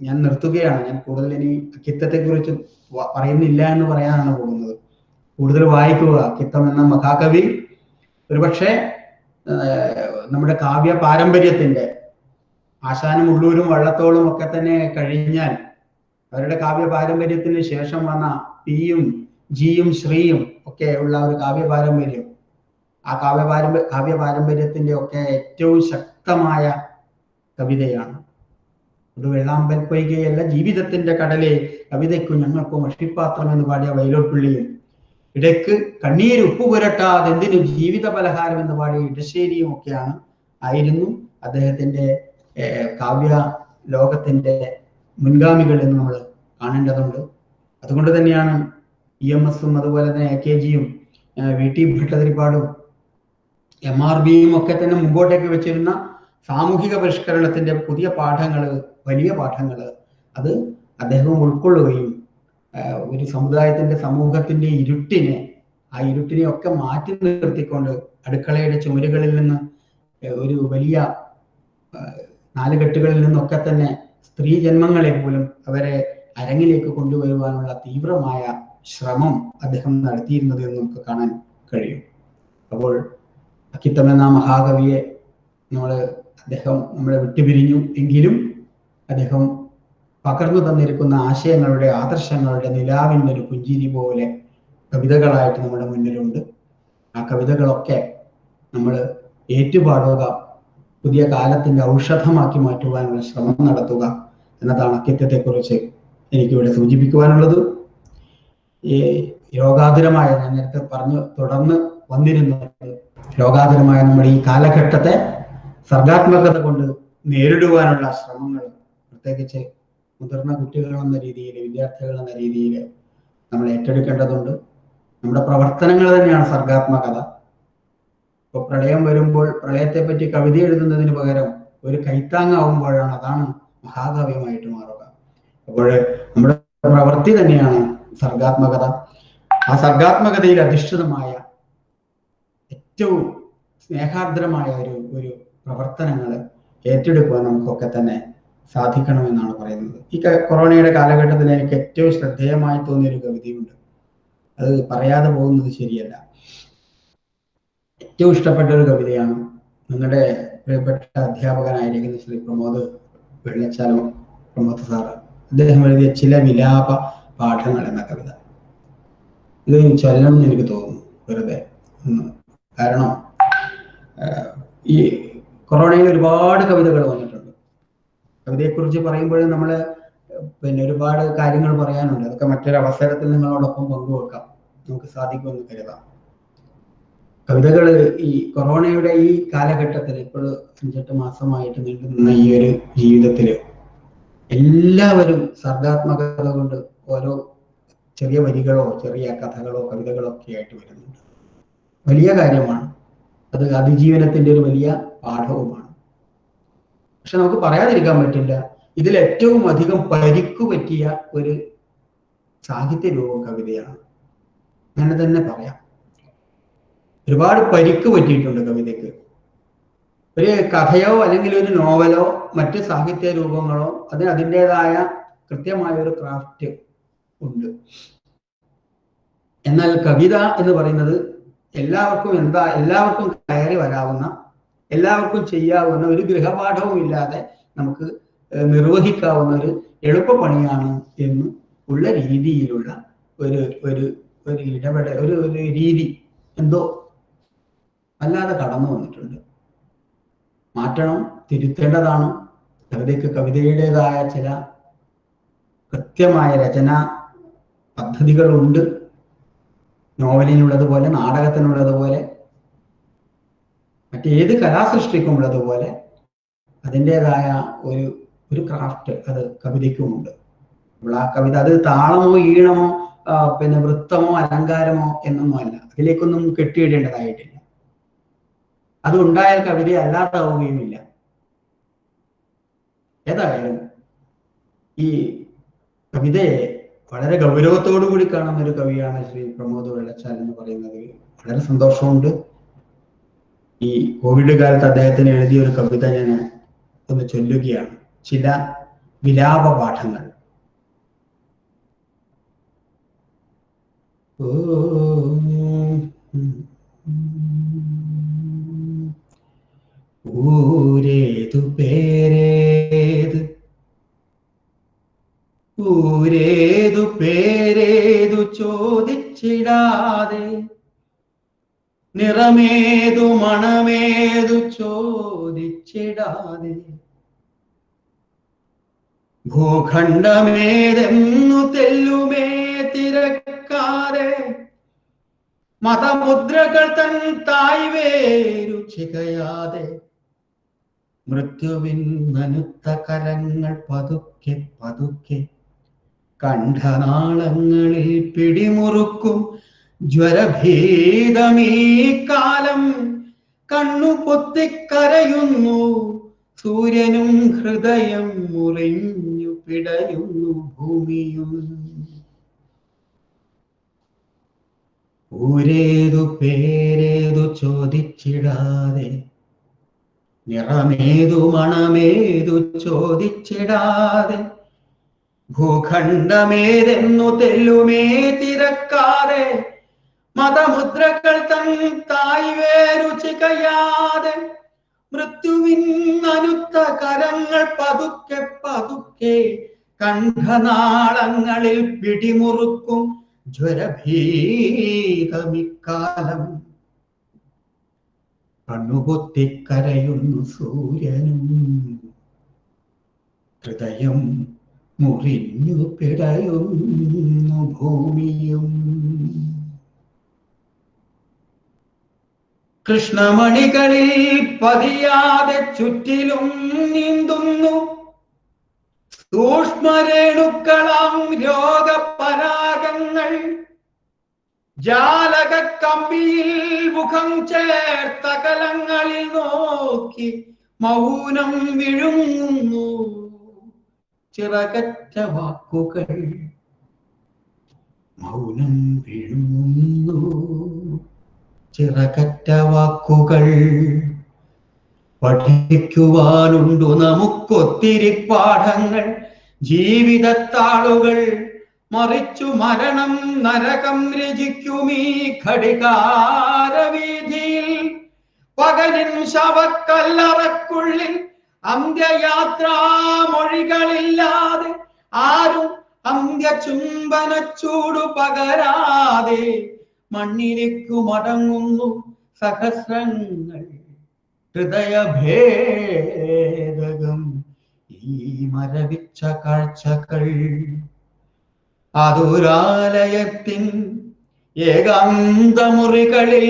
Speaker 5: ഞാൻ നിർത്തുകയാണ്. ഞാൻ കൂടുതൽ ഇനി അക്കിത്തത്തെ കുറിച്ച് പറയുന്നില്ല എന്ന് പറയാനാണ് പോകുന്നത്. കൂടുതൽ വായിക്കുക. അക്കിത്തം എന്ന മഹാകവി ഒരുപക്ഷെ നമ്മുടെ കാവ്യ പാരമ്പര്യത്തിന്റെ ആശാനും ഉള്ളൂരും വള്ളത്തോളും ഒക്കെ തന്നെ കഴിഞ്ഞാൽ അവരുടെ കാവ്യ പാരമ്പര്യത്തിന് ശേഷം വന്ന പിയും ജിയും ശ്രീയും ഒക്കെ ഉള്ള ഒരു കാവ്യ പാരമ്പര്യം, ആ കാവ്യ പാരമ്പര്യത്തിന്റെ ഒക്കെ ഏറ്റവും ശക്തമായ കവിതയാണ്. ഒരു വെള്ളാമ്പൽ പൊയ്കയല്ല ജീവിതത്തിന്റെ കടലെ കവിതയ്ക്കു ഞങ്ങൾക്കും അഷ്ടിപ്പാത്രം എന്ന് പാടിയ വൈലോപ്പിള്ളിയും, ഇടയ്ക്ക് കണ്ണീര് ഉപ്പു പുരട്ടാതെ എന്തിനു ജീവിത പലഹാരം എന്ന് പാടിയ ഇടശ്ശേരിയും ഒക്കെയാണ് ആയിരുന്നു അദ്ദേഹത്തിന്റെ കാവ്യ ലോകത്തിന്റെ മുൻഗാമികൾ എന്ന് നമ്മൾ കാണേണ്ടതുണ്ട്. അതുകൊണ്ട് തന്നെയാണ് EMS അതുപോലെ തന്നെ AKGയും VT ഭട്ടതിരിപ്പാടും MRBയും ഒക്കെ തന്നെ മുമ്പോട്ടേക്ക് വെച്ചിരുന്ന സാമൂഹിക പരിഷ്കരണത്തിന്റെ പുതിയ പാഠങ്ങൾ, വലിയ പാഠങ്ങൾ, അത് അദ്ദേഹം ഉൾക്കൊള്ളുകയും ഒരു സമൂഹത്തിന്റെ ആ ഇരുട്ടിനെ ഒക്കെ മാറ്റി നിർത്തിക്കൊണ്ട് അടുക്കളയുടെ ചുമരുകളിൽ നിന്ന് ഒരു വലിയ നാലുകെട്ടുകളിൽ നിന്നൊക്കെ തന്നെ സ്ത്രീ ജന്മങ്ങളെ പോലും അവരെ അരങ്ങിലേക്ക് കൊണ്ടുവരുവാനുള്ള തീവ്രമായ ശ്രമം അദ്ദേഹം നടത്തിയിരുന്നത് എന്ന് നമുക്ക് കാണാൻ കഴിയും. അപ്പോൾ അക്കിത്തം എന്ന മഹാകവിയെ അദ്ദേഹം നമ്മളെ വിട്ടുപിരിഞ്ഞു എങ്കിലും അദ്ദേഹം പകർന്നു തന്നിരിക്കുന്ന ആശയങ്ങളുടെ, ആദർശങ്ങളുടെ നിലാവിൻ്റെ ഒരു പുഞ്ചിരി പോലെ കവിതകളായിട്ട് നമ്മുടെ മുന്നിലുണ്ട്. ആ കവിതകളൊക്കെ നമ്മൾ ഏറ്റുപാടുക, പുതിയ കാലത്തിന്റെ ഔഷധമാക്കി മാറ്റുവാനുള്ള ശ്രമം നടത്തുക എന്നതാണ് അക്കിത്തത്തെക്കുറിച്ച് എനിക്കിവിടെ സൂചിപ്പിക്കുവാനുള്ളത്. ഈ രോഗാതുരമായ, ഞാൻ നേരത്തെ തുടർന്ന് വന്നിരുന്നത്, രോഗാതുരമായ നമ്മുടെ ഈ കാലഘട്ടത്തെ സർഗാത്മകത കൊണ്ട് നേരിടുവാനുള്ള ശ്രമങ്ങൾ, പ്രത്യേകിച്ച് മുതിർന്ന കുട്ടികൾ എന്ന രീതിയിൽ, വിദ്യാർത്ഥികൾ എന്ന രീതിയിൽ നമ്മൾ ഏറ്റെടുക്കേണ്ടതുണ്ട്. നമ്മുടെ പ്രവർത്തനങ്ങൾ തന്നെയാണ് സർഗാത്മകത. ഇപ്പൊ പ്രളയം വരുമ്പോൾ പ്രളയത്തെ പറ്റി കവിത എഴുതുന്നതിന് പകരം ഒരു കൈത്താങ്ങാവുമ്പോഴാണ് അതാണ് മഹാകാവ്യമായിട്ട് മാറുക. അപ്പോൾ നമ്മുടെ പ്രവൃത്തി തന്നെയാണ് സർഗാത്മകത. ആ സർഗാത്മകതയിൽ അധിഷ്ഠിതമായ ഏറ്റവും സ്നേഹാർദ്രമായ ഒരു പ്രവർത്തനങ്ങൾ ഏറ്റെടുക്കുവാൻ നമുക്കൊക്കെ തന്നെ സാധിക്കണമെന്നാണ് പറയുന്നത്. ഈ കൊറോണയുടെ കാലഘട്ടത്തിൽ എനിക്ക് ഏറ്റവും ശ്രദ്ധേയമായി തോന്നിയൊരു കവിതയുണ്ട്. അത് പറയാതെ പോകുന്നത് ശരിയല്ല. ഏറ്റവും ഇഷ്ടപ്പെട്ട ഒരു കവിതയാണ്. നിങ്ങളുടെ പ്രിയപ്പെട്ട അധ്യാപകനായിരിക്കുന്ന ശ്രീ പ്രമോദ് സാറ്, അദ്ദേഹം എഴുതിയ ചില വിലാപ പാഠങ്ങൾ എന്ന കവിത. ഇത് ചൊല്ലണം എന്ന് എനിക്ക് തോന്നുന്നു വെറുതെ. കാരണം ഈ കൊറോണയിൽ ഒരുപാട് കവിതകൾ വന്നിട്ടുണ്ട്. കവിതയെക്കുറിച്ച് പറയുമ്പോഴും നമ്മൾ ഒരുപാട് കാര്യങ്ങൾ പറയാനുണ്ട്. അതൊക്കെ മറ്റൊരു അവസരത്തിൽ നിങ്ങളോടൊപ്പം പങ്കുവെക്കാം, നമുക്ക് സാധിക്കുമെന്ന് കരുതാം. കവിതകൾ ഈ കൊറോണയുടെ ഈ കാലഘട്ടത്തിൽ, ഇപ്പോൾ 5-8 മാസമായിട്ട് നീണ്ടുനിന്ന ഈ ഒരു ജീവിതത്തിൽ എല്ലാവരും സർഗാത്മകത കൊണ്ട് ഓരോ ചെറിയ വരികളോ ചെറിയ കഥകളോ കവിതകളോ ഒക്കെ ആയിട്ട് വരുന്നുണ്ട്. വലിയ കാര്യമാണ് അത്. അതിജീവനത്തിന്റെ ഒരു വലിയ പാഠവുമാണ്. പക്ഷെ നമുക്ക് പറയാതിരിക്കാൻ പറ്റില്ല, ഇതിൽ ഏറ്റവും അധികം പരിക്കു പറ്റിയ ഒരു സാഹിത്യ രൂപം കവിതയാണ്. അങ്ങനെ തന്നെ പറയാം. ഒരുപാട് പരിക്ക് പറ്റിയിട്ടുണ്ട് കവിതയ്ക്ക്. ഒരു കഥയോ അല്ലെങ്കിൽ ഒരു നോവലോ മറ്റ് സാഹിത്യ രൂപങ്ങളോ അതിന് അതിൻ്റെതായ കൃത്യമായ ഒരു ക്രാഫ്റ്റ് ഉണ്ട്. എന്നാൽ കവിത എന്ന് പറയുന്നത് എല്ലാവർക്കും കയറി വരാവുന്ന, എല്ലാവർക്കും ചെയ്യാവുന്ന, ഒരു ഗൃഹപാഠവും ഇല്ലാതെ നമുക്ക് നിർവഹിക്കാവുന്ന ഒരു എളുപ്പപ്പണിയാണ് എന്ന് ഉള്ള രീതിയിലുള്ള ഒരു ഇടപെടൽ, ഒരു രീതി എന്തോ അല്ലാതെ കടന്നു വന്നിട്ടുണ്ട്. മാറ്റണം, തിരുത്തേണ്ടതാണ്. കവിതയ്ക്ക് കവിതയുടേതായ ചില കൃത്യമായ രചനാ പദ്ധതികളുണ്ട്. നോവലിനുള്ളതുപോലെ, നാടകത്തിനുള്ളതുപോലെ, മറ്റേത് കലാസൃഷ്ടിക്കുമുള്ളതുപോലെ അതിൻ്റെതായ ഒരു ക്രാഫ്റ്റ് അത് കവിതയ്ക്കുമുണ്ട്. അപ്പോൾ ആ കവിത അത് താളമോ ഈണമോ പിന്നെ വൃത്തമോ അലങ്കാരമോ എന്നൊന്നും അല്ല, അതിലേക്കൊന്നും കെട്ടിയിടേണ്ടതായിട്ടില്ല. അത് ഉണ്ടായാൽ കവിത അല്ലാതാവുകയുമില്ല. ഏതായാലും ഈ കവിതയെ വളരെ ഗൗരവത്തോടു കൂടി കാണുന്ന ഒരു കവിയാണ് ശ്രീ പ്രമോദ് വെള്ളച്ചാൽ എന്ന് പറയുന്നത്. വളരെ സന്തോഷമുണ്ട്. ഈ കോവിഡ് കാലത്ത് അദ്ദേഹത്തിന് എഴുതിയ ഒരു കവിത ഞാൻ ഒന്ന് ചൊല്ലുകയാണ്. ചില വിലാപ പാഠങ്ങൾ. ഊരേതു പേരേത്, ഊരേതു പേരേതു ചോദിച്ചിടാതെ, നിറമേതു മണമേതു ചോദിച്ചിടാതെ, ഭൂഖണ്ഡമേതെന്നു തെല്ലുമേ തിരക്കാതെ, മതമുദ്രകൾ തൻ തായ് വേരു ചികയാതെ, മൃത്യുവിൻ നനുത്ത കരങ്ങൾ പതുക്കെ പതുക്കെ കണ്ഠനാളങ്ങളിൽ പിടിമുറുക്കും ജ്വരഭീതമീ കാലം. കണ്ണു പൊത്തിക്കരയുന്നു സൂര്യനും, ഹൃദയം മുറിഞ്ഞു പിടയുന്നു ഭൂമിയും. ഊരേതു പേരേതു ചോദിച്ചിടാതെ, നിറമേതു മണമേതു ചോദിച്ചിടാതെ, ഭൂഖണ്ഡമേതെന്നു തെല്ലുമേ തിരക്കാതെ, മതമുദ്രകൾ തൻ തായ് വേരു ചികയാതെ, മൃത്യുവിൻ അനുത്ത കരങ്ങൾ പതുക്കെ പതുക്കെ കണ്ഠനാളങ്ങളിൽ പിടിമുറുക്കും ജ്വരഭീതമിക്കാലം. കണ്ണുപൊത്തിക്കരയുന്നു സൂര്യനും, ഹൃദയം മുറിഞ്ഞു പിടയുന്നു ഭൂമിയും. കൃഷ്ണമണികളിൽ പതിയാതെ ചുറ്റിലും നീന്തുന്നു സൂക്ഷ്മരേണുക്കളാം രോഗപരാഗങ്ങൾ. ജാലക കമ്പിയിൽ മുഖം ചേർത്ത കലങ്ങളിൽ നോക്കി മൗനം വിഴുങ്ങുന്നു ചിറകറ്റ വാക്കുകൾ. മൗനം വിഴുങ്ങുന്നു ചിറകറ്റ വാക്കുകൾ. പഠിക്കുവാനുണ്ടു നമുക്കൊത്തിരി പാഠങ്ങൾ. ജീവിതത്താളുകൾ മറിച്ചു മരണം നരകം രചിക്കുമീ ഘടികാരവീതിയിൽ. പകലിൻ ശവക്കല്ലറക്കുള്ളിൽ അന്ത്യയാത്രാമൊഴികളില്ലാതെ, ആരും അന്ത്യചുംബനച്ചൂടു പകരാതെ മണ്ണിലേക്കു മടങ്ങുന്നു സഹസ്രങ്ങൾ. ഹൃദയഭേദകം ഈ മരവിച്ച കാഴ്ചകൾ. അതുരാലയത്തിൻ ഏകാന്തമുറികളിൽ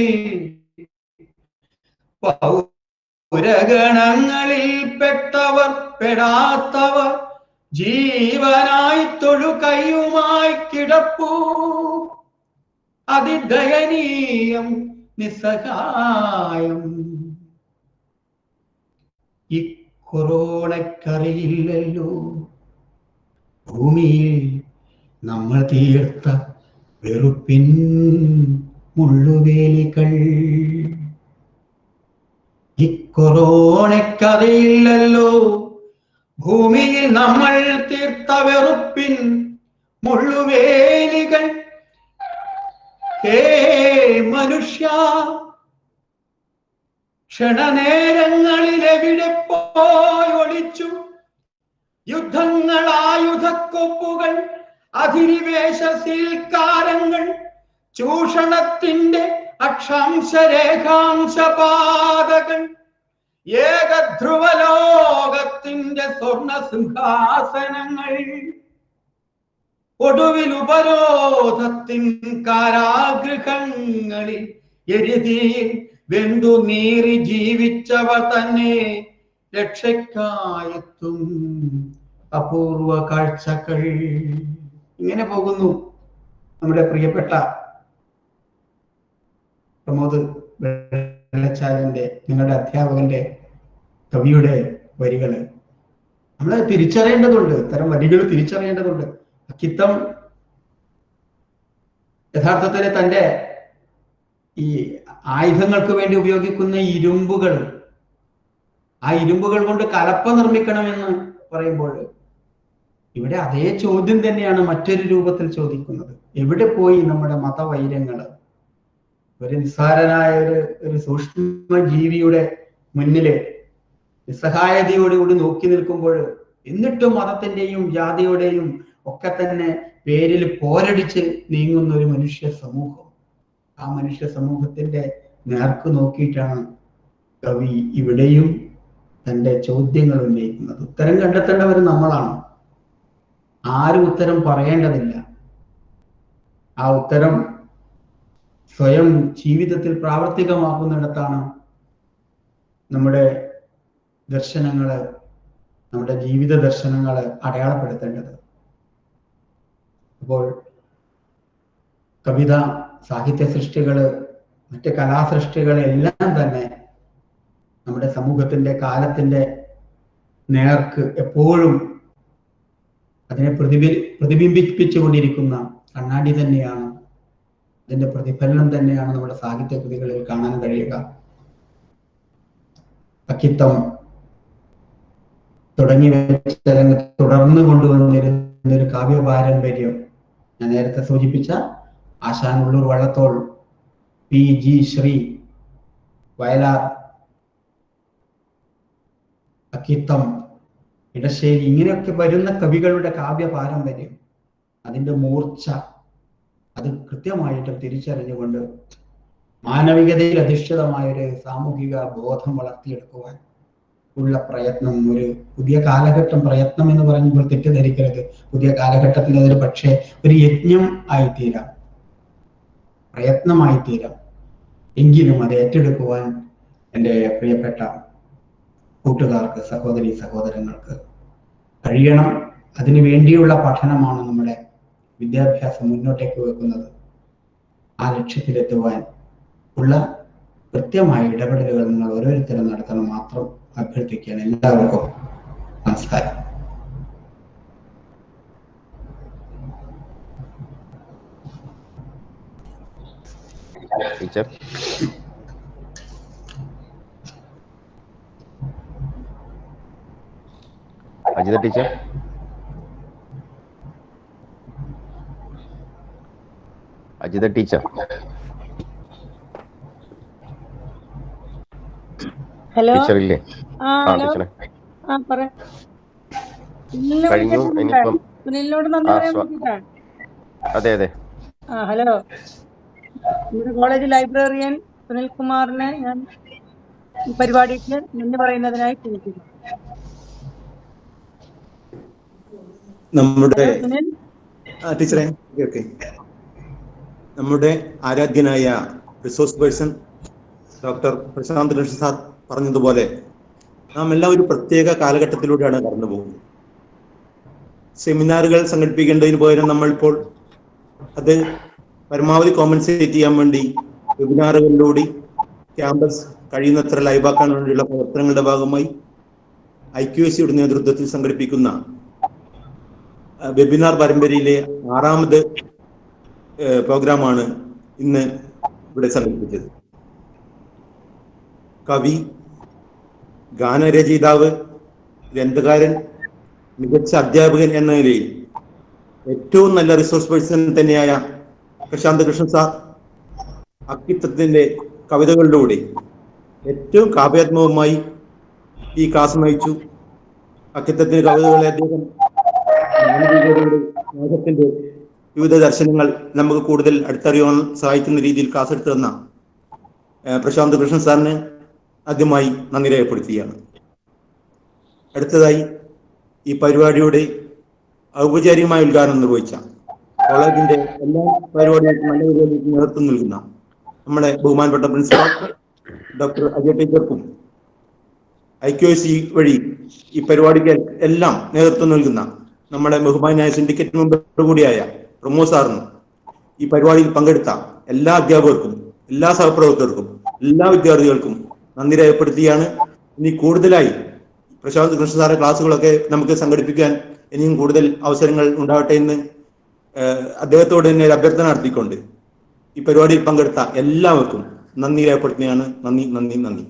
Speaker 5: പൗരഗണങ്ങളിൽ പെട്ടവർ പെടാത്തവർ ജീവനായി തൊഴുകൈയുമായി കിടപ്പൂ. അതിദയനീയം നിസ്സഹായം. ഈ കൊറോണക്കറിയില്ലല്ലോ ഭൂമിയിൽ നമ്മൾ തീർത്ത വെറുപ്പിൻ മുള്ളുവേലികൾ. ഈ കൊറോണക്കറിയില്ലല്ലോ ഭൂമിയിൽ നമ്മൾ തീർത്ത വെറുപ്പിൻ മുള്ളുവേലികൾ. ഹേ മനുഷ്യ, ക്ഷണനേരങ്ങളിൽ എവിടെ പോയി ഒളിച്ചു? യുദ്ധങ്ങൾ, ആയുധക്കൊപ്പുകൾ, അധിനിവേശ സീൽക്കാരങ്ങൾ, ചൂഷണത്തിന്റെ അക്ഷാംശ രേഖാംശപാതകൾ, ഏകധ്രുവലോകത്തിന്റെ സ്വർണ സിംഹാസനങ്ങൾ. ഒടുവിൽ ഉപരോധത്തിൻ കാരാഗൃഹങ്ങളിൽ എരുതിയിൽ വെന്തു നീറി ജീവിച്ചവ തന്നെ രക്ഷയ്ക്കായെത്തും അപൂർവ കാഴ്ചകൾ. ഇങ്ങനെ പോകുന്നു നമ്മുടെ പ്രിയപ്പെട്ട പ്രമോദ് വെള്ളച്ചാലിന്റെ, നിങ്ങളുടെ അധ്യാപകന്റെ, കവിയുടെ വരികള് നമ്മൾ തിരിച്ചറിയേണ്ടതുണ്ട്. ഇത്തരം വരികൾ തിരിച്ചറിയേണ്ടതുണ്ട്. അക്കിത്തം യഥാർത്ഥത്തിൽ തന്റെ ഈ ആയുധങ്ങൾക്ക് വേണ്ടി ഉപയോഗിക്കുന്ന ഇരുമ്പുകൾ, ആ ഇരുമ്പുകൾ കൊണ്ട് കലപ്പ നിർമ്മിക്കണമെന്ന് പറയുമ്പോൾ ഇവിടെ അതേ ചോദ്യം തന്നെയാണ് മറ്റൊരു രൂപത്തിൽ ചോദിക്കുന്നത്. എവിടെ പോയി നമ്മുടെ മതവൈര്യങ്ങള്? ഒരു നിസ്സാരനായ ഒരു സൂക്ഷ്മ ജീവിയുടെ മുന്നില് നിസ്സഹായതയോടുകൂടി നോക്കി നിൽക്കുമ്പോൾ എന്നിട്ടും മതത്തിന്റെയും ജാതിയുടെയും ഒക്കെ തന്നെ പേരിൽ പോരടിച്ച് നീങ്ങുന്ന ഒരു മനുഷ്യ സമൂഹം, ആ മനുഷ്യ സമൂഹത്തിന്റെ നേർക്ക് നോക്കിയിട്ടാണ് കവി ഇവിടെയും തന്റെ ചോദ്യങ്ങൾ ഉന്നയിക്കുന്നത്. ഉത്തരം കണ്ടെത്തേണ്ടവർ നമ്മളാണ്. ആരും ഉത്തരം പറയേണ്ടതില്ല. ആ ഉത്തരം സ്വയം ജീവിതത്തിൽ പ്രാവർത്തികമാക്കുന്നിടത്താണ് നമ്മുടെ ദർശനങ്ങള്, നമ്മുടെ ജീവിത ദർശനങ്ങള് അടയാളപ്പെടുത്തേണ്ടത്. അപ്പോൾ കവിത, സാഹിത്യ സൃഷ്ടികള്, മറ്റ് കലാസൃഷ്ടികളെല്ലാം തന്നെ നമ്മുടെ സമൂഹത്തിന്റെ, കാലത്തിന്റെ നേർക്ക് എപ്പോഴും അതിനെ പ്രതിബിംബിപ്പിച്ചുകൊണ്ടിരിക്കുന്ന കണ്ണാടി തന്നെയാണ്. അതിന്റെ പ്രതിഫലനം തന്നെയാണ് നമ്മുടെ സാഹിത്യ കൃതികളിൽ കാണാൻ കഴിയുക. അക്കിത്തം തുടങ്ങി വെച്ച തുടർന്നു കൊണ്ടുവന്നിരുന്ന ഒരു കാവ്യ പാരമ്പര്യം ഞാൻ നേരത്തെ സൂചിപ്പിച്ച ആശാൻ ഉള്ളൂർ വള്ളത്തോൾ, P.G. ശ്രീ, വയലാർ, അക്കിത്തം, ഇടശ്ശേരി, ഇങ്ങനെയൊക്കെ വരുന്ന കവികളുടെ കാവ്യ പാരമ്പര്യം, അതിന്റെ മൂർച്ച അത് കൃത്യമായിട്ടും തിരിച്ചറിഞ്ഞുകൊണ്ട് മാനവികതയിൽ അധിഷ്ഠിതമായ ഒരു സാമൂഹിക ബോധം വളർത്തിയെടുക്കുവാൻ ഉള്ള പ്രയത്നം, ഒരു പുതിയ കാലഘട്ടം, പ്രയത്നം എന്ന് പറയുമ്പോൾ തെറ്റിദ്ധരിക്കരുത്. പുതിയ കാലഘട്ടത്തിൽ അതൊരു പക്ഷേ ഒരു യജ്ഞം ആയിത്തീരാം, പ്രയത്നമായിത്തീരാം. എങ്കിലും അത് ഏറ്റെടുക്കുവാൻ എൻ്റെ പ്രിയപ്പെട്ട കൂട്ടുകാർക്ക്, സഹോദരി സഹോദരങ്ങൾക്ക് കഴിയണം. അതിനു വേണ്ടിയുള്ള പഠനമാണ് നമ്മുടെ വിദ്യാഭ്യാസം മുന്നോട്ടേക്ക് വെക്കുന്നത്. ആ ലക്ഷ്യത്തിലെത്തുവാൻ ഉള്ള കൃത്യമായ ഇടപെടലുകൾ നിങ്ങൾ ഓരോരുത്തരും നടത്തണം മാത്രം അഭ്യർത്ഥിക്കുകയാണ്. എല്ലാവർക്കും നമസ്കാരം.
Speaker 1: Teacher, Ajitha teacher, Ajitha teacher.
Speaker 4: Hello.
Speaker 1: Teacher ഇല്ലേ?
Speaker 4: ഹലോ.
Speaker 1: ടീച്ചറെ
Speaker 4: കഴിഞ്ഞു.
Speaker 1: ഇനിയിപ്പം
Speaker 4: സുനിലിനോട് നന്ദി പറയാൻ വേണ്ടിയിട്ടാണ്.
Speaker 1: അതെ അതെ.
Speaker 4: ഹലോ. നമ്മുടെ കോളേജ് ലൈബ്രറിയൻ സുനിൽ കുമാറിനെ ഞാൻ ഈ പരിപാടിക്ക് നന്ദി പറയുന്നതിനായി ക്ഷണിക്കുന്നു.
Speaker 6: നമ്മുടെ ടീച്ചറെ, നമ്മുടെ ആരാധ്യനായ resource person doctor Prashanth Krishna sir പറഞ്ഞതുപോലെ നാം എല്ലാം ഒരു പ്രത്യേക കാലഘട്ടത്തിലൂടെയാണ് കടന്നു പോകുന്നത്. സെമിനാറുകൾ സംഘടിപ്പിക്കേണ്ടതിന് പകരം നമ്മളിപ്പോൾ അത് പരമാവധി കോമ്പൻസേറ്റ് ചെയ്യാൻ വേണ്ടി വെബിനാറുകളിലൂടെ ക്യാമ്പസ് കഴിയുന്നത്ര ലൈവാക്കാൻ വേണ്ടിയുള്ള പ്രവർത്തനങ്ങളുടെ ഭാഗമായി IQAC-യുടെ നേതൃത്വത്തിൽ സംഘടിപ്പിക്കുന്ന വെബിനാർ പരമ്പരയിലെ 6ാമത് പ്രോഗ്രാമാണ് ഇന്ന് ഇവിടെ സംഘടിപ്പിച്ചത്. കവി, ഗാനരചയിതാവ്, ഗ്രന്ഥകാരൻ, മികച്ച അധ്യാപകൻ എന്ന നിലയിൽ ഏറ്റവും നല്ല റിസോഴ്സ് പേഴ്സൺ തന്നെയായ പ്രശാന്ത് കൃഷ്ണ സാർ അക്കിത്തത്തിന്റെ കവിതകളിലൂടെ ഏറ്റവും കാവ്യാത്മകമായി ഈ ക്ലാസ് നയിച്ചു. അക്കിത്തത്തിന്റെ കവിതകളെ അദ്ദേഹം ലോകത്തിന്റെ വിവിധ ദർശനങ്ങൾ നമുക്ക് കൂടുതൽ അടുത്തറിയാൻ സഹായിക്കുന്ന രീതിയിൽ ക്ലാസ് എടുത്തു തന്ന പ്രശാന്ത് കൃഷ്ണൻ സാറിന് ആദ്യമായി നന്ദി രേഖപ്പെടുത്തുകയാണ്. അടുത്തതായി ഈ പരിപാടിയുടെ ഔപചാരികമായ ഉദ്ഘാടനം നിർവഹിച്ച കോളേജിന്റെ എല്ലാ പരിപാടികൾക്കും നല്ല പരിപാടികൾക്കും നേതൃത്വം നൽകുന്ന നമ്മുടെ ബഹുമാനപ്പെട്ട പ്രിൻസിപ്പാൾ ഡോക്ടർ അജയ് ടീച്ചർക്കും IQAC വഴി ഈ പരിപാടിക്ക് എല്ലാം നേതൃത്വം നൽകുന്ന നമ്മുടെ ബഹുമാനായ സിൻഡിക്കേറ്റ് മെമ്പർ കൂടിയായ പ്രമോദ് സാറിനും ഈ പരിപാടിയിൽ പങ്കെടുത്ത എല്ലാ അധ്യാപകർക്കും, എല്ലാ സഹപ്രവർത്തകർക്കും, എല്ലാ വിദ്യാർത്ഥികൾക്കും നന്ദി രേഖപ്പെടുത്തിയാണ്. ഇനി കൂടുതലായി പ്രശാന്ത് കൃഷ്ണ സാറെ ക്ലാസ്സുകളൊക്കെ നമുക്ക് സംഘടിപ്പിക്കാൻ ഇനിയും കൂടുതൽ അവസരങ്ങൾ ഉണ്ടാവട്ടെ എന്ന് അദ്ദേഹത്തോട് തന്നെ ഒരു അഭ്യർത്ഥന നടത്തിക്കൊണ്ട് ഈ പരിപാടിയിൽ പങ്കെടുത്ത എല്ലാവർക്കും നന്ദി രേഖപ്പെടുത്തുകയാണ്. നന്ദി നന്ദി നന്ദി.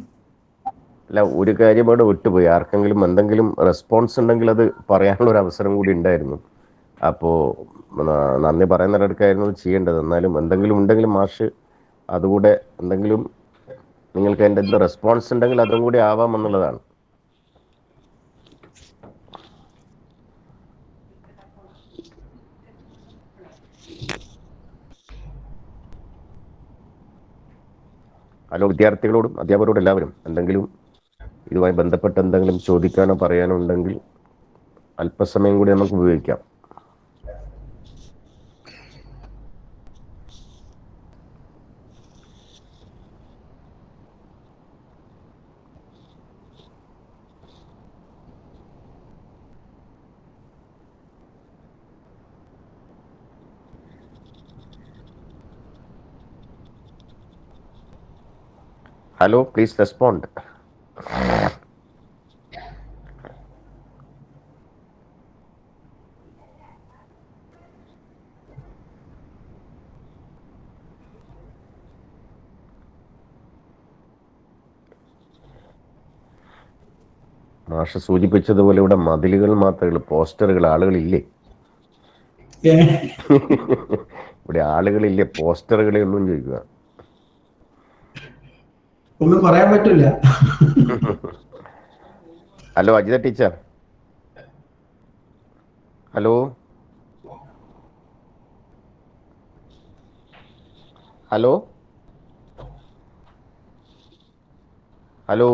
Speaker 1: അല്ല, ഒരു കാര്യം അവിടെ വിട്ടുപോയി. ആർക്കെങ്കിലും എന്തെങ്കിലും റെസ്പോൺസ് ഉണ്ടെങ്കിൽ അത് പറയാനുള്ള ഒരു അവസരം കൂടി ഉണ്ടായിരുന്നു. അപ്പോൾ നന്ദി പറയുന്നിടക്കായിരുന്നു ചെയ്യേണ്ടത്. എന്നാലും എന്തെങ്കിലും ഉണ്ടെങ്കിൽ മാഷ് അതുകൂടെ എന്തെങ്കിലും നിങ്ങൾക്ക് അതിൻ്റെ എന്ത് റെസ്പോൺസ് ഉണ്ടെങ്കിൽ അതും കൂടി ആവാമെന്നുള്ളതാണ്. ഹലോ, വിദ്യാർത്ഥികളോടും അധ്യാപകരോടും എല്ലാവരും എന്തെങ്കിലും ഇതുമായി ബന്ധപ്പെട്ട് എന്തെങ്കിലും ചോദിക്കാനോ പറയാനോ ഉണ്ടെങ്കിൽ അല്പസമയം കൂടി നമുക്ക് ഉപയോഗിക്കാം. Hello, please respond. മാഷ് സൂചിപ്പിച്ചതുപോലെ ഇവിടെ മതിലുകൾ മാത്രമേ, പോസ്റ്ററുകൾ, ആളുകളില്ലേ? ഇവിടെ ആളുകളില്ലേ, പോസ്റ്ററുകളേ ഉള്ളൂ എന്ന് ചോദിക്കുക.
Speaker 5: ഒന്നും പറയാൻ പറ്റില്ല.
Speaker 1: Hello Ajitha teacher, hello hello hello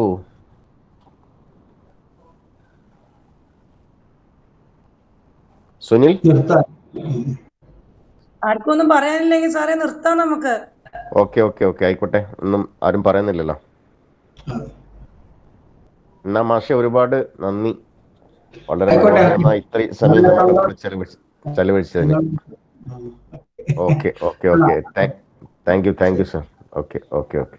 Speaker 1: Sunil,
Speaker 4: ആർക്കും ഒന്നും പറയാനില്ലെങ്കിൽ സാറേ നിർത്താം നമുക്ക്.
Speaker 1: ഓക്കെ ഓക്കെ ഓക്കെ, ആയിക്കോട്ടെ. ഒന്നും ആരും പറയുന്നില്ലല്ലോ. എന്നാ മാഷെ ഒരുപാട് നന്ദി, വളരെ മനോഹരമായി ഇത്രയും സമയം ചെലവഴിച്ചതിന്. Okay okay okay, thank you sir. Okay okay okay.